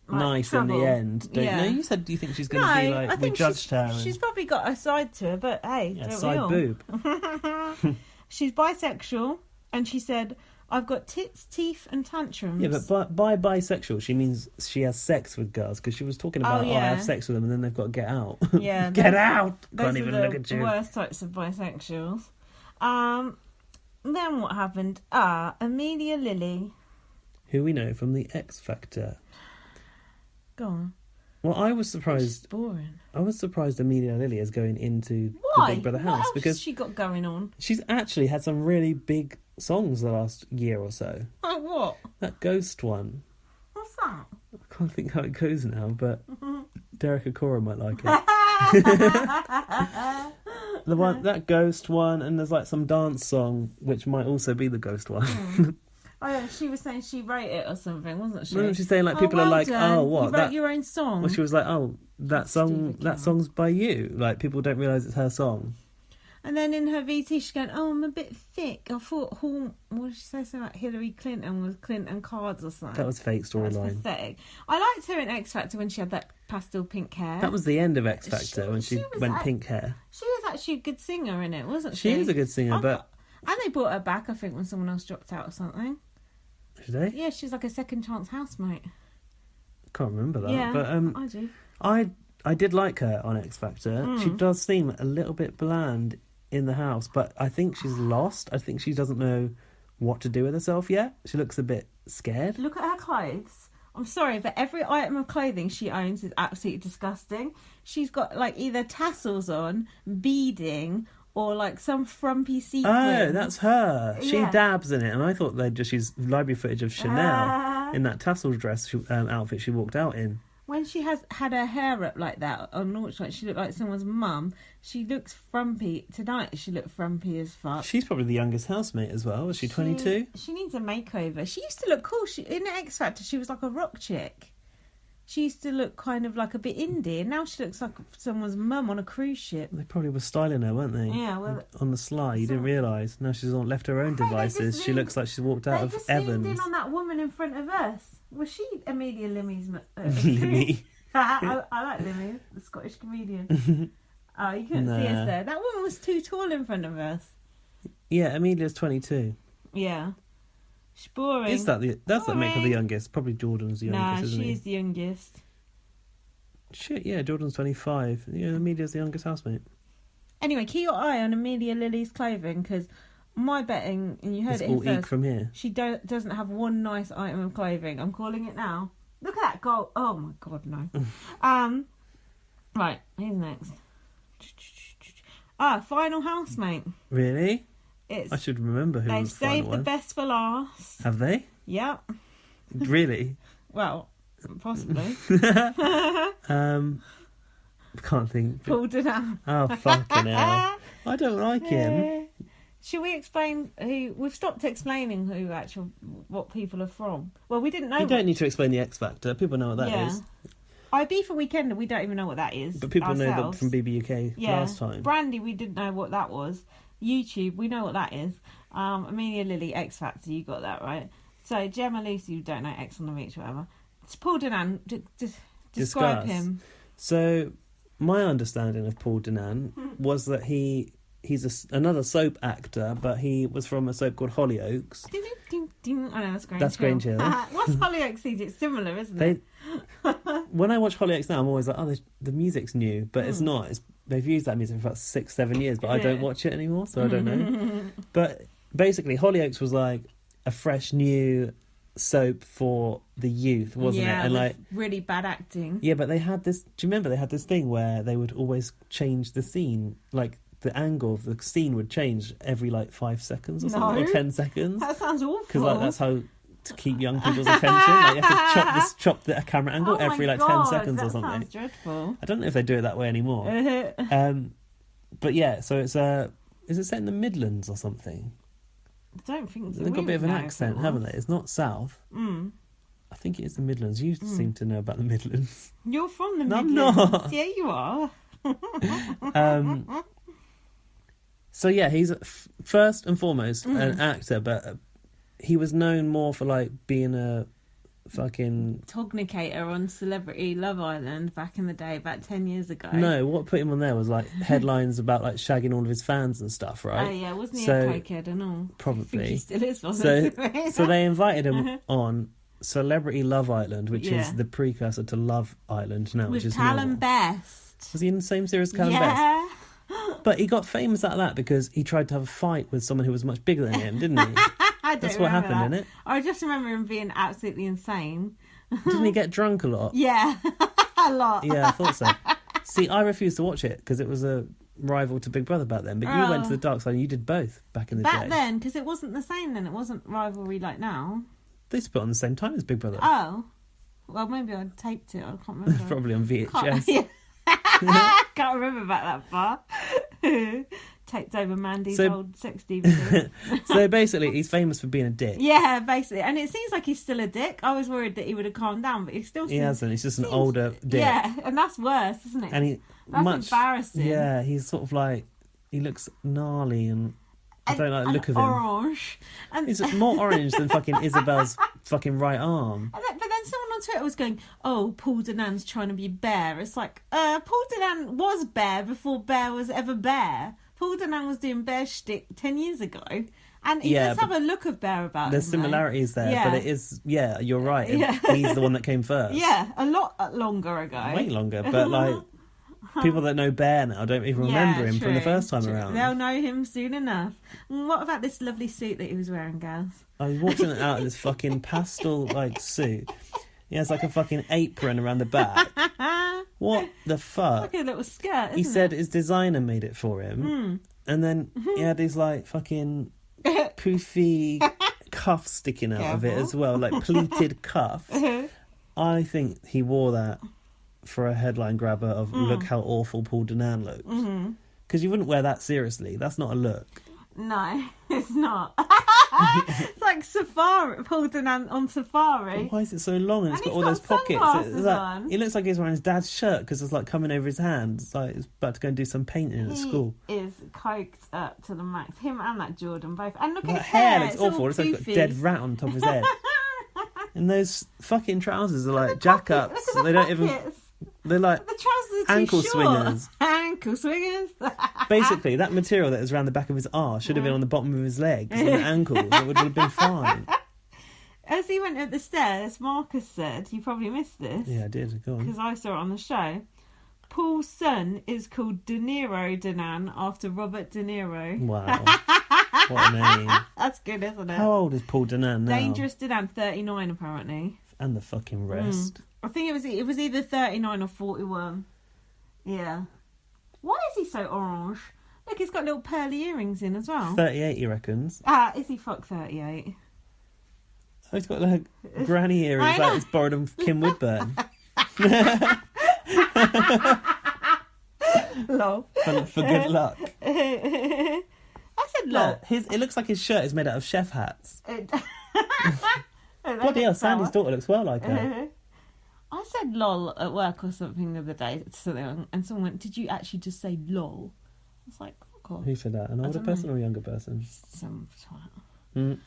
like, nice trouble. in the end, don't you? No, you said you think she's going to be like, I we think judged her. She's probably got a side to her, but hey, Yeah, don't side we all? boob. She's bisexual, and she said, I've got tits, teeth, and tantrums. Yeah, but by bisexual, she means she has sex with girls, because she was talking about, I have sex with them, and then they've got to get out. Yeah. Get out! Those Can't even look at the you. worst types of bisexuals. Then what happened? Amelia Lily. Who we know from the X Factor. Go on. Well, I was surprised. It's boring. I was surprised Amelia Lily is going into Why? the Big Brother house, What else because has she got going on? she's actually had some really big songs the last year or so. Like what? That Ghost one. What's that? I can't think how it goes now, but Derek Acora might like it. That Ghost one, and there's like some dance song which might also be the Ghost one. Oh yeah, she was saying she wrote it or something, wasn't she? Wasn't she saying like people well are like, done. oh what? You wrote your own song. Well, she was like, oh, that song's by you. Like people don't realise it's her song. And then in her VT, she's going, oh, I'm a bit thick. I thought, what did she say? Something like Hillary Clinton was Clinton cards or something. That was fake storyline. Pathetic. I liked her in X Factor when she had that pastel pink hair. That was the end of X Factor when she went pink hair. She was actually a good singer in it, wasn't she? She is a good singer, but... And they brought her back, I think, when someone else dropped out or something. Did they? Yeah, she's like a second chance housemate. Can't remember that. Yeah, but, I do. I did like her on X Factor. She does seem a little bit bland in the house, but I think she's lost. I think she doesn't know what to do with herself yet. She looks a bit scared. Look at her clothes. I'm sorry, but every item of clothing she owns is absolutely disgusting. She's got like either tassels on, beading, or like some frumpy sequin. Oh, that's her. She Yeah. dabs in it, and I thought they'd just use library footage of Chanel in that tassels dress outfit she walked out in. When she has had her hair up like that on launch night, she looked like someone's mum. She looks frumpy. Tonight she looked frumpy as fuck. She's probably the youngest housemate as well. Was she 22? She needs a makeover. She used to look cool. In the X Factor, she was like a rock chick. She used to look kind of like a bit indie, and now she looks like someone's mum on a cruise ship. They probably were styling her, weren't they? Yeah, well... On the sly, you didn't realise. Now she's left her own devices. She looks like she's walked out of They just Evans. zoomed in on that woman in front of us. Was she Amelia Limmy's... Limmy. I like Limmy, the Scottish comedian. Oh, you couldn't see us there. That woman was too tall in front of us. Yeah, Amelia's 22. Yeah. She's boring. Is that that's that make her the youngest? Probably Jordan's the youngest, isn't he? Nah, she's the youngest. Shit, yeah, Jordan's 25. Yeah, Amelia's the youngest housemate. Anyway, keep your eye on Amelia Lily's clothing, because my betting, and you heard It's it here all first, eke from here. she doesn't have one nice item of clothing. I'm calling it now. Look at that gold. Oh my god, no. Right, who's next? Final housemate. Really? It's I should remember who they've was the final saved the one. best for last. Have they? Yep. Really? Well, possibly. Can't think. Paul Denham. Oh, fucking hell. I don't like him. Should we explain who... We've stopped explaining what people are from. Well, we didn't know. You don't need to explain the X Factor. People know what that is. IB for Weekender, we don't even know what that is. But people know that from BBUK yeah. last time. Brandy, we didn't know what that was. YouTube, we know what that is. Amelia Lily, X Factor, you got that right. So Gemma Lucy, you don't know, X on the Beach, whatever. It's Paul Denham. Describe him. So my understanding of Paul Denham was that he's another soap actor, but he was from a soap called Hollyoaks. I know, that's Grange That's Grange Hill. What's Hollyoaks? It's similar, isn't it? When I watch Hollyoaks now, I'm always like, oh, the music's new, but it's not. They've used that music for about 6-7 years, but I don't watch it anymore, so I don't know. But basically, Hollyoaks was like a fresh new soap for the youth, wasn't it? And like really bad acting. Yeah, but they had this. Do you remember they had this thing where they would always change the scene, like the angle of the scene would change every like 5 seconds or something, or 10 seconds. That sounds awful. Because like that's how to keep young people's attention. Like you have to chop the camera angle every like 10 seconds or something. That sounds dreadful. I don't know if they do it that way anymore. But yeah, so it's is it set in the Midlands or something? I don't think so. They've got a bit of an accent, haven't they? It's not South. I think it is the Midlands. You seem to know about the Midlands. You're from the No, Midlands. I'm not. Yeah, you are. So yeah, he's first and foremost an actor, but he was known more for like being a fucking Tognicator on Celebrity Love Island back in the day, about 10 years ago. No, what put him on there was like headlines about like shagging all of his fans and stuff, right? Oh yeah, wasn't he a cokehead and all? Probably. I think he still is, wasn't he? So they invited him on Celebrity Love Island, which is the precursor to Love Island now, which is Callum Best. Was he in the same series as Callum Best? But he got famous out of that because he tried to have a fight with someone who was much bigger than him, didn't he? That's what happened, innit? I just remember him being absolutely insane. Didn't he get drunk a lot? Yeah, a lot. Yeah, I thought so. See, I refused to watch it because it was a rival to Big Brother back then. But you went to the dark side and you did both back in the day. Back then, because it wasn't the same then. It wasn't rivalry like now. They split on the same time as Big Brother. Oh. Well, maybe I taped it. I can't remember. Probably on VHS. Can't remember about that far. Taped over Mandy's old sex DVD. So basically, he's famous for being a dick. Yeah, basically. And it seems like he's still a dick. I was worried that he would have calmed down, but he still He hasn't. He's just an older dick. Yeah, and that's worse, isn't it? And that's embarrassing. Yeah, he's sort of like... He looks gnarly and... I don't like the look of him. Orange. And he's more orange than fucking Isabel's fucking right arm. But then someone on Twitter was going, "Oh, Paul Denan's trying to be Bear." It's like, Paul Denan was Bear before Bear was ever Bear. Paul Denan was doing Bear shtick 10 years ago. And he does have a look of Bear about him. There's similarities there, but it is... Yeah, you're right. He's the one that came first. Yeah, a lot longer ago. Way longer, but like... People that know Bear now don't even remember him from the first time around. They'll know him soon enough. What about this lovely suit that he was wearing, girls? Oh, he walked in and out of this fucking pastel like suit. He has like a fucking apron around the back. What the fuck? Like a little skirt. He said his designer made it for him, and then he had these like fucking poofy cuffs sticking out of it as well, like pleated cuffs. I think he wore that for a headline grabber of look how awful Paul Denan looks. Because you wouldn't wear that seriously. That's not a look. No, it's not. It's like Safari, Paul Denan on Safari. Why is it so long and it's got all those pockets? He looks like he's wearing his dad's shirt because it's like coming over his hand. It's like he's about to go and do some painting at school. He is coked up to the max. Him and that Jordan both. And look at his hair. It looks awful. It's like got a dead rat on top of his head. And those fucking trousers are like jack-ups. They don't even... They're like the trousers are ankle too short. swingers. Ankle swingers. Basically, that material that was around the back of his arse should have been on the bottom of his legs and the ankles. It would have been fine. As he went up the stairs, Marcus said, you probably missed this. Yeah, I did. Go on. Because I saw it on the show. Paul's son is called De Niro Denan after Robert De Niro. Wow. What a name. That's good, isn't it? How old is Paul Denan now? Dangerous Denan, 39 apparently. And the fucking rest. I think it was either 39 or 41. Yeah. Why is he so orange? Look, he's got little pearly earrings in as well. 38, he reckons. Is he fuck 38? Oh, he's got like granny earrings like he's borrowed them from Kim Woodburn. Lol. For good luck. I said lol. It looks like his shirt is made out of chef hats. Bloody hell, Sandy's daughter looks well like her. I said lol at work or something the other day, and someone went, "Did you actually just say lol?" I was like, fuck off. Who said that? An older person or a younger person? Some twat.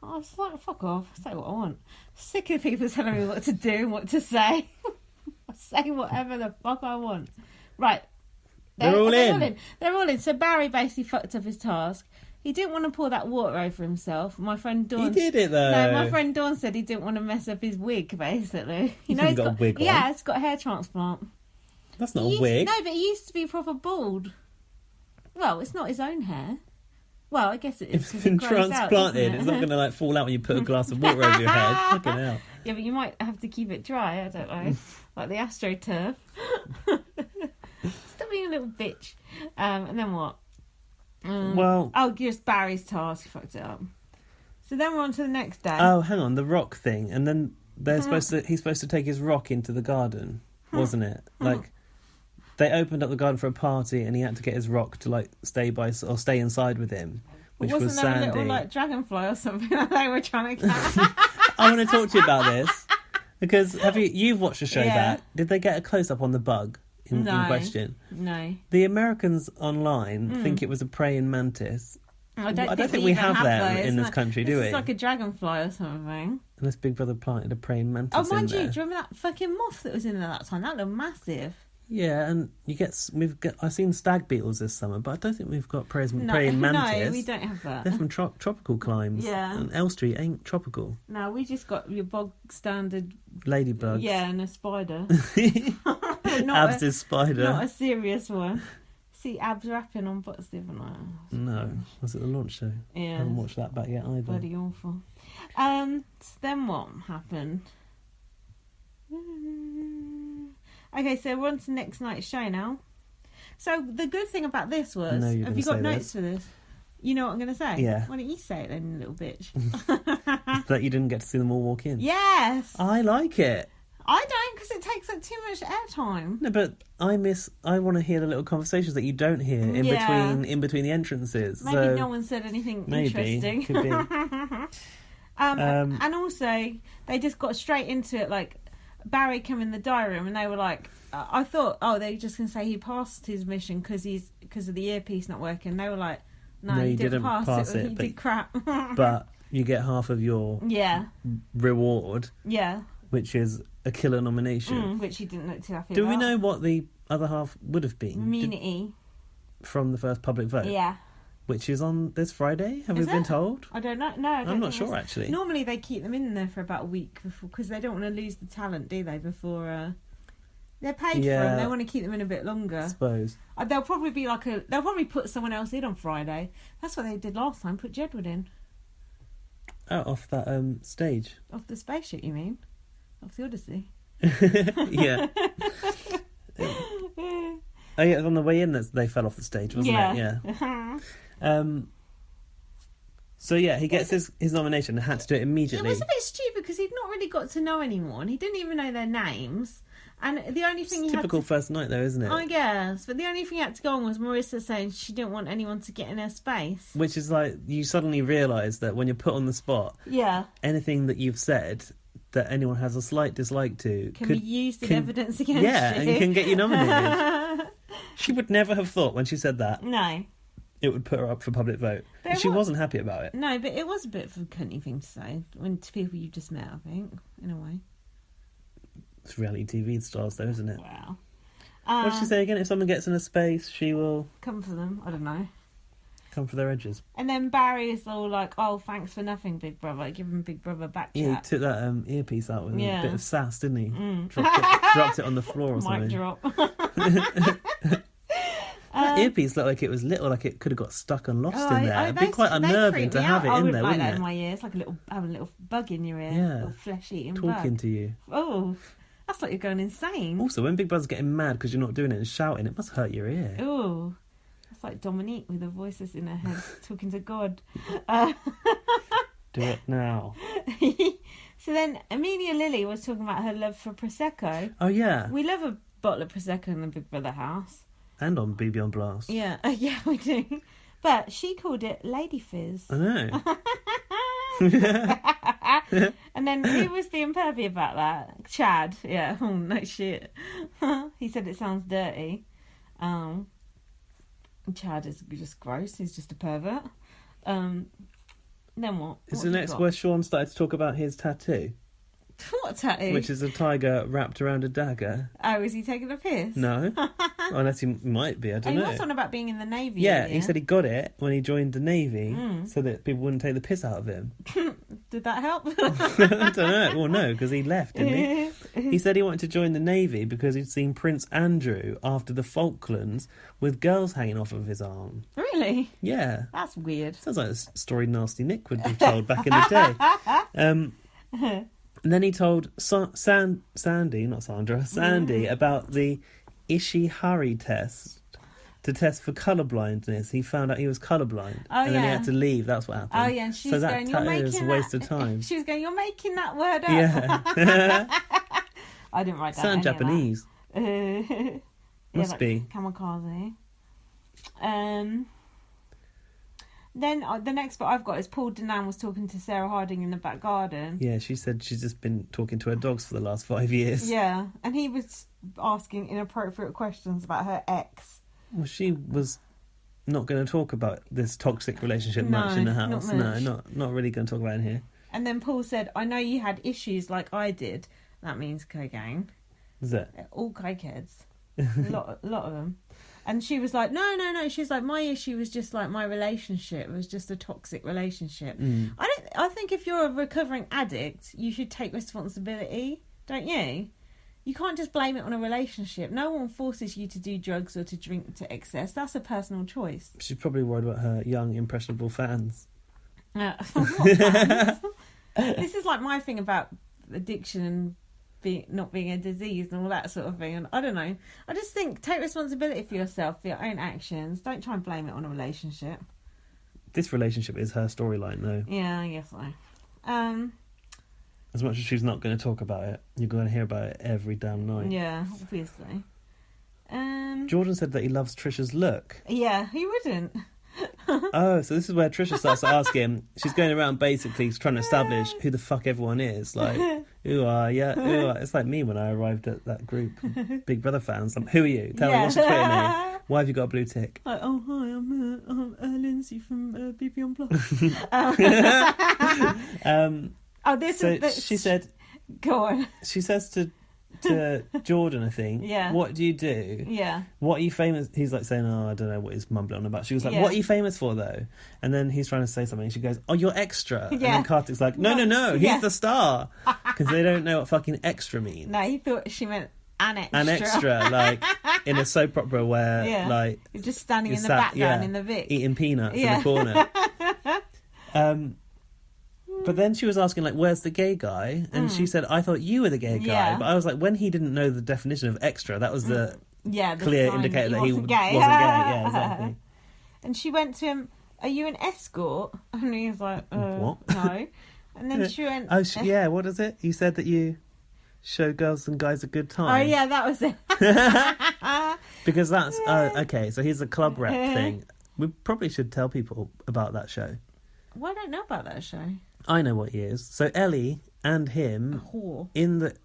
I was like, fuck off. I say what I want. Sick of people telling me what to do and what to say. I say whatever the fuck I want. Right. They're all in. They're all in. So Barry basically fucked up his task. He didn't want to pour that water over himself. My friend Dawn... He did it, though. No, my friend Dawn said he didn't want to mess up his wig, basically. He's got a wig on. Yeah, it's got a hair transplant. That's not a wig. No, but he used to be proper bald. Well, it's not his own hair. Well, I guess it is. If it's been transplanted, it's not going to like fall out when you put a glass of water over your head. Fucking hell. Yeah, but you might have to keep it dry, I don't know. Like the AstroTurf. Stop being a little bitch. And then what? Just Barry's task. He fucked it up. So then we're on to the next day. Oh, hang on, the rock thing. And then he's supposed to take his rock into the garden, wasn't it? Like, they opened up the garden for a party and he had to get his rock to like stay inside with him, which was Sandy. Wasn't there a little like dragonfly or something that they were trying to catch? I want to talk to you about this because you've watched the show back. Did they get a close up on the bug? in question. No. The Americans online think it was a praying mantis. I don't think we have them in this country, do we? It's like a dragonfly or something. Unless Big Brother planted a praying mantis Oh, mind in you, there. do you remember that fucking moth that was in there that time? That looked massive. Yeah, and I've seen stag beetles this summer, but I don't think we've got praying mantis. No, we don't have that. They're from tropical climes. Yeah. And Elstree ain't tropical. No, we just got your bog standard Ladybugs. Yeah, and a spider. Abs is spider. Not a serious one. See Abs rapping on butts the other night. No. Was it the launch show? Yeah. I haven't watched that back yet either. Bloody awful. So then what happened? Okay, so we're on to next night's show now. So the good thing about this was, have you got notes for this? You know what I'm going to say? Yeah. Why don't you say it then, little bitch? That you didn't get to see them all walk in. Yes. I like it. I don't, because it takes up too much airtime. No, but I want to hear the little conversations that you don't hear in between the entrances. Maybe no one said anything interesting. Could be. And also, they just got straight into it. Like Barry came in the diary room, and they were like, "I thought, they were just gonna say he passed his mission because of the earpiece not working." And they were like, "No, he didn't pass it. He did crap." But you get half of your reward. Yeah. Which is a killer nomination. Which he didn't look too happy about. Do we know what the other half would have been? Immunity. From the first public vote? Yeah. Which is on this Friday? Have we been told? I don't know. No, I'm not sure, actually. Normally they keep them in there for about a week before, because they don't want to lose the talent, do they? Before they're paid for them, they want to keep them in a bit longer. I suppose. They'll probably be they'll probably put someone else in on Friday. That's what they did last time. Put Jedward in. Oh, off that stage. Off the spaceship, you mean? Off the Odyssey. Yeah. Oh yeah, on the way in that they fell off the stage, wasn't it? Yeah. So yeah, he gets his nomination and had to do it immediately. It was a bit stupid because he'd not really got to know anyone. He didn't even know their names. And the only thing he typical had to, first night though, isn't it? I guess. But the only thing he had to go on was Marissa saying she didn't want anyone to get in her space. Which is like, you suddenly realise that when you're put on the spot, anything that you've said that anyone has a slight dislike to can be used as evidence against you. Yeah, and can get you nominated. She would never have thought when she said that. No. It would put her up for public vote. And she wasn't happy about it. No, but it was a bit of a cunty thing to say to people you just met, I think, in a way. It's reality TV stars, though, isn't it? Wow. What did she say again? If someone gets in a space, she will... come for them. I don't know. Come for their edges. And then Barry is all like, "Oh, thanks for nothing, Big Brother." Give him Big Brother back chat. Yeah, he took that earpiece out with a bit of sass, didn't he? Dropped it on the floor or something. Mic drop. That earpiece looked like it was little, like it could have got stuck and lost in there. It'd be quite unnerving to have it in there, wouldn't it? In my ear. It's like having a little bug in your ear. Yeah. A little flesh-eating talking bug. to you. Oh, that's like you're going insane. Also, when Big Brother's getting mad because you're not doing it and shouting, it must hurt your ear. Oh, that's like Dominique with the voices in her head talking to God. Do it now. So then Amelia Lily was talking about her love for Prosecco. Oh, yeah. We love a bottle of Prosecco in the Big Brother house. And on BB on Blast. Yeah, yeah, we do. But she called it Lady Fizz. I know. And then who was being pervy about that? Chad. Yeah. Oh, no shit. He said it sounds dirty. Chad is just gross. He's just a pervert. Then what? Is the next where Sean started to talk about his tattoo? What tattoo? Which is a tiger wrapped around a dagger. Oh, is he taking a piss? No. Unless he might be, I don't know. He was on about being in the Navy. Yeah, he said he got it when he joined the Navy so that people wouldn't take the piss out of him. Did that help? I don't know. Well, no, because he left, didn't he? He said he wanted to join the Navy because he'd seen Prince Andrew after the Falklands with girls hanging off of his arm. Really? Yeah. That's weird. Sounds like a story Nasty Nick would be told back in the day. And then he told Sandy about the Ishihara test to test for colourblindness. He found out he was colourblind. And then he had to leave. That's what happened. Oh, yeah. And she was going, "You're making was a waste of time." She was going, "You're making that word up." Yeah. I didn't write that. Sound Japanese. Must be. Kamikaze. Then the next bit I've got is Paul Danan was talking to Sarah Harding in the back garden. Yeah, she said she's just been talking to her dogs for the last 5 years. Yeah, and he was asking inappropriate questions about her ex. Well, she was not going to talk about this toxic relationship much in the house. Not really going to talk about it in here. And then Paul said, I know you had issues like I did. That means cocaine. Is it? All cokeheads. A lot of them. And she was like, no. She's like, my issue was just like my relationship. It was just a toxic relationship. I think if you're a recovering addict, you should take responsibility, don't you? You can't just blame it on a relationship. No one forces you to do drugs or to drink to excess. That's a personal choice. She's probably worried about her young, impressionable fans. What fans? This is like my thing about addiction and not being a disease and all that sort of thing. And I don't know. I just think take responsibility for yourself, for your own actions. Don't try and blame it on a relationship. This relationship is her storyline, though. Yeah, I guess so. As much as she's not going to talk about it, you're going to hear about it every damn night. Yeah, obviously. Jordan said that he loves Trisha's look. Yeah, he wouldn't. Oh, so this is where Trisha starts to ask him. She's going around basically trying to establish who the fuck everyone is. Like, ooh, yeah, ooh. It's like me when I arrived at that group, Big Brother fans. I'm, who are you? Tell me, what's your Twitter name? Why have you got a blue tick? Like, oh, hi, I'm Lindsay from BB on Plus. She said... Go on. She says to Jordan, I think, yeah. What do you do? Yeah. What are you famous... He's like saying, oh, I don't know what he's mumbling on about. She was like, what are you famous for, though? And then he's trying to say something. She goes, oh, you're extra. Yeah. And then Kartik's like, no, he's the star. Because they don't know what fucking extra means. No, he thought she meant an extra. An extra, like, in a soap opera where, like... You're just standing in the background in the Vic. Eating peanuts in the corner. But then she was asking, like, where's the gay guy? And she said, I thought you were the gay guy. Yeah. But I was like, when he didn't know the definition of extra, that was the clear indicator that he wasn't gay. Wasn't gay. Yeah, exactly. And she went to him, are you an escort? And he was like, what? No. And then she went... yeah, what is it? You said that you show girls and guys a good time. Oh, yeah, that was it. Because that's... okay, so here's a club rep thing. We probably should tell people about that show. Well, I don't know about that show. I know what he is. So Ellie and him in the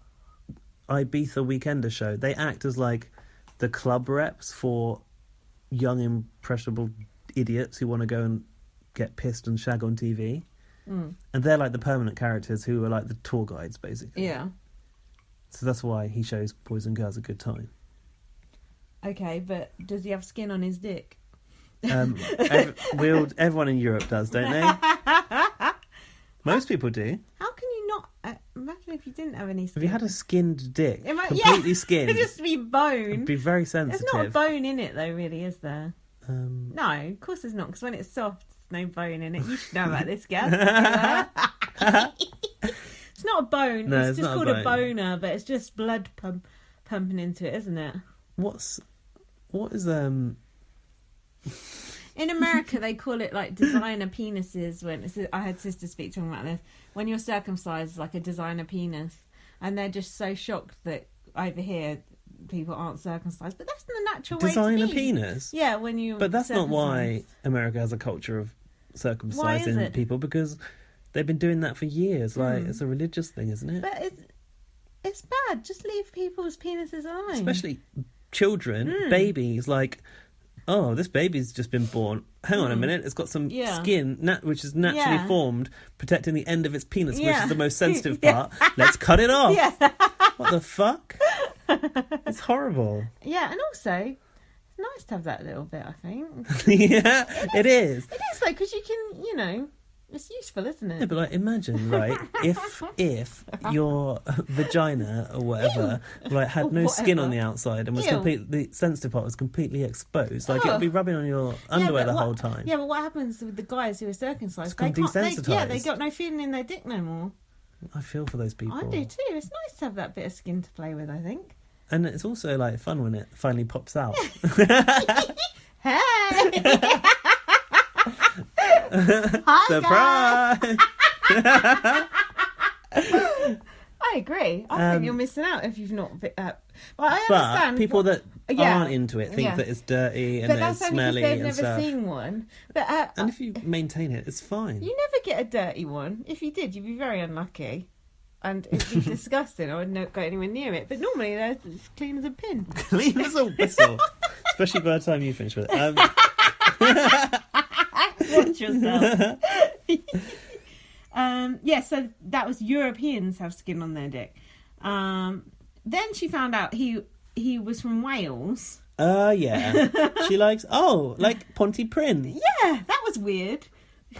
Ibiza Weekender show, they act as like the club reps for young impressionable idiots who want to go and get pissed and shag on TV. And they're like the permanent characters who are like the tour guides, basically. Yeah. So that's why he shows boys and girls a good time. Okay, but does he have skin on his dick? Everyone in Europe does, don't they? Most people do. How can you not? Imagine if you didn't have any skin. Have you had a skinned dick? Completely skinned? It'd just be bone. It'd be very sensitive. There's not a bone in it, though, really, is there? No, of course there's not, because when it's soft, there's no bone in it. You should know about this, girl. It's not a bone. No, it's just called a boner, but it's just blood pumping into it, isn't it? What is In America, they call it like designer penises. I had sisters speak talking about this. When you're circumcised, it's like a designer penis, and they're just so shocked that over here people aren't circumcised. But that's the natural designer way to be. penis. Yeah, when you. But that's not why America has a culture of circumcising people, because they've been doing that for years. Like it's a religious thing, isn't it? But it's bad. Just leave people's penises alone. Especially children, babies. Like, oh, this baby's just been born. Hang on a minute, it's got some skin which is naturally formed, protecting the end of its penis, which is the most sensitive part. Let's cut it off. Yeah. What the fuck? It's horrible. Yeah, and also, it's nice to have that little bit, I think. Yeah, it is. It is, though, because you can, it's useful, isn't it? Yeah, but like, imagine, right, if your vagina or whatever, like, had no skin on the outside and was the sensitive part was completely exposed, like, it would be rubbing on your underwear the whole time. Yeah, but what happens with the guys who are circumcised? They desensitized. They got no feeling in their dick no more. I feel for those people. I do too. It's nice to have that bit of skin to play with, I think. And it's also like fun when it finally pops out. Hey! Surprise! I I agree. I think you're missing out if you've not. But I understand. But people that aren't into it think that it's dirty and that it's smelly and they've never seen one. But and if you maintain it, it's fine. You never get a dirty one. If you did, you'd be very unlucky. And it'd be disgusting. I would not go anywhere near it. But normally they're clean as a pin. Clean as a whistle. Especially by the time you finish with it. Watch yourself. So that was Europeans have skin on their dick. Then she found out he was from Wales. Yeah. She likes, like Pontypridd. Yeah, that was weird.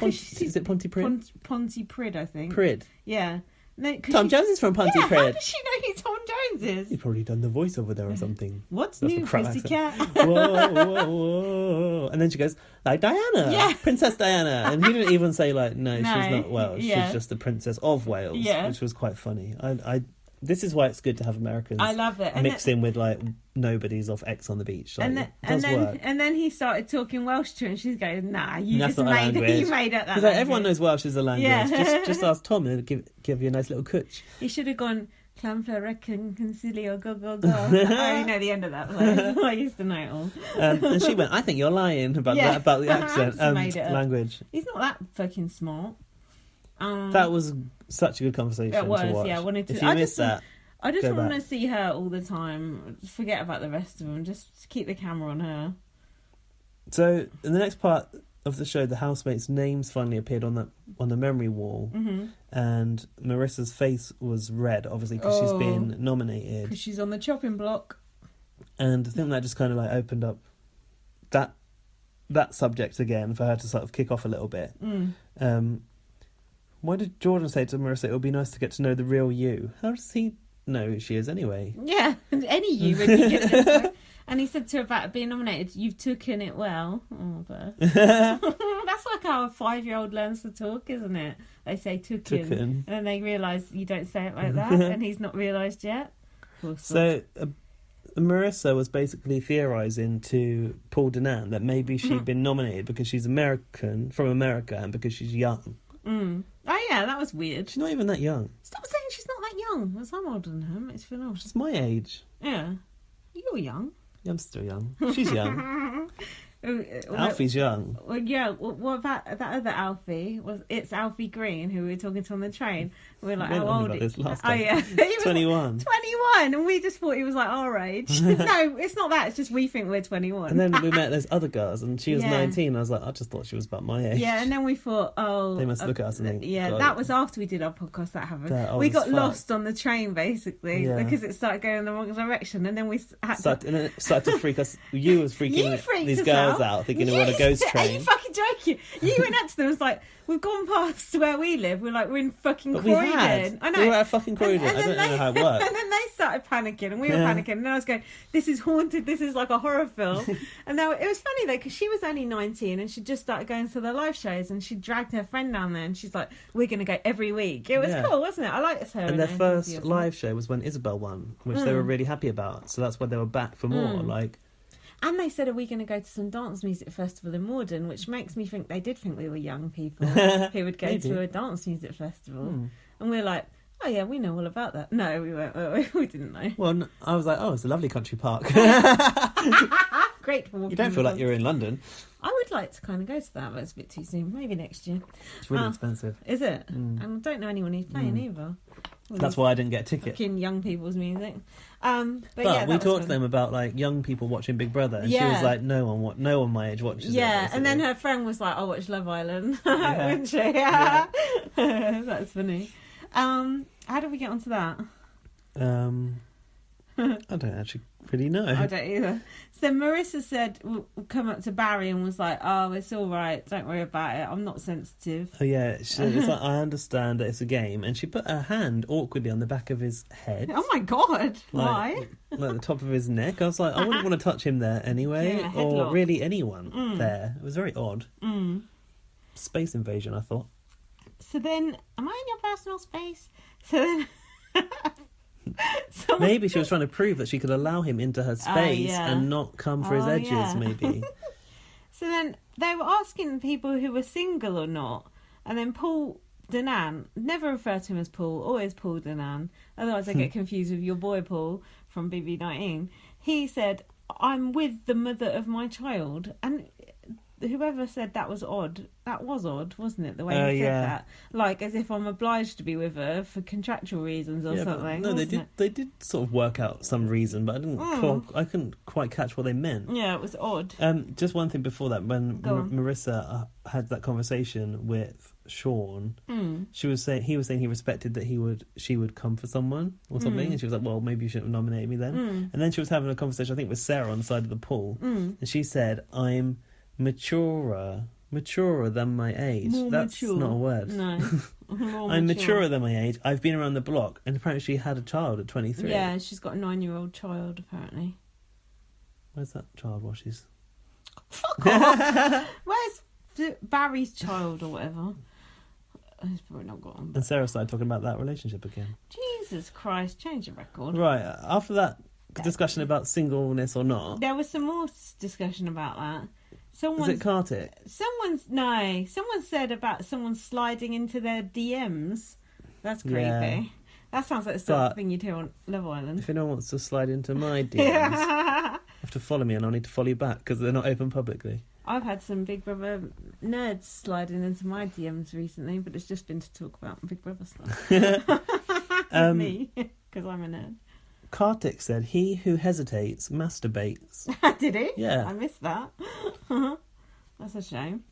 Is it Pontypridd? Pontypridd, I think. Prid. Yeah. No, Tom Jones is from Pontypridd. Yeah, how does she know who Tom Jones is? He's probably done the voice over there or something. What's new, pussycat? Whoa. And then she goes, like Diana, Princess Diana. And he didn't even say, like, no, she's not Welsh. Yeah. She's just the Princess of Wales, which was quite funny. This is why it's good to have Americans. I love it. Mix in with, like, nobodies off X on the beach. Like, and then he started talking Welsh to her, and she's going, nah, you made up that language. Like, everyone knows Welsh is a language. Yeah. just ask Tom and give you a nice little cooch. He should have gone, Clamfla Recon Concilio Go Go Go. I only know the end of that play. I used to know it all. And she went, I think you're lying about the accent language. He's not that fucking smart. That was such a good conversation to watch. I wanted to. If you missed that, I just want to see her all the time. Forget about the rest of them. Just keep the camera on her. So in the next part of the show, the housemates' names finally appeared on the memory wall, and Marissa's face was red, obviously because she's been nominated. Because she's on the chopping block. And I think that just kind of like opened up that subject again for her to sort of kick off a little bit. Why did Jordan say to Marissa, it would be nice to get to know the real you? How does he know who she is anyway? Yeah, any you would be good. And he said to her about being nominated, you've taken it well. Oh, but that's like how a 5-year-old learns to talk, isn't it? They say tooken. And then they realise you don't say it like that, and he's not realised yet. So Marissa was basically theorising to Paul Danan that maybe she'd been nominated because she's from America, and because she's young. Oh yeah, that was weird. She's not even that young. Stop saying she's not that young. I'm older than her. Makes me feel old. She's my age. Yeah. You're young. I'm still young. She's young. Alfie's young. Well, yeah. What about that other Alfie? It's Alfie Green who we were talking to on the train. We were like, how old? About this last time. Oh yeah, he was 21. 21, and we just thought he was like our age. No, it's not that. It's just we think we're 21. And then we met those other girls, and she was 19. I was like, I just thought she was about my age. Yeah, and then we thought, they must look at us and think, that was after we did our podcast. That happened. We got lost on the train basically because it started going in the wrong direction, and then we started to freak us. You was freaking these girls out, thinking it was a ghost train. Are you fucking joking? You went up to them and was like, we've gone past where we live. We're like, we're in fucking Croydon. I know. We were at fucking Croydon. I don't know how it worked. And then they started panicking, and we were panicking. And then I was going, this is haunted. This is like a horror film. And now it was funny though, because she was only 19 and she just started going to the live shows, and she dragged her friend down there, and she's like, we're going to go every week. It was cool, wasn't it? I liked her. And their first live show was when Isabel won, which they were really happy about. So that's why they were back for more. And they said, are we going to go to some dance music festival in Morden? Which makes me think they did think we were young people who would go to a dance music festival. And we're like, oh yeah, we know all about that. No, we weren't. We didn't know. Well, I was like, oh, it's a lovely country park. Great for walking. You don't feel like you're in London. I would like to kind of go to that, but it's a bit too soon. Maybe next year. It's really expensive. Is it? And I don't know anyone who's playing either. That's why I didn't get a ticket. Fucking young people's music. But we talked to them about like young people watching Big Brother, and she was like, no one my age watches it. Yeah, and then her friend was like, I'll watch Love Island, wouldn't she? Yeah. That's funny. How did we get onto that? I don't actually really know. I don't either. So Marissa said, we'll come up to Barry and was like, oh, it's all right, don't worry about it, I'm not sensitive. Oh yeah, it's like, I understand that it's a game, and she put her hand awkwardly on the back of his head. Oh my god, why? Like the top of his neck. I was like, I wouldn't want to touch him there anyway, or really anyone there. It was very odd. Space invasion, I thought. So then, am I in your personal space? So then... Maybe she was trying to prove that she could allow him into her space and not come for his edges, maybe. So then they were asking people who were single or not, and then Paul Danan, never refer to him as Paul, always Paul Danan. Otherwise I get confused with your boy Paul from BB19. He said, I'm with the mother of my child. And whoever said that was odd, wasn't it? The way he said that. Like, as if I'm obliged to be with her for contractual reasons or something. No, they did sort of work out some reason, but I couldn't quite catch what they meant. Yeah, it was odd. Just one thing before that, when Marissa had that conversation with Sean, he was saying he respected that she would come for someone or something, and she was like, well, maybe you shouldn't have nominated me then. And then she was having a conversation, I think, with Sarah on the side of the pool, and she said, I'm maturer than my age. That's not a word. No. I'm maturer than my age. I've been around the block, and apparently she had a child at 23. Yeah, she's got a 9-year-old child, apparently. Where's that child while she's... Fuck off! Where's Barry's child or whatever? He's probably not got on. And Sarah started talking about that relationship again. Jesus Christ, change the record. Right, after that discussion about singleness or not... There was some more discussion about that. Is it Kartik? Someone said about someone sliding into their DMs. That's creepy. Yeah. That sounds like the sort of thing you'd hear on Love Island. If anyone wants to slide into my DMs, you have to follow me, and I'll need to follow you back because they're not open publicly. I've had some Big Brother nerds sliding into my DMs recently, but it's just been to talk about Big Brother stuff. Me, because I'm a nerd. Kartik said, he who hesitates masturbates. Did he? Yeah. I missed that. That's a shame.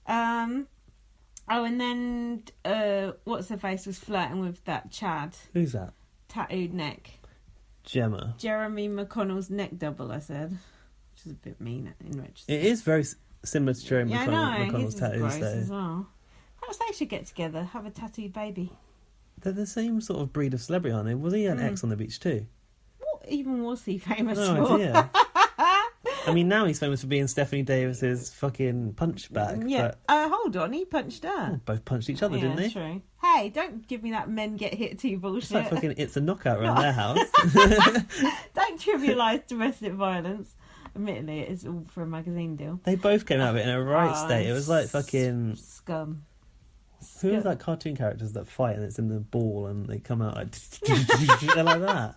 And then What's-Her-Face was flirting with that Chad. Who's that? Tattooed neck. Gemma. Jeremy McConnell's neck double, I said. Which is a bit mean in retrospect. It is very similar to Jeremy McConnell's tattoos, though. As well. Perhaps they should get together, have a tattooed baby. They're the same sort of breed of celebrity, aren't they? Was he an ex on the beach too? What even was he famous for? No idea. I mean, now he's famous for being Stephanie Davis's fucking punch bag. Yeah. But... hold on, he punched her. Both punched each other, didn't they? True. Hey, don't give me that men get hit too bullshit. It's like fucking It's a Knockout around their house. Don't trivialise domestic violence. Admittedly, it is all for a magazine deal. They both came out of it in a right state. It was like fucking... Scum. Who are like cartoon characters that fight and it's in the ball and they come out like... They're like that.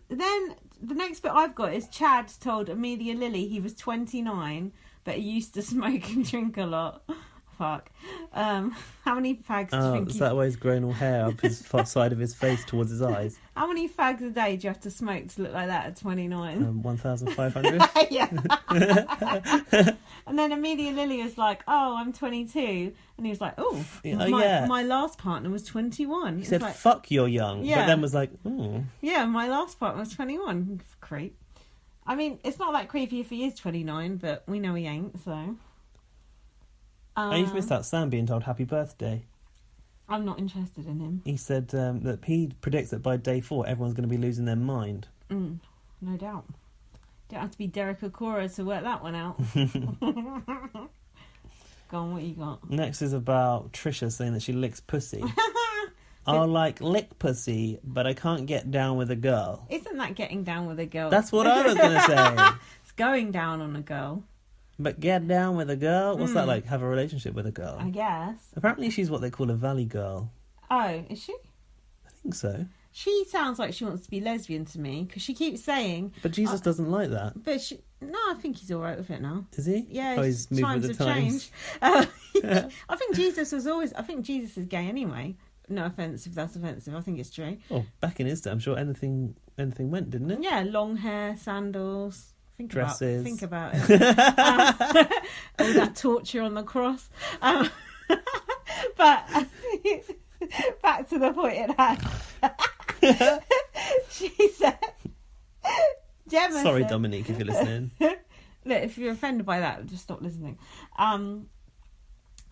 Then the next bit I've got is Chad told Amelia Lilly he was 29 but he used to smoke and drink a lot. Fuck. How many fags do you think is that why he's grown all hair up his side of his face towards his eyes? How many fags a day do you have to smoke to look like that at 29? 1,500. Yeah. And then Amelia Lilly was like, oh, I'm 22. And he was like, my last partner was 21. He said, like, fuck, you're young. Yeah. But then was like, oh. Yeah, my last partner was 21. Creep. I mean, it's not that creepy if he is 29, but we know he ain't, so... You've missed out Sam being told happy birthday. I'm not interested in him. He said that he predicts that by day 4 everyone's going to be losing their mind. No doubt. Don't have to be Derek Okora to work that one out. Go on, what you got? Next is about Trisha saying that she licks pussy. I'll lick pussy, but I can't get down with a girl. Isn't that getting down with a girl? That's what I was going to say. It's going down on a girl. But get down with a girl? What's that like? Have a relationship with a girl? I guess. Apparently she's what they call a valley girl. Oh, is she? I think so. She sounds like she wants to be lesbian to me, because she keeps saying... But Jesus doesn't like that. But no, I think he's all right with it now. Is he? Yeah, he's moved with the times. I think Jesus is gay anyway. No offence if that's offensive. I think it's true. Well, back in his day, I'm sure anything went, didn't it? Yeah, long hair, sandals... Dresses. Think about it. All that torture on the cross. But back to the point at hand. She said, Gemma Sorry, said, Dominique, if you're listening. Look, if you're offended by that, just stop listening.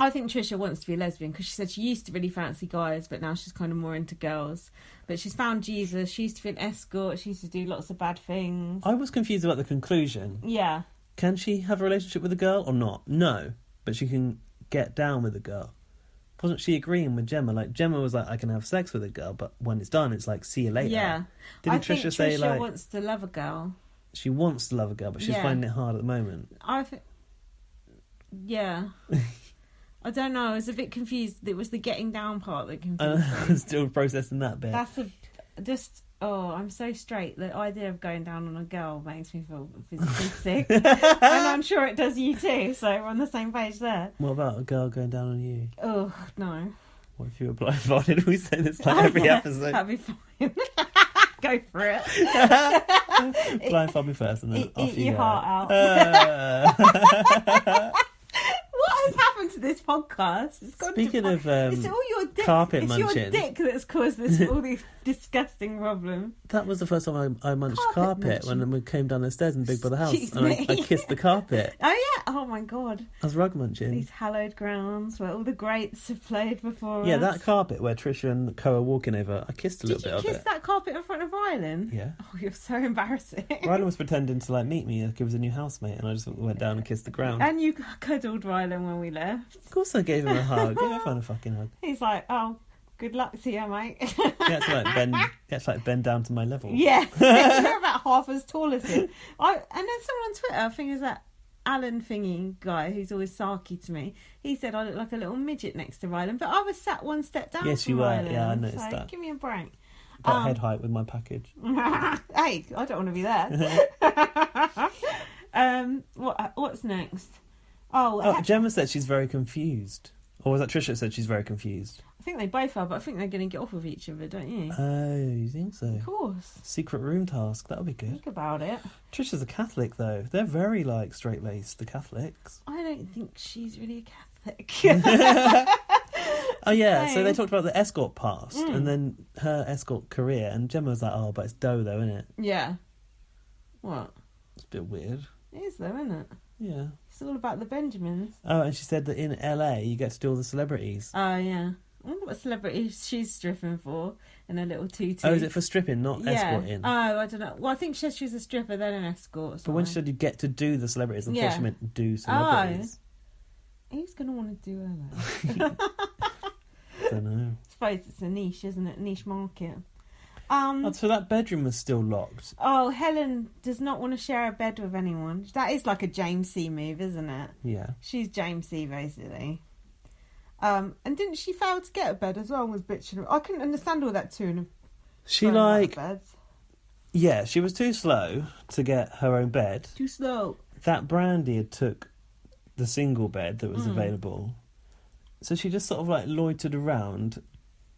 I think Trisha wants to be a lesbian because she said she used to really fancy guys, but now she's kind of more into girls. But she's found Jesus. She used to be an escort. She used to do lots of bad things. I was confused about the conclusion. Yeah. Can she have a relationship with a girl or not? No. But she can get down with a girl. Wasn't she agreeing with Gemma? Like, Gemma was like, I can have sex with a girl, but when it's done, it's like, see you later. Yeah. Didn't Trisha say, like... wants to love a girl. She wants to love a girl, but she's finding it hard at the moment. Yeah. I don't know. I was a bit confused. It was the getting down part that confused me. I'm still processing that bit. I'm so straight. The idea of going down on a girl makes me feel physically sick. And I'm sure it does you too, so we're on the same page there. What about a girl going down on you? Oh, no. What if you were blindfolded? We say this like every episode. That'd be fine. Go for it. Blindfold me first and then off eat you your go. heart out. What has happened to this podcast? Speaking of it's all your dick. carpet it's munching. Your dick that's caused all these disgusting problems. That was the first time I munched carpet when we came down the stairs in Big Brother house. Excuse and me. I kissed the carpet. Oh yeah! Oh my god! I was rug munching. These hallowed grounds where all the greats have played before Yeah, us. that carpet where Trisha and Co are walking over, I kissed a little bit of it. Did you kiss that carpet in front of Rylan? Yeah. Oh, you're so embarrassing. Rylan was pretending to like meet me like he was a new housemate, and I just went down and kissed the ground. And you cuddled Rylan when we left. Of course I gave him a hug. Gave everyone a fucking hug. He's like, oh, good luck to you, mate. He had to bend down to my level. Yeah. You're about half as tall as him. And then someone on Twitter, I think is that Alan thingy guy who's always sarky to me, he said I look like a little midget next to Rylan, but I was sat one step down Yes, from you were. Rylan, Yeah, I noticed so that. Give me a break. About head height with my package. Hey, I don't want to be there. What's next? Gemma said she's very confused. Or was that Trisha that said she's very confused? I think they both are, but I think they're going to get off of each other, don't you? Oh, you think so? Of course. Secret room task. That'll be good. Think about it. Trisha's a Catholic, though. They're very, straight-laced, the Catholics. I don't think she's really a Catholic. Oh, yeah. So they talked about the escort past and then her escort career. And Gemma was like, oh, but it's dough, though, isn't it? Yeah. What? It's a bit weird. It is, though, isn't it? Yeah. It's all about the Benjamins. Oh, and she said that in LA you get to do all the celebrities. Oh, yeah. I wonder what celebrity she's stripping for in a little tutu. Oh, is it for stripping, not escorting? Oh, I don't know. Well, I think she said she's a stripper, then an escort. But when she said you get to do the celebrities, I thought she meant do celebrities. Who's going to want to do her, though? I don't know. I suppose it's a niche, isn't it? Niche market. So that bedroom was still locked. Oh, Helen does not want to share a bed with anyone. That is like a James C move, isn't it? Yeah. She's James C, basically. And didn't she fail to get a bed as well and was bitching? I couldn't understand all that too. She yeah, she was too slow to get her own bed. Too slow. That Brandy had took the single bed that was available. So she just sort of loitered around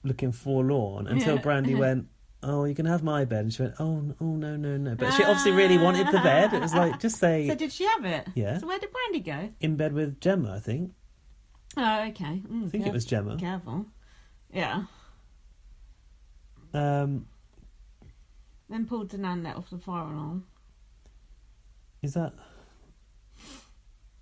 looking forlorn until Brandy went, oh, you can have my bed. And she went, oh, no. But she obviously really wanted the bed. It was just say... So did she have it? Yeah. So where did Brandy go? In bed with Gemma, I think. Oh, okay. I think it was Gemma. Careful. Yeah. Then pulled Danan let off the fire alarm. Is that...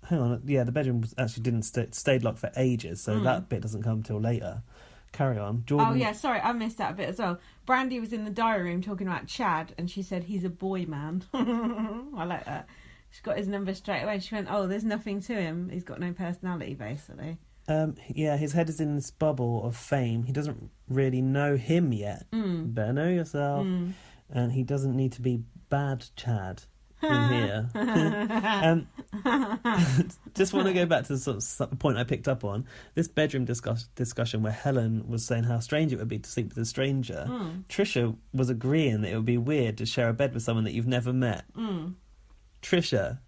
Hang on. Yeah, the bedroom actually didn't stayed locked for ages, so that bit doesn't come till later. Carry on. Jordan... Oh, yeah, sorry, I missed that bit as well. Brandy was in the diary room talking about Chad, and she said he's a boy man. I like that. She got his number straight away. She went, oh, there's nothing to him. He's got no personality, basically. Yeah, his head is in this bubble of fame. He doesn't really know him yet. Better know yourself. And he doesn't need to be bad Chad in here. Just want to go back to the sort of point I picked up on. This bedroom discussion where Helen was saying how strange it would be to sleep with a stranger. Trisha was agreeing that it would be weird to share a bed with someone that you've never met. Trisha,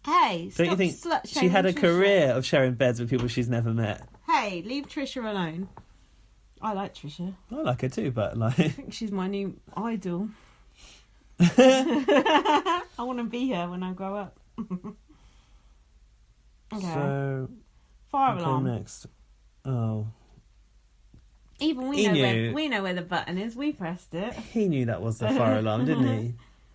hey, don't you think she had a career of sharing beds with people she's never met? Hey, leave Trisha alone. I like Trisha. I like her too, but I think she's my new idol. I want to be her when I grow up. Okay. So fire alarm next. Oh, even we know where the button is. We pressed it. He knew that was the fire alarm, didn't he?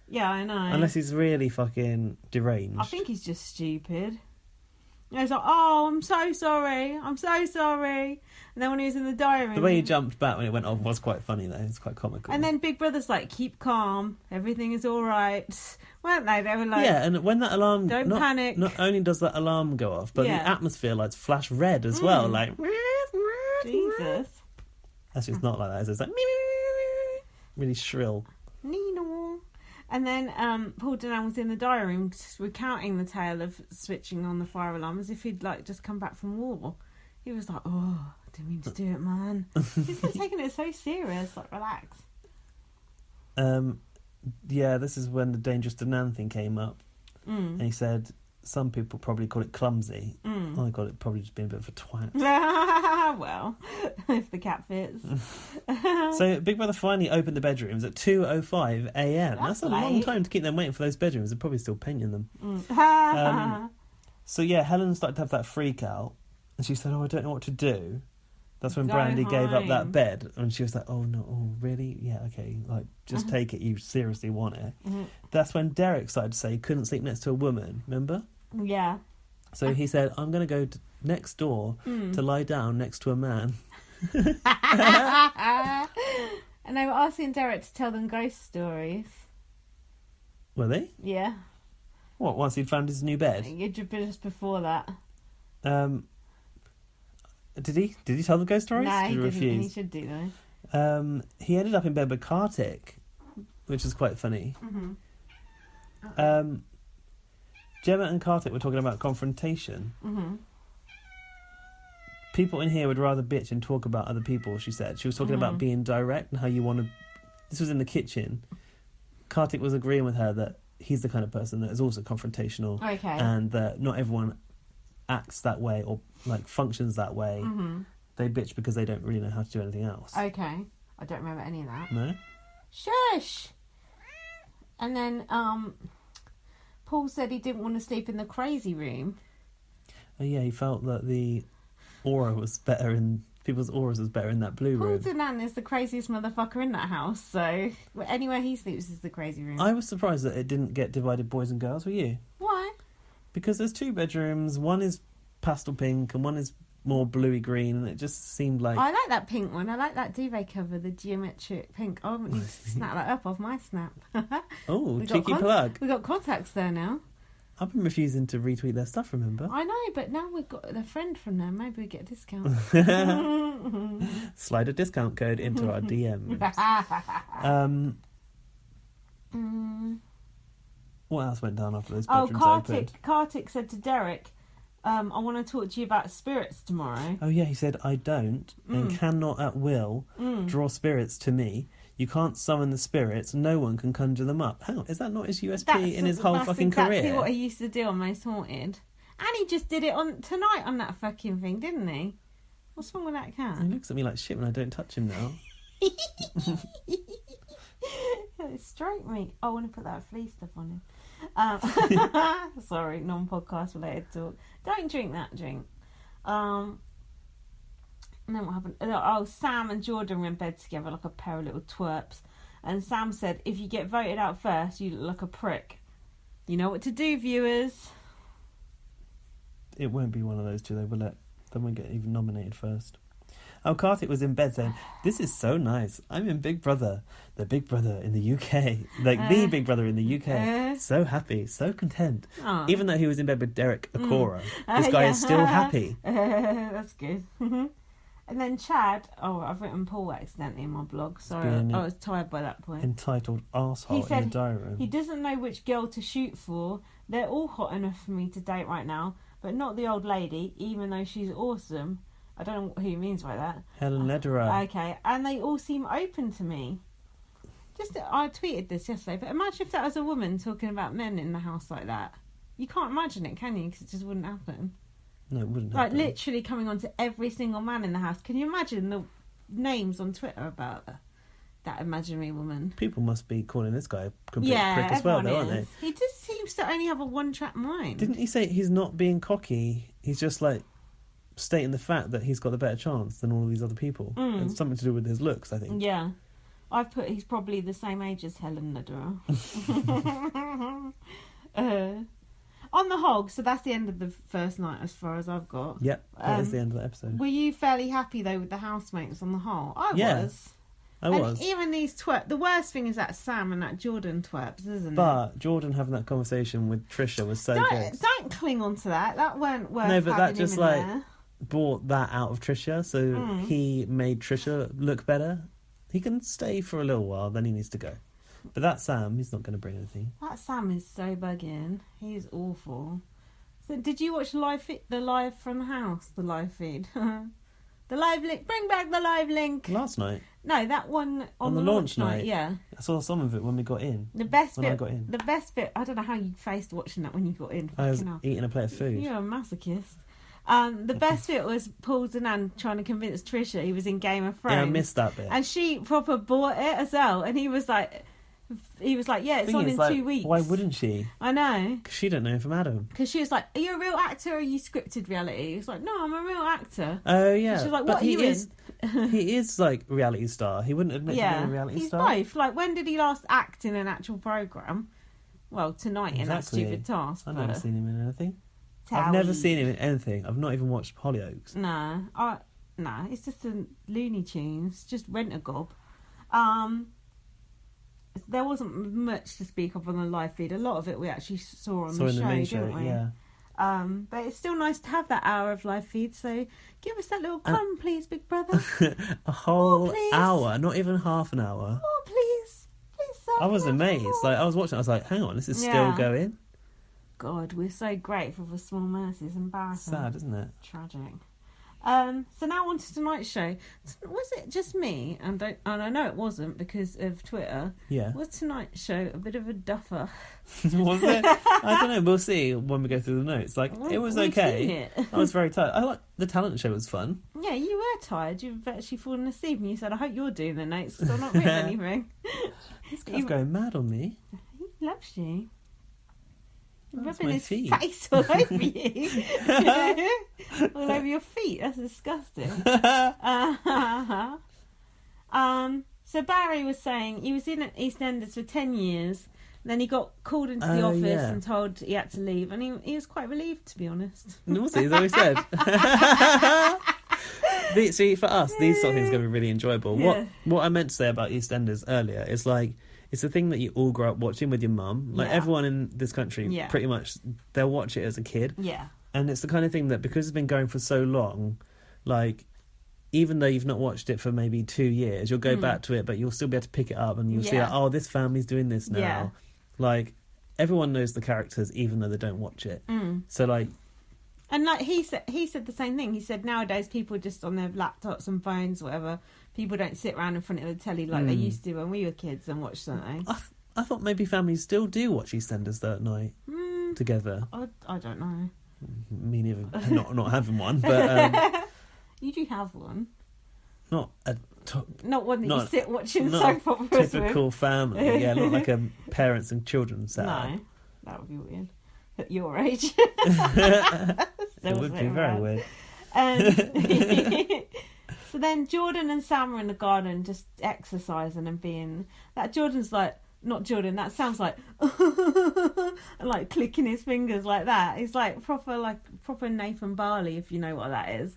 Yeah, I know. Unless he's really fucking deranged. I think he's just stupid. He's like, oh, I'm so sorry. And then when he was in the diary room... The way he jumped back when it went off was quite funny, though. It's quite comical. And then Big Brother's like, keep calm. Everything is all right. Weren't they? They were like... Yeah, and when that alarm... Don't panic. Not only does that alarm go off, but the atmosphere lights flash red as well. Like... Jesus. That's just not like that. It's like... Really shrill. Nino. And then Paul Denham was in the diary room recounting the tale of switching on the fire alarm as if he'd like just come back from war. He was like, "Oh, I didn't mean to do it, man." He's not taking it so serious. Like, relax. Yeah, this is when the dangerous Denham thing came up, and he said some people probably call it clumsy. I call it probably just being a bit of a twat. Well, if the cat fits. So Big Brother finally opened the bedrooms at 2:05 a.m. That's a long time to keep them waiting for those bedrooms. They're probably still painting them. So yeah, Helen started to have that freak out, and she said, "Oh, I don't know what to do." That's when Brandy gave up that bed, and she was like, "Oh no, oh really? Yeah, okay, like just take it. You seriously want it." That's when Derek started to say he couldn't sleep next to a woman. Remember? Yeah. So he said, "I'm going to go next door to lie down next to a man." And they were asking Derek to tell them ghost stories. Were they? Yeah. What? Once he'd found his new bed? Just before that. Did he? Did he tell the ghost stories? No, he didn't. refuse? He should do though. He ended up in bed with Kartik, which is quite funny. Gemma and Kartik were talking about confrontation. People in here would rather bitch and talk about other people, she said. She was talking about being direct and how you want to... This was in the kitchen. Kartik was agreeing with her that he's the kind of person that is also confrontational. Okay. And that not everyone acts that way or like functions that way. They bitch because they don't really know how to do anything else. Okay. I don't remember any of that. No? Shush! And then Paul said he didn't want to sleep in the crazy room. Oh yeah, he felt that the aura was better in... People's auras was better in that blue room. Paul Denham is the craziest motherfucker in that house, so anywhere he sleeps is the crazy room. I was surprised that it didn't get divided boys and girls, were you? Why? Because there's two bedrooms, one is pastel pink and one is more bluey green, and it just seemed like... I like that pink one. I like that duvet cover, the geometric pink. Oh, I need to snap that up off my snap. Oh, cheeky plug. We got contacts there now. I've been refusing to retweet their stuff, remember? I know, but now we've got a friend from them. Maybe we get a discount. Slide a discount code into our DMs. What else went down after those bedrooms opened? Kartik said to Derek, I want to talk to you about spirits tomorrow. Oh yeah, he said, I don't and cannot at will draw spirits to me. You can't summon the spirits. No one can conjure them up. How is that not his USP in his whole fucking career? That's exactly what he used to do on Most Haunted. And he just did it on tonight on that fucking thing, didn't he? What's wrong with that cat? He looks at me like shit when I don't touch him now. Stroke me. I want to put that flea stuff on him. Sorry, non-podcast related talk. Don't drink that drink. And then what happened? Oh, Sam and Jordan were in bed together like a pair of little twerps. And Sam said, if you get voted out first, you look like a prick. You know what to do, viewers. It won't be one of those two, though, will it? They won't get even nominated first. Oh, Kartik was in bed saying, this is so nice. I'm in Big Brother. The Big Brother in the UK. Like, the Big Brother in the UK. So happy, so content. Even though he was in bed with Derek Akora, this guy is still happy. That's good. And then Chad, I've written Paul accidentally in my blog. Sorry, I was tired by that point. Entitled arsehole in the diary room. He doesn't know which girl to shoot for. They're all hot enough for me to date right now, but not the old lady, even though she's awesome. I don't know who he means by that. Helen Lederer. Okay, and they all seem open to me. I tweeted this yesterday, but imagine if that was a woman talking about men in the house like that. You can't imagine it, can you? Because it just wouldn't happen. No, it wouldn't happen. Like, literally coming on to every single man in the house. Can you imagine the names on Twitter about that imaginary woman? People must be calling this guy a complete prick as well, though, aren't they? He just seems to only have a one-track mind. Didn't he say he's not being cocky? He's just, like, stating the fact that he's got the better chance than all these other people. It's something to do with his looks, I think. Yeah. I've put he's probably the same age as Helen Lederer. On the whole, so that's the end of the first night as far as I've got. Yep, that is the end of the episode. Were you fairly happy, though, with the housemates on the whole? I was. I was. Even these the worst thing is that Sam and that Jordan twerps, isn't it? But Jordan having that conversation with Trisha was so good. Don't cling on to that. That weren't worth No, but that having just, him in like, there. brought that out of Trisha, so he made Trisha look better. He can stay for a little while, then he needs to go. But that Sam, he's not going to bring anything. That Sam is so bugging. He's awful. So, did you watch the live from the house? The live feed? The live link. Bring back the live link. Last night? No, that one on the launch night. Yeah. I saw some of it when we got in. The best bit. The best bit. I don't know how you faced watching that when you got in. I was eating a plate of food. You're a masochist. The best bit was Paul Danan trying to convince Trisha he was in Game of Thrones. Yeah, I missed that bit. And she proper bought it as well. And he was like, yeah, it's on in 2 weeks. Why wouldn't she? I know. Because she don't know him from Adam. Because she was like, are you a real actor or are you scripted reality? He's like, no, I'm a real actor. Oh, yeah. And she was like, what are you in? He is like reality star. He wouldn't admit to being a reality star. He's both. Like, when did he last act in an actual programme? Well, tonight in That Stupid Task. I've never seen him in anything. I've never seen him in anything. I've not even watched Hollyoaks. No, it's just a Looney Tunes. Just Rent-A-Gob. There wasn't much to speak of on the live feed. A lot of it we actually saw on the show, didn't we? Yeah. But it's still nice to have that hour of live feed. So give us that little crumb, please, big brother. A whole hour, not even half an hour. Oh, please, sir. I was amazed. Like I was watching, I was like, "Hang on, this is still going." God, we're so grateful for small mercies. Embarrassing. Sad, isn't it? Tragic. So now on to tonight's show. Was it just me? And I know it wasn't because of Twitter. Yeah. Was tonight's show a bit of a duffer? Was it? I don't know. We'll see when we go through the notes. Like it was okay. I was very tired. I like the talent show was fun. Yeah, you were tired. You've actually fallen asleep, and you said, "I hope you're doing the notes because I'm not written anything." This guy's going mad on me. He loves you. That's rubbing my his feet. face all over you. All over your feet. That's disgusting. So Barry was saying he was in EastEnders for 10 years. Then he got called into the office and told he had to leave. And he was quite relieved, to be honest. Was he? Is that what he said? See, for us, these sort of things are going to be really enjoyable. Yeah. What I meant to say about EastEnders earlier is like, it's a thing that you all grow up watching with your mum. Like everyone in this country, pretty much, they'll watch it as a kid. Yeah. And it's the kind of thing that because it's been going for so long, like, even though you've not watched it for maybe 2 years, you'll go back to it, but you'll still be able to pick it up and you'll see, like, oh, this family's doing this now. Yeah. Like, everyone knows the characters even though they don't watch it. So, like... And like he said the same thing. He said nowadays people are just on their laptops and phones, whatever. People don't sit around in front of the telly like they used to when we were kids and watch something. I thought maybe families still do watch EastEnders that night together. I don't know. Me neither. Not having one, but you do have one. Not one that you sit watching not soap operas typical with. family. Yeah, not like a parents and children setup. No, that would be weird. At your age. It would be very weird. So then Jordan and Sam are in the garden just exercising and being... Jordan's like... Not Jordan, that sounds like... and like clicking his fingers like that. He's like proper Nathan Barley, if you know what that is.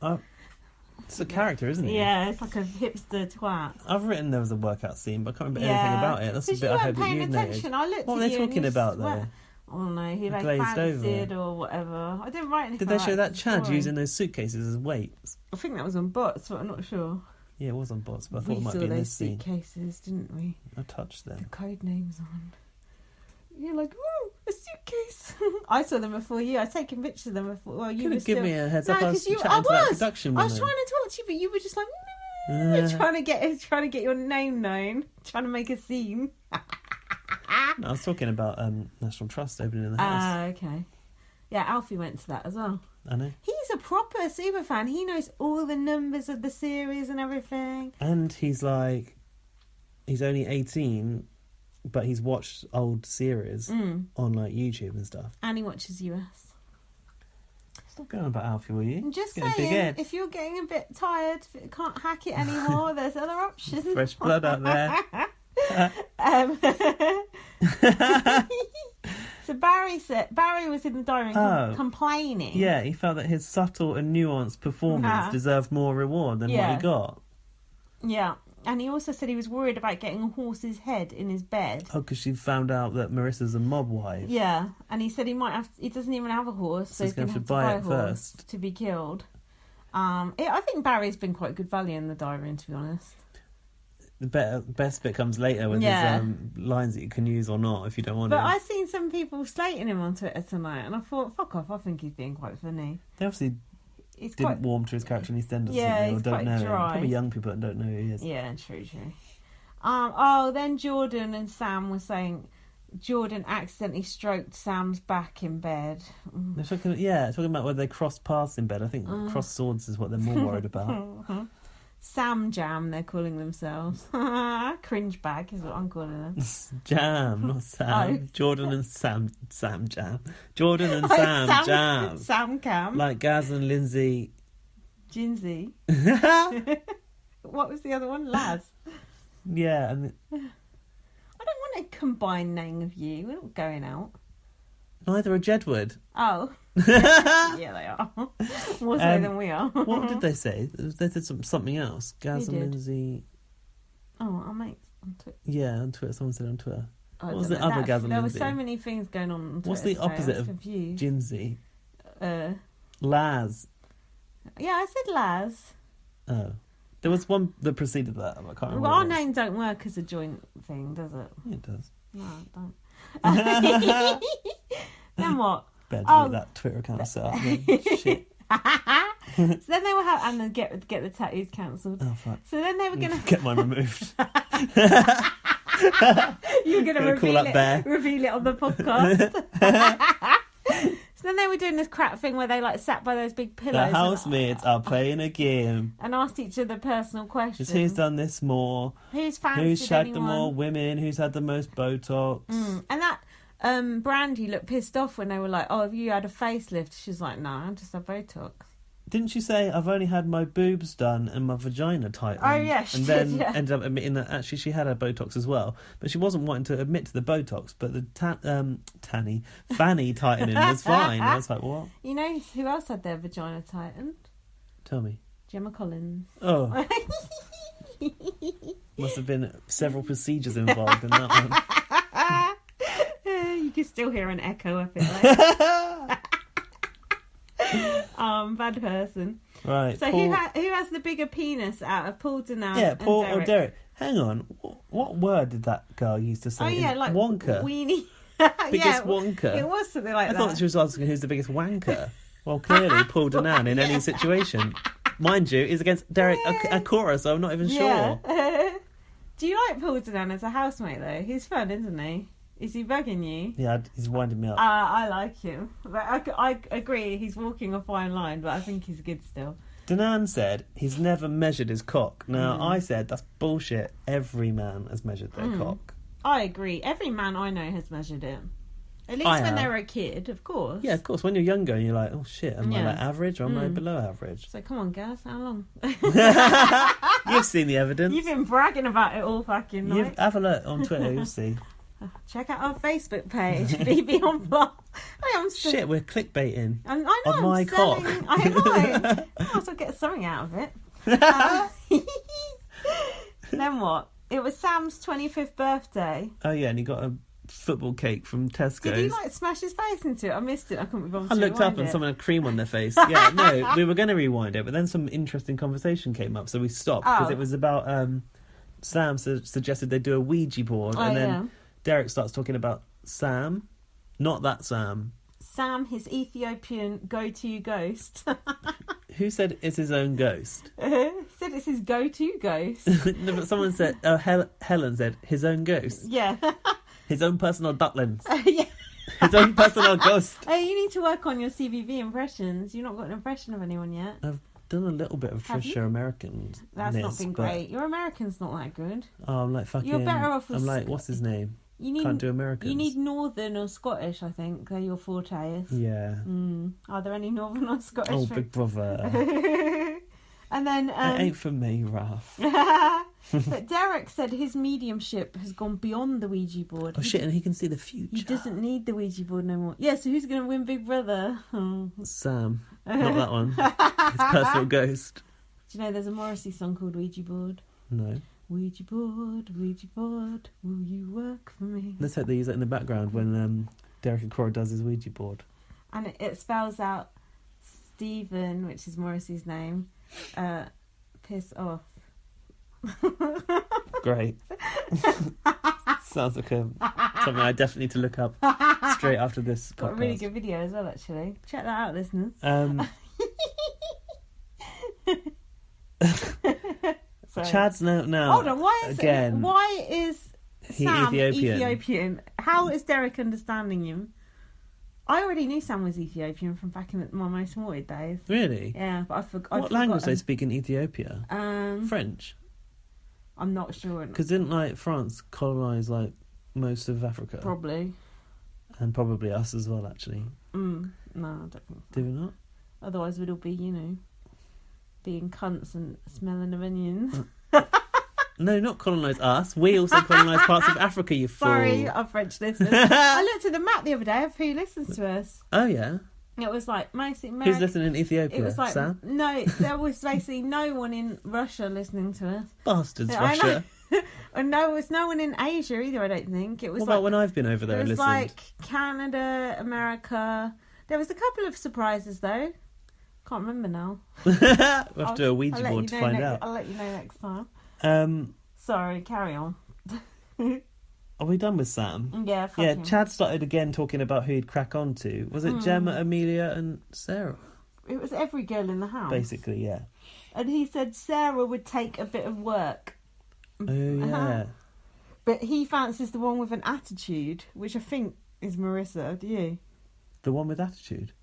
It's a character, isn't he? Yeah, it's like a hipster twat. I've written there was a workout scene, but I can't remember anything about it. That's a bit I hope that you noticed. What were they talking about, though? I don't know, he like glazed fancied over or whatever. I didn't write anything. Did they show that Chad story. using those suitcases as weights? I think that was on bots, but I'm not sure. Yeah, it was on bots, but I thought it might be in this scene. We saw those suitcases, didn't we? I touched them. The code names on. You're like, ooh, a suitcase. I saw them before you. I was taking pictures of them before. Well, you could have given me a heads up. No, I was chatting to that production I was woman. trying to talk to you, but you were just like, trying to get your name known, trying to make a scene. No, I was talking about National Trust opening in the house. Ah, okay. Yeah, Alfie went to that as well. I know. He's a proper super fan. He knows all the numbers of the series and everything. And he's only 18, but he's watched old series on like YouTube and stuff. And he watches US. Stop going on about Alfie, will you? I'm just Getting saying, if you're getting a bit tired, if you can't hack it anymore, there's other options. Fresh blood out there. So Barry was in the diary complaining. Yeah, he felt that his subtle and nuanced performance deserved more reward than what he got. Yeah, and he also said he was worried about getting a horse's head in his bed. Oh, because she found out that Marissa's a mob wife. Yeah, and he said he doesn't even have a horse, so he's going to have to buy a horse first to be killed. I think Barry's been quite good value in the diary, to be honest. The best bit comes later with his lines that you can use or not if you don't want to. But I've seen some people slating him on Twitter tonight, and I thought, fuck off, I think he's being quite funny. They obviously didn't warm to his character in EastEnders, he's or don't quite know dry. him. Probably young people that don't know who he is. Yeah, true. Then Jordan and Sam were saying Jordan accidentally stroked Sam's back in bed. They're talking about whether they crossed paths in bed. I think cross swords is what they're more worried about. Sam Jam, they're calling themselves. Cringe bag is what I'm calling them. Jam, not Sam. Oh. Jordan and Sam Jam. Jordan and Sam Jam. Sam Cam. Like Gaz and Lindsay. Ginsey. What was the other one? Laz. Yeah. And I don't want a combined name of you. We're not going out. Neither are Jedward. Oh. Yeah, they are. More so than we are. What did they say? They said something else. Gaz and Lindsay. Oh, our mates on Twitter. Yeah, on Twitter. Someone said on Twitter. What was the other Gaz and Lindsay? There were so many things going on Twitter. What's the opposite of Ginsey? Laz. Yeah, I said Laz. Oh. There was one that preceded that. I can't remember. Well, our name don't work as a joint thing, does it? Yeah, it does. No, it don't. Then what? Better delete that Twitter account set up. Shit. So then they were and then get the tattoos cancelled. Oh fuck! So then they were gonna get mine removed. You're gonna reveal it on the podcast. So then they were doing this crap thing where they like sat by those big pillows. The housemates are playing a game and asked each other personal questions. Who's done this more? Who's fancied Who's had anyone? the more women? Who's had the most Botox? And that Brandy looked pissed off when they were like, "Oh, have you had a facelift?" She's like, "No, I just had Botox." Didn't she say, I've only had my boobs done and my vagina tightened? Oh, yeah, she and did, then ended up admitting that actually she had her Botox as well. But she wasn't wanting to admit to the Botox, but the fanny tightening was fine. I was like, what? You know who else had their vagina tightened? Tell me. Gemma Collins. Oh. Must have been several procedures involved in that one. You can still hear an echo of it. Bad person. Right. So Paul... who has the bigger penis out of Paul Denal? Yeah, Paul and Derek? or Derek. Hang on. What word did that girl used to say? Oh yeah, like wonker. Weenie. Biggest wonker. It was something like that. I thought she was asking who's the biggest wanker. Well, clearly Paul Denal in any situation. Mind you, is against Derek Acora, so I'm not even sure. Do you like Paul Denal as a housemate though? He's fun, isn't he? Is he bugging you? Yeah, he's winding me up. I like him. But I agree, he's walking a fine line, but I think he's good still. Danan said he's never measured his cock. Now, I said that's bullshit. Every man has measured their cock. I agree. Every man I know has measured it. At least when they were a kid, of course. Yeah, of course. When you're younger and you're like, oh shit, am I like average or am I below average? So come on, Gaz, how long? You've seen the evidence. You've been bragging about it all fucking night. Have a look on Twitter, you'll see. Check out our Facebook page, BB on Block. Shit, we're clickbaiting. I know. Of my cock. I know. I must well get something out of it. Then what? It was Sam's 25th birthday. Oh yeah, and he got a football cake from Tesco's. Did he like smash his face into it? I missed it. I couldn't be bothered. I looked up and someone had cream on their face. Yeah, no, we were going to rewind it, but then some interesting conversation came up, so we stopped because it was about Sam suggested they do a Ouija board, and then Derek starts talking about Sam, not that Sam. Sam, his Ethiopian go-to ghost. Who said it's his own ghost? He said it's his go-to ghost. No, but someone said, Helen said, his own ghost. Yeah. His own personal ducklings. Yeah. His own personal ghost. Oh, you need to work on your CVV impressions. You've not got an impression of anyone yet. I've done a little bit of Trisha American. That's not been great. Your American's not that good. Oh, I'm like fucking... You're better off with... I'm like, what's his name? Can't do Americans. You need Northern or Scottish, I think. They're your fortes. Yeah. Are there any Northern or Scottish? Oh, Big Brother. And then... it ain't for me, Ralph. But Derek said his mediumship has gone beyond the Ouija board. Oh, shit, and he can see the future. He doesn't need the Ouija board no more. Yeah, so who's going to win Big Brother? Sam. Not that one. His personal ghost. Do you know there's a Morrissey song called Ouija Board? No. Ouija board, will you work for me? Let's hope they use that in the background when Derek and Cora does his Ouija board. And it spells out Stephen, which is Morrissey's name, piss off. Great. Sounds like something I definitely need to look up straight after this podcast. Got a really good video as well, actually. Check that out, listeners. Chad's now. Hold on, why is Sam Ethiopian? How is Derek understanding him? I already knew Sam was Ethiopian from back in my Most Wanted days. Really? Yeah, but I forgot. What language do they speak in Ethiopia? French. I'm not sure. Because didn't France colonise most of Africa? Probably. And probably us as well, actually. No, I don't think so. Do we not? Otherwise, we'd all be, being cunts and smelling of onions. No, not colonise us. We also colonise parts of Africa, you fool. Sorry, our French listeners. I looked at the map the other day of who listens to us. Oh, yeah? It was mostly American. Who's listening in Ethiopia? It was Sam? No, there was basically no one in Russia listening to us. Bastards, Russia. And there was no one in Asia either, I don't think. It was what about when I've been over there and listened? It was Canada, America. There was a couple of surprises, though. Can't remember now. We'll have to do a Ouija board to find out. I'll let you know next time. Sorry, carry on. Are we done with Sam? Yeah, yeah. him. Chad started again talking about who he'd crack on to. Was it Gemma, Amelia, and Sarah? It was every girl in the house. Basically, yeah. And he said Sarah would take a bit of work. Oh, yeah. But he fancies the one with an attitude, which I think is Marissa. Do you? The one with attitude?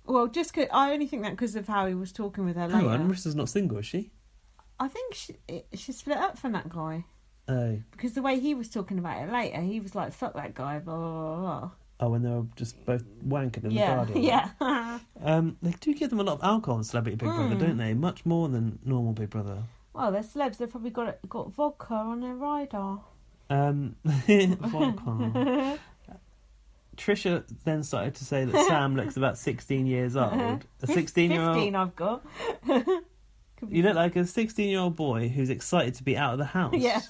Well, I only think that because of how he was talking with her later. Hang on, Marissa's not single, is she? I think she split up from that guy. Oh. Because the way he was talking about it later, he was like, fuck that guy, blah, blah, blah. Oh, when they were just both wanking in the garden. Yeah. They do give them a lot of alcohol in Celebrity Big Brother, don't they? Much more than normal Big Brother. Well, they're celebs. They've probably got vodka on their radar. Vodka. Trisha then started to say that Sam looks about 16 years old. A 16-year-old... 15 I've got. You look like a 16-year-old boy who's excited to be out of the house. Yeah.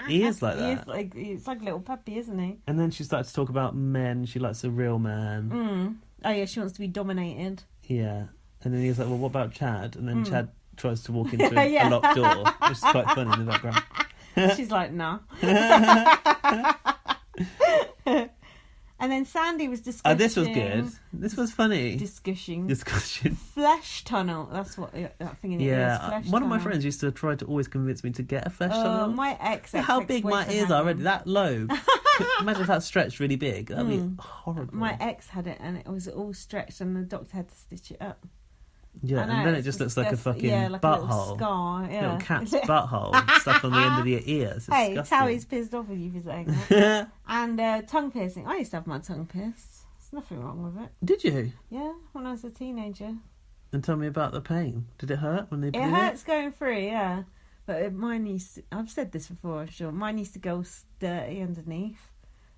He is like that. He's like a little puppy, isn't he? And then she started to talk about men. She likes a real man. Oh, yeah, she wants to be dominated. Yeah. And then he was like, well, what about Chad? And then Chad tries to walk into a locked door, which is quite funny in the background. She's like, no. And then Sandy was discussing... Oh, this was good. This was funny. Discussion. Flesh tunnel. That's what that thing in it is. Yeah. One of my friends used to try to always convince me to get a flesh tunnel. My ex. How big my ears are already. That low. Imagine if that stretched really big. That'd be horrible. My ex had it and it was all stretched and the doctor had to stitch it up. Yeah, and then it just looks like a fucking butthole. Scar, little cat's butthole stuck on the end of your ear. It's hey, disgusting. Towie's pissed off with you for saying that. And tongue piercing. I used to have my tongue pierced. There's nothing wrong with it. Did you? Yeah, when I was a teenager. And tell me about the pain. Did it hurt when they blew it? It hurts going through, yeah. But mine used to, I've said this before, I'm sure. Mine used to go dirty underneath.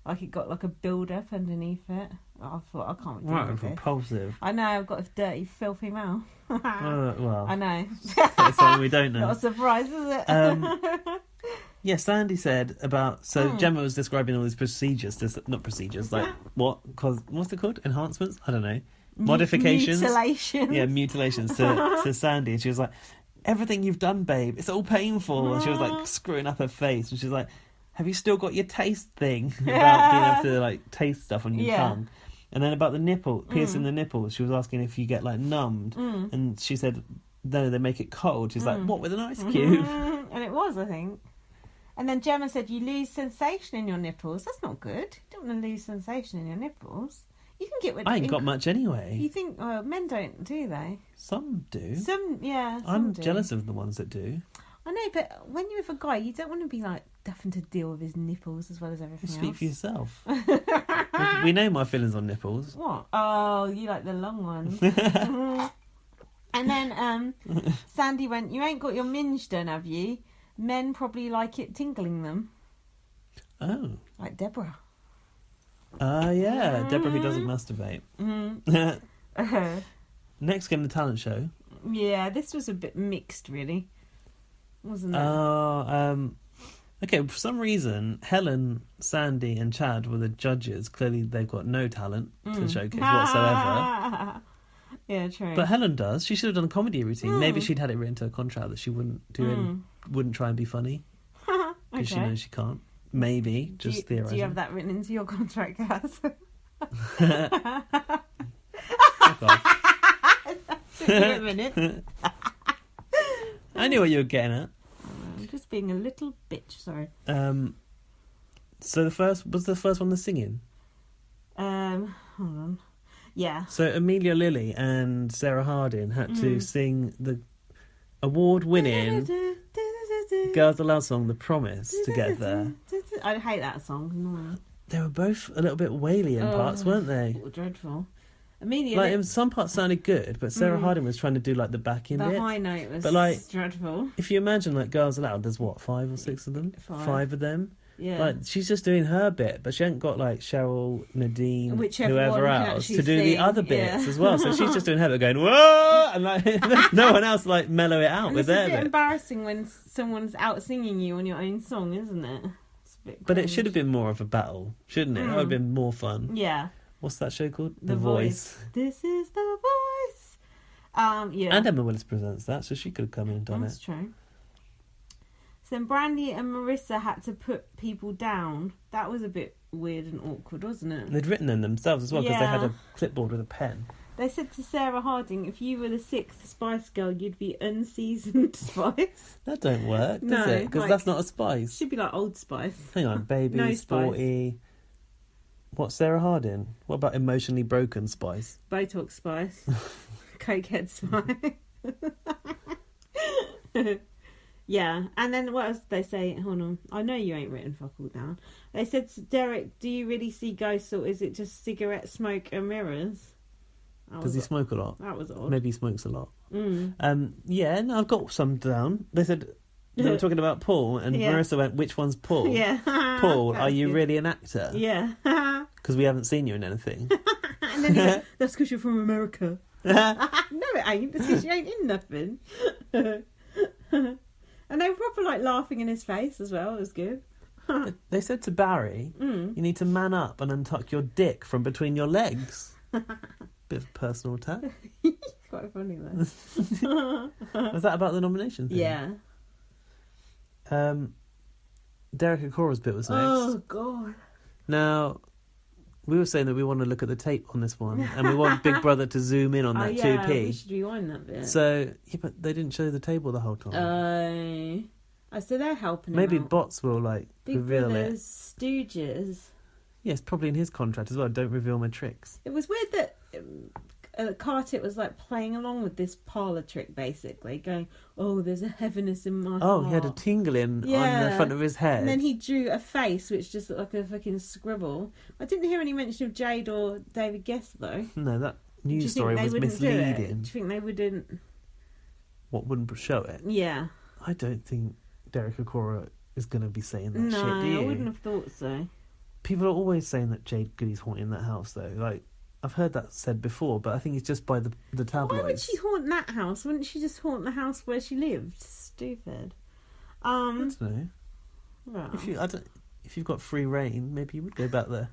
Like it got like a build-up underneath it. I thought, I can't do right, repulsive. I know, I've got a dirty, filthy mouth. Well, I know. That's something we don't know. Not a surprise, is it? Yeah, Sandy said about... So Gemma was describing all these procedures. Not procedures, like what? What's it called? Enhancements? I don't know. Modifications? Mutilations. Yeah, mutilations to Sandy. And she was like, everything you've done, babe, it's all painful. And she was like screwing up her face. And she was like, have you still got your taste thing? About being able to like taste stuff on your tongue. And then about the nipple, piercing the nipples, she was asking if you get like numbed. And she said, no, they make it cold. She's like, what, with an ice cube? And it was, I think. And then Gemma said, you lose sensation in your nipples. That's not good. You don't want to lose sensation in your nipples. You can get rid of I ain't got much anyway. You think, men don't, do they? Some do. Some I'm jealous of the ones that do. I know, but when you're with a guy, you don't want to be like having to deal with his nipples as well as everything else. Speak for yourself. We know my feelings on nipples. What? Oh, you like the long ones. And then Sandy went, you ain't got your minge done, have you? Men probably like it tingling them. Oh. Like Deborah. Yeah. Deborah who doesn't masturbate. Next came the talent show. Yeah, this was a bit mixed, really. Wasn't it? Okay, for some reason, Helen, Sandy and Chad were the judges. Clearly they've got no talent to showcase whatsoever. Yeah, true. But Helen does. She should have done a comedy routine. Maybe she'd had it written into a contract that she wouldn't do wouldn't try and be funny. because she knows she can't. Maybe, just theorising. Do you have that written into your contract, Gaz? Fuck off. Took me a minute. I knew what you were getting at. I'm just being a little bitch, sorry. So the first one the singing? Hold on. Yeah. So Amelia Lilly and Sarah Harding had to sing the award-winning Girls Aloud song, The Promise, together. I hate that song. No. They were both a little bit waily in parts, weren't they? Dreadful. Amelia, like, some parts sounded good, but Sarah Harding was trying to do like the backing bit. The high note was dreadful. If you imagine like Girls Aloud, there's what, 5 or 6 of them? 5 of them. Yeah. Like, she's just doing her bit, but she hasn't got like Cheryl, Nadine, whichever whoever else to do sing. the other bits as well. So she's just doing her bit, going whoa, and like there's no one else to, like, mellow it out with their bit. It's a bit embarrassing when someone's out singing you on your own song, isn't it? It's a bit but it should have been more of a battle, shouldn't it? That would have been more fun. Yeah. What's that show called? The Voice. This is The Voice. Yeah. And Emma Willis presents that, so she could have come in and done That's true. So then Brandy and Marissa had to put people down. That was a bit weird and awkward, wasn't it? They'd written them themselves as well, because they had a clipboard with a pen. They said to Sarah Harding, if you were the 6th Spice Girl, you'd be unseasoned Spice. That don't work, does it? Because that's not a Spice. Should be like Old Spice. Hang on, Baby, No Sporty. Spice. What's Sarah Harding? What about Emotionally Broken Spice? Botox Spice. Cokehead Spice. Yeah, and then what else did they say? Hold on, I know you ain't written fuck all down. They said to Derek, do you really see ghosts, or is it just cigarette smoke and mirrors? Does he smoke a lot? That was odd. Maybe he smokes a lot. Yeah, no, I've got some down. They said they were talking about Paul, and Marissa went, which one's Paul? Yeah. Paul, are you really an actor? Yeah. Because we haven't seen you in anything. And then he went, that's because you're from America. No, it ain't. That's because you ain't in nothing. And they were proper like laughing in his face as well. It was good. They said to Barry, you need to man up and untuck your dick from between your legs. Bit of a personal attack. It's quite funny though. Was that about the nomination thing? Yeah. Derek Akora's bit was next. Oh God. Now, we were saying that we want to look at the tape on this one, and we want Big Brother to zoom in on that 2p. We should rewind that bit. So, yeah, but they didn't show the table the whole time. So they're helping him Maybe out. Bots will, like, Big reveal Brother's it. Stooges. Yes, probably in his contract as well. Don't reveal my tricks. It was weird that Cartit was like playing along with this parlour trick, basically going, "Oh, there's a heaviness in my heart." He had a tingling on the front of his head, and then he drew a face which just looked like a fucking scribble. I didn't hear any mention of Jade or David Guest though. No, that news story was misleading. Do you think they wouldn't? What, wouldn't show it? Yeah. I don't think Derek Akora is going to be saying that shit. No, Do you? I wouldn't have thought so. People are always saying that Jade Goody's haunting that house, though. Like, I've heard that said before, but I think it's just by the tabloids. Why would she haunt that house? Wouldn't she just haunt the house where she lived? Stupid. I don't know. Well. If you've got free reign, maybe you would go back there.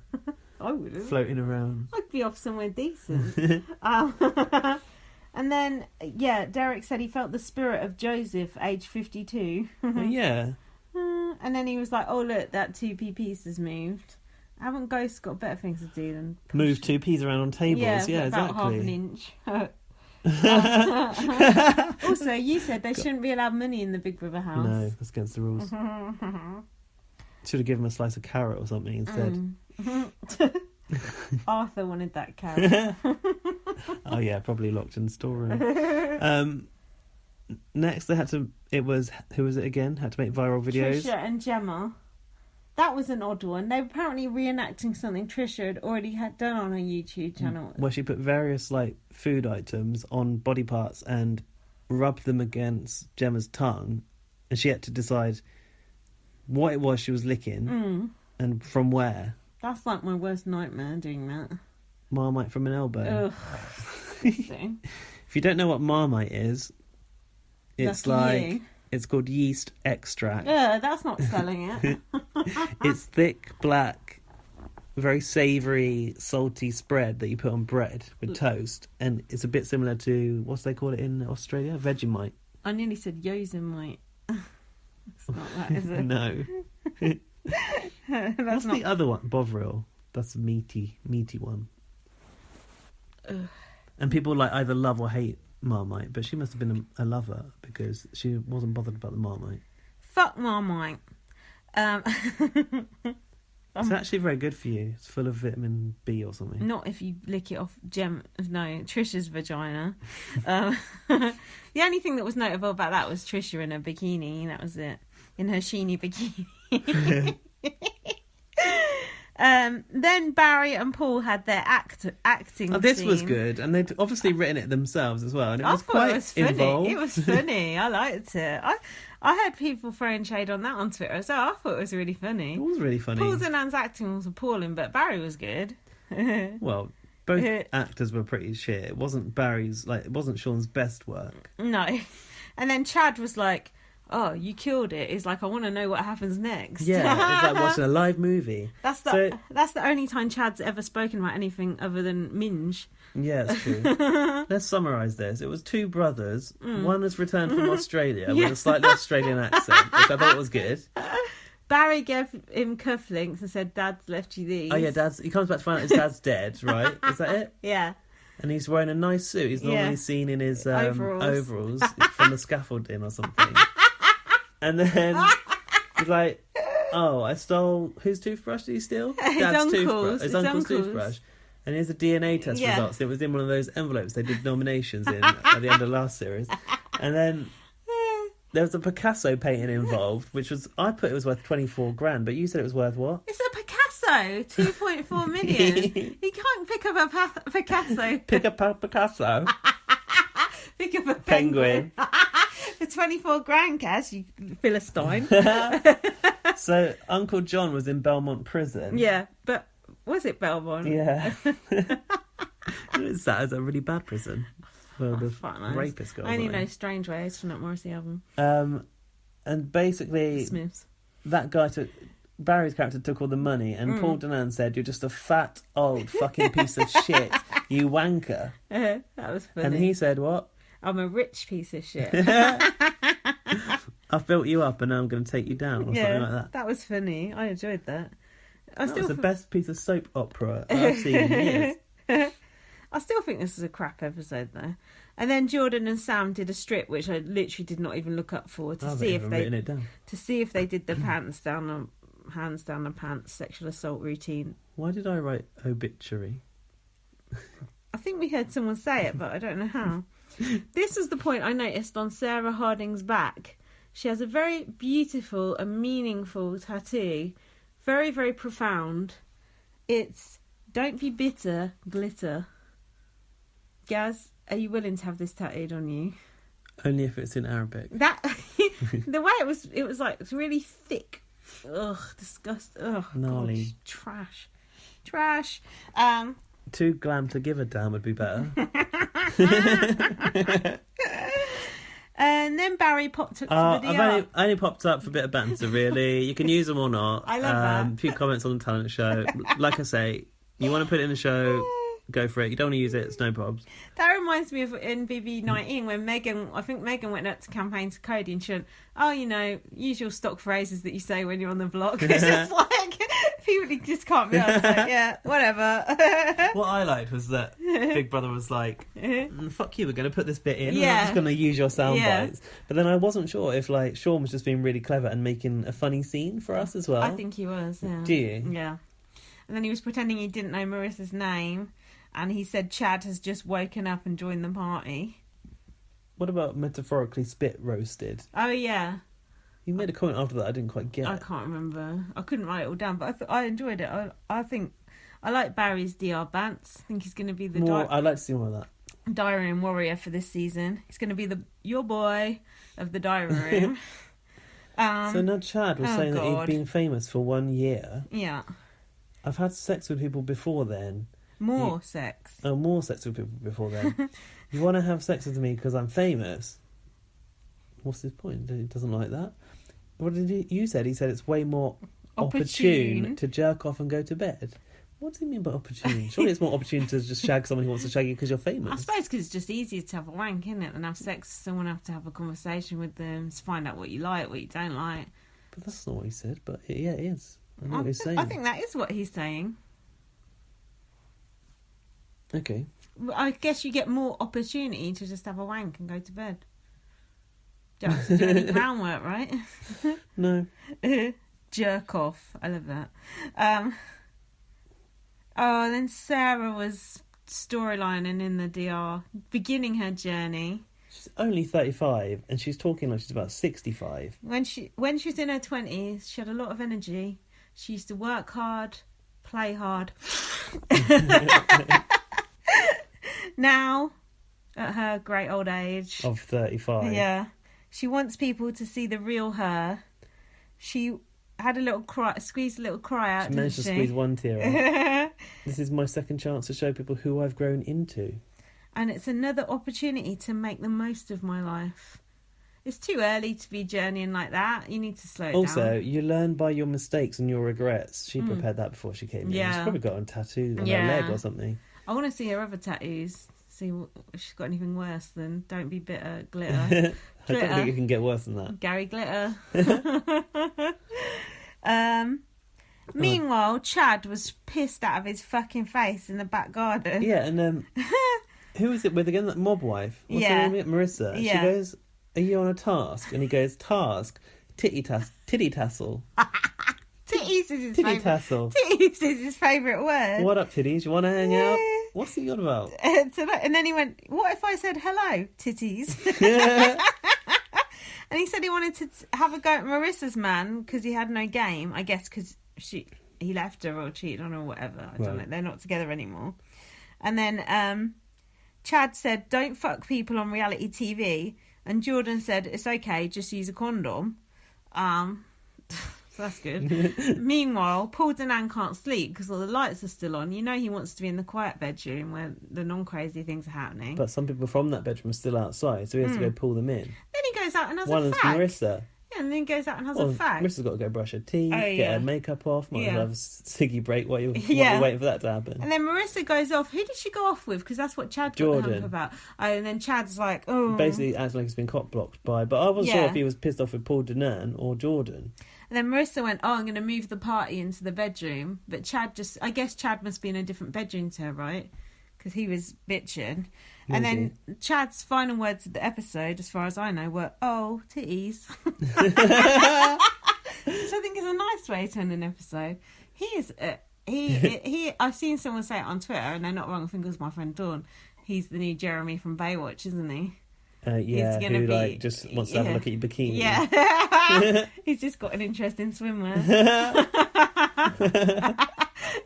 I wouldn't. Floating around. I'd be off somewhere decent. And then, Derek said he felt the spirit of Joseph, age 52. Yeah. And then he was like, oh, look, that 2p piece has moved. Haven't ghosts got better things to do than move 2p's around on tables? Yeah, about exactly. Half an inch. Also, you said they shouldn't be allowed money in the Big Brother house. No, that's against the rules. Should have given him a slice of carrot or something instead. Arthur wanted that carrot. Oh yeah, probably locked in the storeroom. Next, they had to. It was who was it again? Had to make viral videos. Trisha and Gemma. That was an odd one. They were apparently reenacting something Trisha had already done on her YouTube channel. Where she put various like food items on body parts and rubbed them against Gemma's tongue, and she had to decide what it was she was licking and from where. That's like my worst nightmare, doing that. Marmite from an elbow. Ugh. If you don't know what Marmite is, it's it's called yeast extract. Yeah, that's not selling it. It's thick, black, very savoury, salty spread that you put on bread with toast, and it's a bit similar to, what's they call it in Australia? Vegemite. I nearly said Yosemite. It's not that, is it? No. What's the other one? Bovril. That's a meaty one. Ugh. And people like either love or hate Marmite, but she must have been a lover because she wasn't bothered about the Marmite. Fuck Marmite. It's actually very good for you. It's full of vitamin B or something. Not if you lick it off Trisha's vagina. The only thing that was notable about that was Trisha in her bikini. That was it. In her sheeny bikini. Then Barry and Paul had their acting. Oh, this scene. was good, and they'd obviously written it themselves as well, and it was funny. involved. It was funny. I liked it. I heard people throwing shade on that on Twitter, so I thought it was really funny. It was really funny. Paul's and Anne's acting was appalling, but Barry was good. Well, both actors were pretty shit. It wasn't it wasn't Sean's best work. No. And then Chad was like, "Oh, you killed it." He's like, "I want to know what happens next." Yeah, it's like watching a live movie. That's the only time Chad's ever spoken about anything other than Minge. Yeah, it's true. Let's summarise this. It was two brothers. One has returned from Australia with a slightly Australian accent, which I thought was good. Barry gave him cufflinks and said, "Dad's left you these." Oh yeah, he comes back to find out his dad's dead, right? Is that it? Yeah. And he's wearing a nice suit. He's normally seen in his overalls from the scaffolding or something. And then he's like, "Oh, I stole whose toothbrush did he steal? Dad's toothbrush. His uncle's toothbrush." And here's a DNA test results. It was in one of those envelopes they did nominations in at the end of last series. And then there was a Picasso painting involved, which was, I put it was worth 24 grand, but you said it was worth what? It's a Picasso, 2.4 million. You can't pick up a Picasso. Pick up a Picasso. Pick up a penguin. For 24 grand, Cass, you Philistine. So Uncle John was in Belmont prison. Yeah, but was it Belmont? Yeah. Is that a really bad prison? Well, the rapist guy. I only know Strange Ways from that Morrissey album. And basically, Smiths. That guy Barry's character took all the money, and Paul Danan said, "You're just a fat, old fucking piece of shit, you wanker." That was funny. And he said, "What? I'm a rich piece of shit." I've built you up and now I'm going to take you down, or something like that. That was funny. I enjoyed that. That was the best piece of soap opera I've seen in years. I still think this is a crap episode, though. And then Jordan and Sam did a strip, which I literally did not even look up for to see if they did the hands down the pants sexual assault routine. Why did I write obituary? I think we heard someone say it, but I don't know how. This was the point I noticed on Sarah Harding's back. She has a very beautiful and meaningful tattoo. Very, very profound. It's "Don't be bitter, glitter." Gaz, are you willing to have this tattooed on you? Only if it's in Arabic. That the way it was like it's really thick. Ugh, disgusting. Ugh, gnarly. Gosh. Trash. Too glam to give a damn would be better. And then Barry popped up to the I've only popped up for a bit of banter, really. You can use them or not. I love that. A few comments on the talent show. Like I say, you want to put it in the show, go for it. You don't want to use it, it's no problems. That reminds me of in BB19 when Megan went up to campaign to Cody and she went, "Oh, usual stock phrases that you say when you're on the block." It's just like people just can't be honest. Like, yeah, whatever. What I liked was that Big Brother was like, "Fuck you, we're going to put this bit in. Yeah. I'm just going to use your sound bites." But then I wasn't sure if Sean was just being really clever and making a funny scene for us as well. I think he was. Yeah. Do you? Yeah. And then he was pretending he didn't know Marissa's name. And he said Chad has just woken up and joined the party. What about metaphorically spit roasted? Oh, yeah. You made a comment after that I didn't quite get. I can't remember. I couldn't write it all down, but I enjoyed it. I think I like Barry's DR Bants. I think he's going to be the I'd like to see more of that. diary room warrior for this season. He's going to be your boy of the diary room. So now Chad was saying that he'd been famous for 1 year. Yeah. I've had sex with people before then. More sex with people before then. You want to have sex with me because I'm famous? What's his point? He doesn't like that. What did you said? He said it's way more opportune to jerk off and go to bed. What does he mean by opportune? Surely it's more opportune to just shag someone who wants to shag you because you're famous. I suppose because it's just easier to have a wank, isn't it, than have sex. Someone have to have a conversation with them to find out what you like, what you don't like. But that's not what he said. But yeah, it is. I know what he's saying. I think that is what he's saying. Okay. I guess you get more opportunity to just have a wank and go to bed. Don't have to do any groundwork, right? No. Jerk off. I love that. And then Sarah was storylining in the DR, beginning her journey. She's only 35 and she's talking like she's about 65. When she was in her 20s, she had a lot of energy. She used to work hard, play hard. Now, at her great old age of 35. Yeah. She wants people to see the real her. She had a little cry, squeezed a little cry out, she managed to squeeze one tear out. This is my second chance to show people who I've grown into. And it's another opportunity to make the most of my life. It's too early to be journeying like that. You need to slow it down. Also, you learn by your mistakes and your regrets. She prepared that before she came in. Yeah. She's probably got a tattoo on her leg or something. I want to see her other tattoos. See if she's got anything worse than "Don't be bitter, glitter." I don't think it can get worse than that. Gary Glitter. Meanwhile, Chad was pissed out of his fucking face in the back garden. Yeah, and who was it with again? That mob wife? What's her name? Marissa. Yeah. She goes, "Are you on a task?" And he goes, "Task, titty tassel." Titties is his Titty favourite. tassel. Titties is his favourite word. What up, titties? You want to hang out? What's he on about? And then he went, "What if I said hello, titties?" And he said he wanted to have a go at Marissa's man because he had no game. I guess because he left her or cheated on her or whatever. I don't know. They're not together anymore. And then Chad said, "Don't fuck people on reality TV." And Jordan said, "It's okay, just use a condom." So that's good. Meanwhile, Paul Danan can't sleep because all the lights are still on. You know he wants to be in the quiet bedroom where the non-crazy things are happening. But some people from that bedroom are still outside, so he has to go pull them in. Then he goes out and has One a is fag. Marissa. Yeah, and then he goes out and has a fag. Marissa's got to go brush her teeth, get her makeup off, might as well have a ciggy break while you're waiting for that to happen. And then Marissa goes off. Who did she go off with? Because that's what Chad got the hump about. Oh, and then Chad's like, oh. Basically acting like he's been cock blocked by, but I wasn't sure if he was pissed off with Paul Danan or Jordan. And then Marissa went, "Oh, I'm going to move the party into the bedroom." But I guess Chad must be in a different bedroom to her, right? Because he was bitching. Maybe. And then Chad's final words of the episode, as far as I know, were, "Oh, titties." Which I think is a nice way to end an episode. He is, I've seen someone say it on Twitter, and they're not wrong. I think it was my friend Dawn. He's the new Jeremy from Baywatch, isn't he? Who just wants to have a look at your bikini. Yeah. He's just got an interest in swimwear.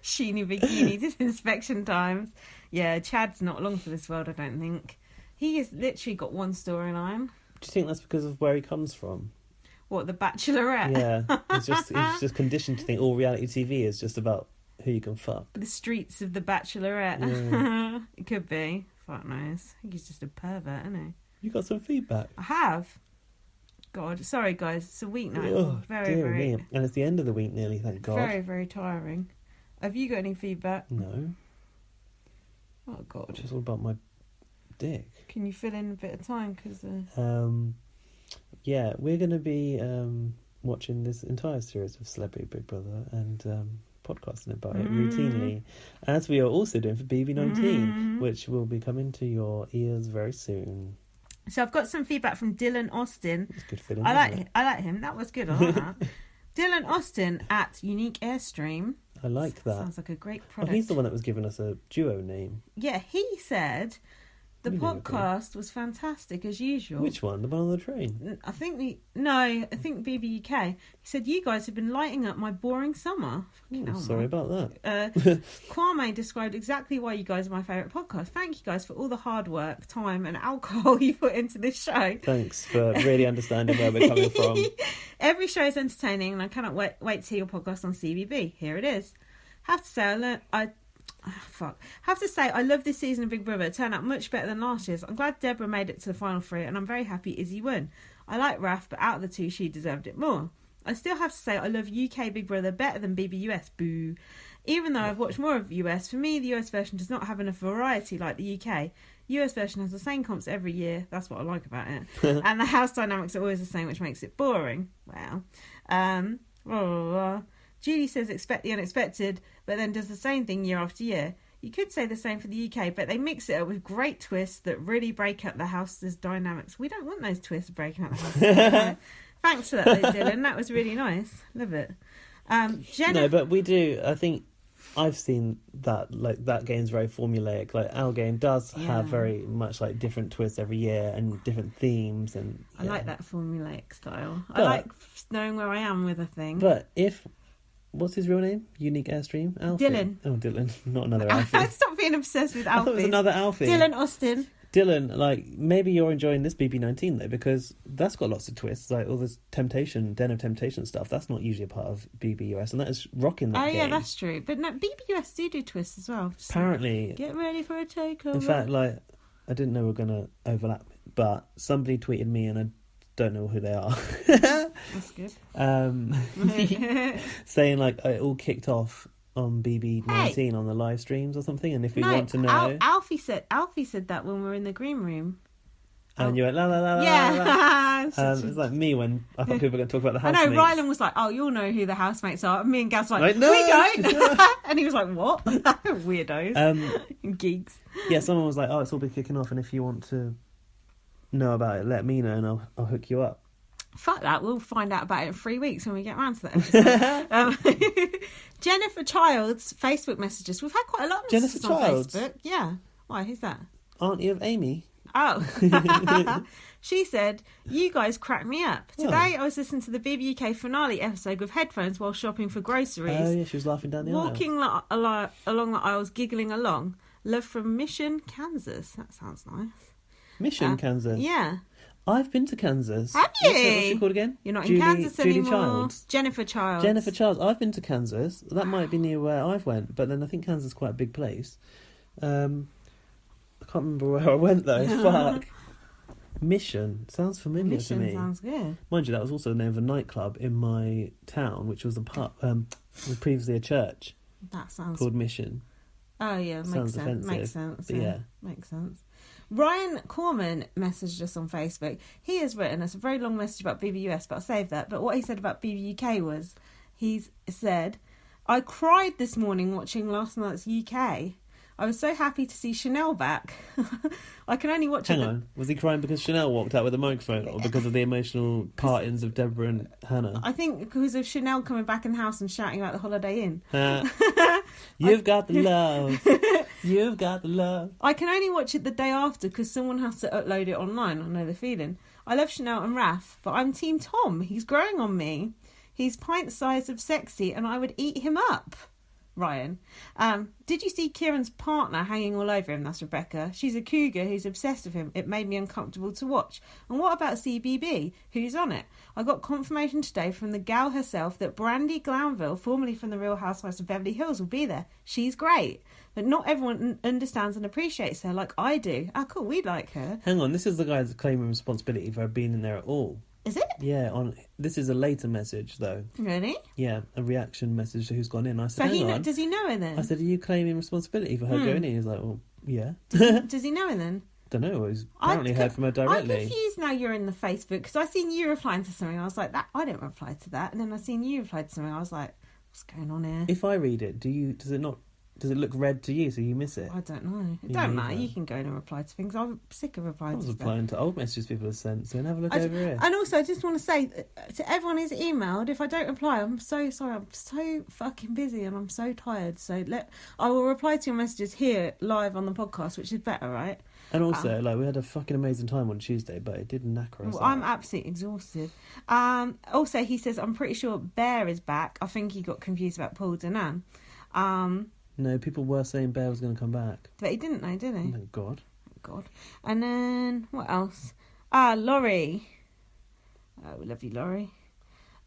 Sheeny bikini, just inspection times. Yeah, Chad's not long for this world, I don't think. He has literally got one storyline. Do you think that's because of where he comes from? What, The Bachelorette? Yeah, he's just conditioned to think all reality TV is just about who you can fuck. The streets of The Bachelorette. Yeah. It could be. Fuck knows. I think he's just a pervert, isn't he? You got some feedback? I have. God, sorry guys, it's a weeknight. Oh, very, dear very. me. And it's the end of the week nearly, thank God. Very, very tiring. Have you got any feedback? No. Oh God. It's all about my dick. Can you fill in a bit of time? Cause, yeah, we're going to be watching this entire series of Celebrity Big Brother and podcasting about it routinely, as we are also doing for BB19, which will be coming to your ears very soon. So I've got some feedback from Dylan Austin. It's good feeling. I like him. That was good. I like that. Dylan Austin at Unique Airstream. I like that. Sounds like a great product. Oh, he's the one that was giving us a duo name. Yeah, he said the podcast was fantastic as usual. Which one? The one on the train? I think BB UK. He said, "You guys have been lighting up my boring summer." Sorry about that. Kwame described exactly why you guys are my favourite podcast. Thank you guys for all the hard work, time and alcohol you put into this show. Thanks for really understanding where we're coming from. Every show is entertaining and I cannot wait to hear your podcast on CBB. Here it is. Have to say I love this season of Big Brother. It turned out much better than last year's. I'm glad Deborah made it to the final three and I'm very happy Izzy won. I like Raf, but out of the two she deserved it more. I still have to say I love UK Big Brother better than BBUS. Boo. Even though I've watched more of US, for me the US version does not have enough variety like the UK. US version has the same comps every year. That's what I like about it. And the house dynamics are always the same, which makes it boring. Well, Blah, blah, blah. Julie says expect the unexpected, but then does the same thing year after year. You could say the same for the UK, but they mix it up with great twists that really break up the house's dynamics. We don't want those twists breaking up the house. Thanks for that, though, Dylan. That was really nice. Love it. No, but we do. I think I've seen that. Like that game's very formulaic. Like our game does have very much like different twists every year and different themes. And I like that formulaic style. I like knowing where I am with a thing. But what's his real name? Unique Airstream? Alfie? Dylan. Oh, Dylan. Not another Alfie. Stop being obsessed with Alfie. I thought it was another Alfie. Dylan Austin. Dylan, like, maybe you're enjoying this BB19, though, because that's got lots of twists. Like, all this Den of Temptation stuff, that's not usually a part of BBUS, and that is rocking that game. Oh, yeah, that's true. But no, BBUS do twists as well. So apparently. Get ready for a takeover. In fact, like, I didn't know we were going to overlap, but somebody tweeted me, and I don't know who they are. That's good. Saying, like, it all kicked off on BB19 on the live streams or something, and if we want to know, Alfie said that when we were in the green room, and you went la la la la. Yeah, it's like me when I thought people were going to talk about the housemates. I know Rylan was like, "Oh, you'll know who the housemates are." And me and Gaz were like, no. "We don't," and he was like, "What? Weirdos, geeks." Yeah, someone was like, "Oh, it's all been kicking off, and if you want to know about it, let me know, and I'll hook you up." Fuck that, we'll find out about it in 3 weeks when we get around to that episode. Jennifer Child's Facebook messages. We've had quite a lot of messages on Facebook. Yeah. Why, who's that? Auntie of Amy. Oh. She said, "You guys crack me up. Today I was listening to the BBUK finale episode with headphones while shopping for groceries. Oh, yeah, she was laughing down the aisle. Walking along the aisles, giggling along. Love from Mission, Kansas." That sounds nice. Mission, Kansas? Yeah. I've been to Kansas. Have you? What's she called again? You're not in Kansas anymore. Julie Childs. Jennifer Childs. Jennifer Childs. I've been to Kansas. That might be near where I've went, but then I think Kansas is quite a big place. I can't remember where I went though. Fuck. Mission sounds familiar to me. Mission sounds good. Mind you, that was also the name of a nightclub in my town, which was was previously a church. That sounds called Mission. Oh yeah, sounds offensive. Makes sense. Yeah, makes sense. Ryan Corman messaged us on Facebook. He has written us a very long message about BBUS, but I'll save that. But what he said about BBUK was, he said, "I cried this morning watching last night's UK. I was so happy to see Chanel back. I can only watch Hang on, was he crying because Chanel walked out with a microphone, or because of the emotional partings of Deborah and Hannah?" I think because of Chanel coming back in the house and shouting about the Holiday Inn. You've got the love. You've got the love. I can only watch it the day after because someone has to upload it online. I know the feeling. I love Chanel and Raph, but I'm Team Tom. He's growing on me. He's pint size of sexy, and I would eat him up. Ryan. Did you see Kieran's partner hanging all over him? That's Rebecca. She's a cougar who's obsessed with him. It made me uncomfortable to watch. And what about CBB? Who's on it? I got confirmation today from the gal herself that Brandy Glanville, formerly from the Real Housewives of Beverly Hills, will be there. She's great. But not everyone understands and appreciates her like I do. Oh, cool. We like her. Hang on. This is the guy that's claiming responsibility for her being in there at all. Is it? Yeah, this is a later message, though. Really? Yeah, a reaction message to who's gone in. I said, does he know her then? I said, "Are you claiming responsibility for her going in?" He's like, "Well, yeah." Does he know her then? Don't know. He's apparently heard from her directly. I'm confused now you're in the Facebook, because I seen you replying to something. I was like, "That I didn't reply to that." And then I seen you reply to something. I was like, "What's going on here?" If I read it, does it look red to you so you miss it? I don't know. It don't matter. You can go in and reply to things. I'm sick of replying to stuff. I was replying to old messages people have sent, so have a look over here. And also, I just want to say to everyone who's emailed, if I don't reply, I'm so sorry. I'm so fucking busy and I'm so tired. So I will reply to your messages here live on the podcast, which is better, right? And also, we had a fucking amazing time on Tuesday, but it did knacker us out. I'm absolutely exhausted. Also, he says, I'm pretty sure Bear is back. I think he got confused about Paul Danan. No, people were saying Bear was going to come back. But he didn't know, did he? Thank God. Thank God. And then, what else? Laurie. Oh, we love you, Laurie.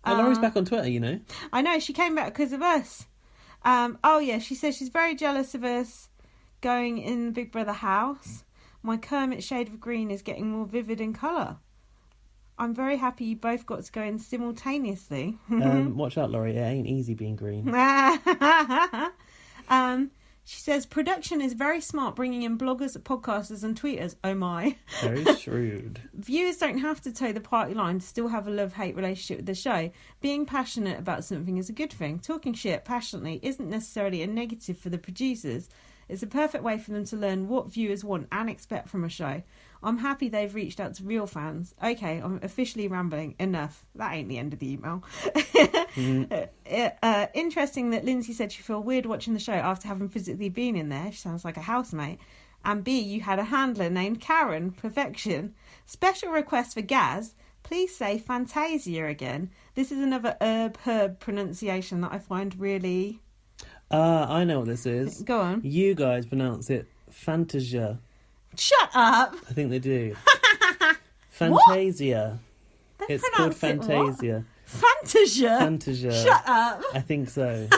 Laurie's back on Twitter, you know. I know, she came back because of us. Yeah, she says she's very jealous of us going in the Big Brother house. My Kermit shade of green is getting more vivid in colour. I'm very happy you both got to go in simultaneously. Watch out, Laurie. It ain't easy being green. She says, production is very smart, bringing in bloggers, podcasters and tweeters. Oh my. Very shrewd. Viewers don't have to toe the party line to still have a love-hate relationship with the show. Being passionate about something is a good thing. Talking shit passionately isn't necessarily a negative for the producers. It's a perfect way for them to learn what viewers want and expect from a show. I'm happy they've reached out to real fans. Okay, I'm officially rambling. Enough. That ain't the end of the email. Interesting that Lindsay said she felt weird watching the show after having physically been in there. She sounds like a housemate. And B, you had a handler named Karen. Perfection. Special request for Gaz. Please say Fantasia again. This is another herb pronunciation that I find really... I know what this is. Go on. You guys pronounce it Fantasia. Shut up! I think they do. Fantasia. It's called Fantasia. Fantasia? Fantasia. Shut up! I think so.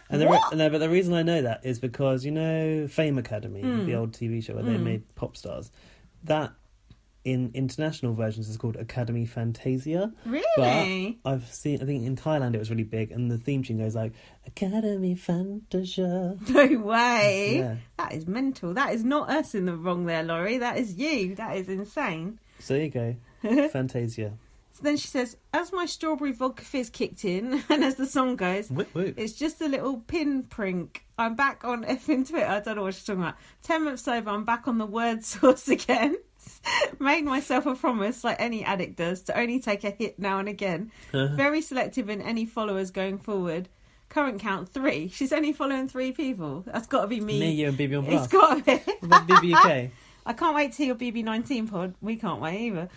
And but the reason I know that is because, you know, Fame Academy, the old TV show where they made pop stars, that in international versions is called Academy Fantasia. Really? But I think in Thailand it was really big, and the theme tune goes like, Academy Fantasia. No way. Yeah. That is mental. That is not us in the wrong there, Laurie. That is you. That is insane. So there you go. Fantasia. So then she says, as my strawberry vodka fizz kicked in, and as the song goes, Whoop, whoop. It's just a little pin prink. I'm back on effing Twitter. I don't know what she's talking about. 10 months sober, I'm back on the word source again. Made myself a promise, like any addict does, to only take a hit now and again. Very selective in any followers going forward. Current count 3. She's only following 3 people. That's got to be me. Me, you, and BB on Blast. It's got to be. What about BB UK? I can't wait till your BB19 pod. We can't wait either.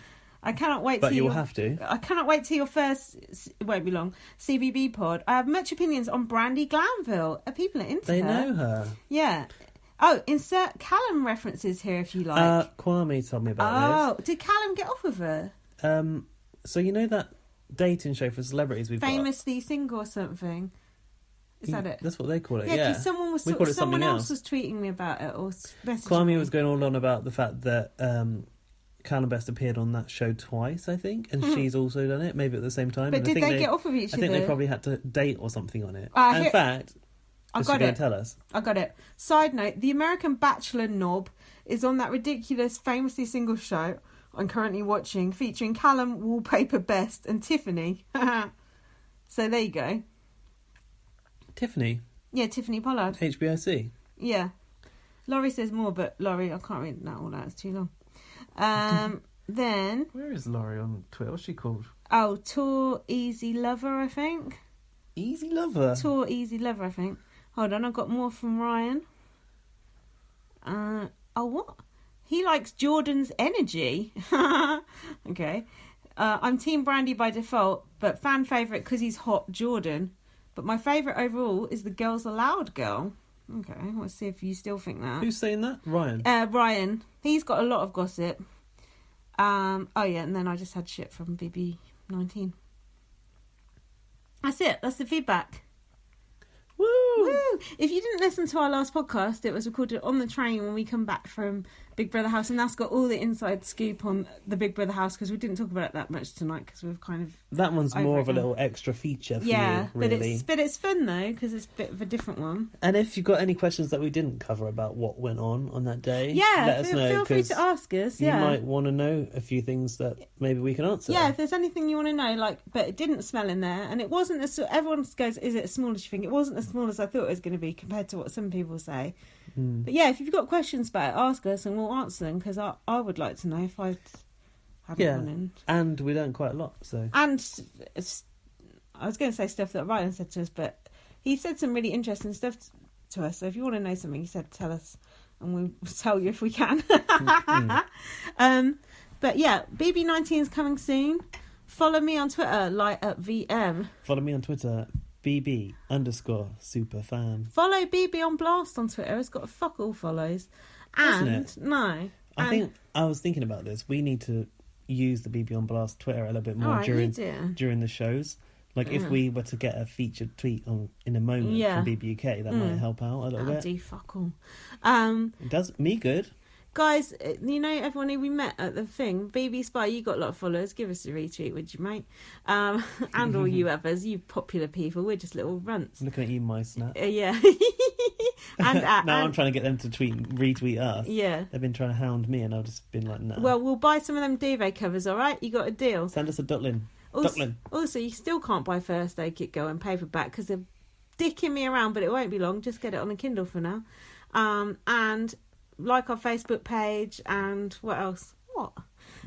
I cannot wait. But you will have to. I cannot wait till your first. It won't be long. CBB pod. I have much opinions on Brandy Glanville. People are into her. They know her. Yeah. Oh, insert Callum references here if you like. Kwame told me about this. Did Callum get off with her? So you know that dating show for celebrities we've Famously Single or something. Is that it? That's what they call it. Yeah, Yeah. because someone else was tweeting me about it or messaging Kwame me. was going all on about the fact that Callum Best appeared on that show twice, I think, and she's also done it, maybe at the same time. But and did they get off of each other? I think they probably had to date or something on it. In fact, I got it. Tell us. I got it. Side note: the American Bachelor knob is on that ridiculous Famously Single show I'm currently watching, featuring Callum Wallpaper Best and Tiffany. So there you go. Tiffany. Yeah, Tiffany Pollard. HBIC. Yeah. Laurie says more, but Laurie, I can't read that all out. It's too long. Then... Where is Laurie on Twitter? What's she called? Oh, Tour Easy Lover, I think. Easy Lover? Tour Easy Lover, I think. Hold on, I've got more from Ryan. What? He likes Jordan's energy. Okay. I'm Team Brandy by default, but fan favourite because he's hot, Jordan. But my favourite overall is the Girls Aloud girl. Okay, let's see if you still think that. Who's saying that? Ryan. Ryan. He's got a lot of gossip. Oh yeah, and then I just had shit from BB19. That's it. That's the feedback. Woo! Woo! If you didn't listen to our last podcast, it was recorded on the train when we come back from Big Brother House, and that's got all the inside scoop on the Big Brother House because we didn't talk about it that much tonight because we've kind of that one's more of a little extra feature for you, really. but it's fun though because it's a bit of a different one. And if you've got any questions that we didn't cover about what went on that day, let us know. Feel free to ask us. You might want to know a few things that maybe we can answer. Yeah, if there's anything you want to know, but it didn't smell in there, and it wasn't as everyone goes, is it as small as you think? It wasn't as small as I thought it was going to be compared to what some people say. But yeah, if you've got questions about it, ask us and we'll answer them because I would like to know if I haven't gone in. And we learned quite a lot. So I was going to say stuff that Ryan said to us, but he said some really interesting stuff to us. So if you want to know something, he said tell us and we'll tell you if we can. But yeah, BB19 is coming soon. Follow me on Twitter, LightUpVM. Follow me on Twitter, BB_superfan. Follow BB on Blast on Twitter. It's got fuck all follows. And no. I think I was thinking about this. We need to use the BB on Blast Twitter a little bit more during the shows. Like if we were to get a featured tweet in a moment from BB UK, that might help out a little bit. Do fuck all. It does me good. Guys, you know everyone who we met at the thing, BB Spy, you got a lot of followers. Give us a retweet, would you, mate? And all you others, you popular people. We're just little runts. I'm looking at you, my snap. Yeah. and now I'm trying to get them to retweet us. Yeah. They've been trying to hound me, and I've just been like, no. Well, we'll buy some of them duvet covers, all right? You got a deal. Send us a Dublin. Also, you still can't buy First Aid Kit Go in paperback because they're dicking me around, but it won't be long. Just get it on a Kindle for now. And like our Facebook page, and what else? What?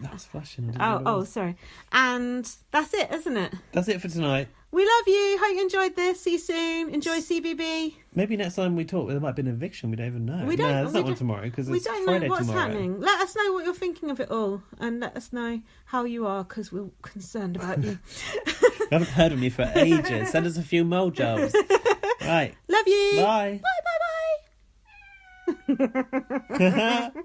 That's flashing. Sorry. And that's it, isn't it? That's it for tonight. We love you. Hope you enjoyed this. See you soon. Enjoy CBB. Maybe next time we talk, there might be an eviction. We don't even know. There's not one tomorrow because it's Friday tomorrow. We don't know what's happening. Let us know what you're thinking of it all, and let us know how you are, because we're concerned about you. We haven't heard from you for ages. Send us a few mojos. Right. Love you. Bye. Bye. Bye. Bye.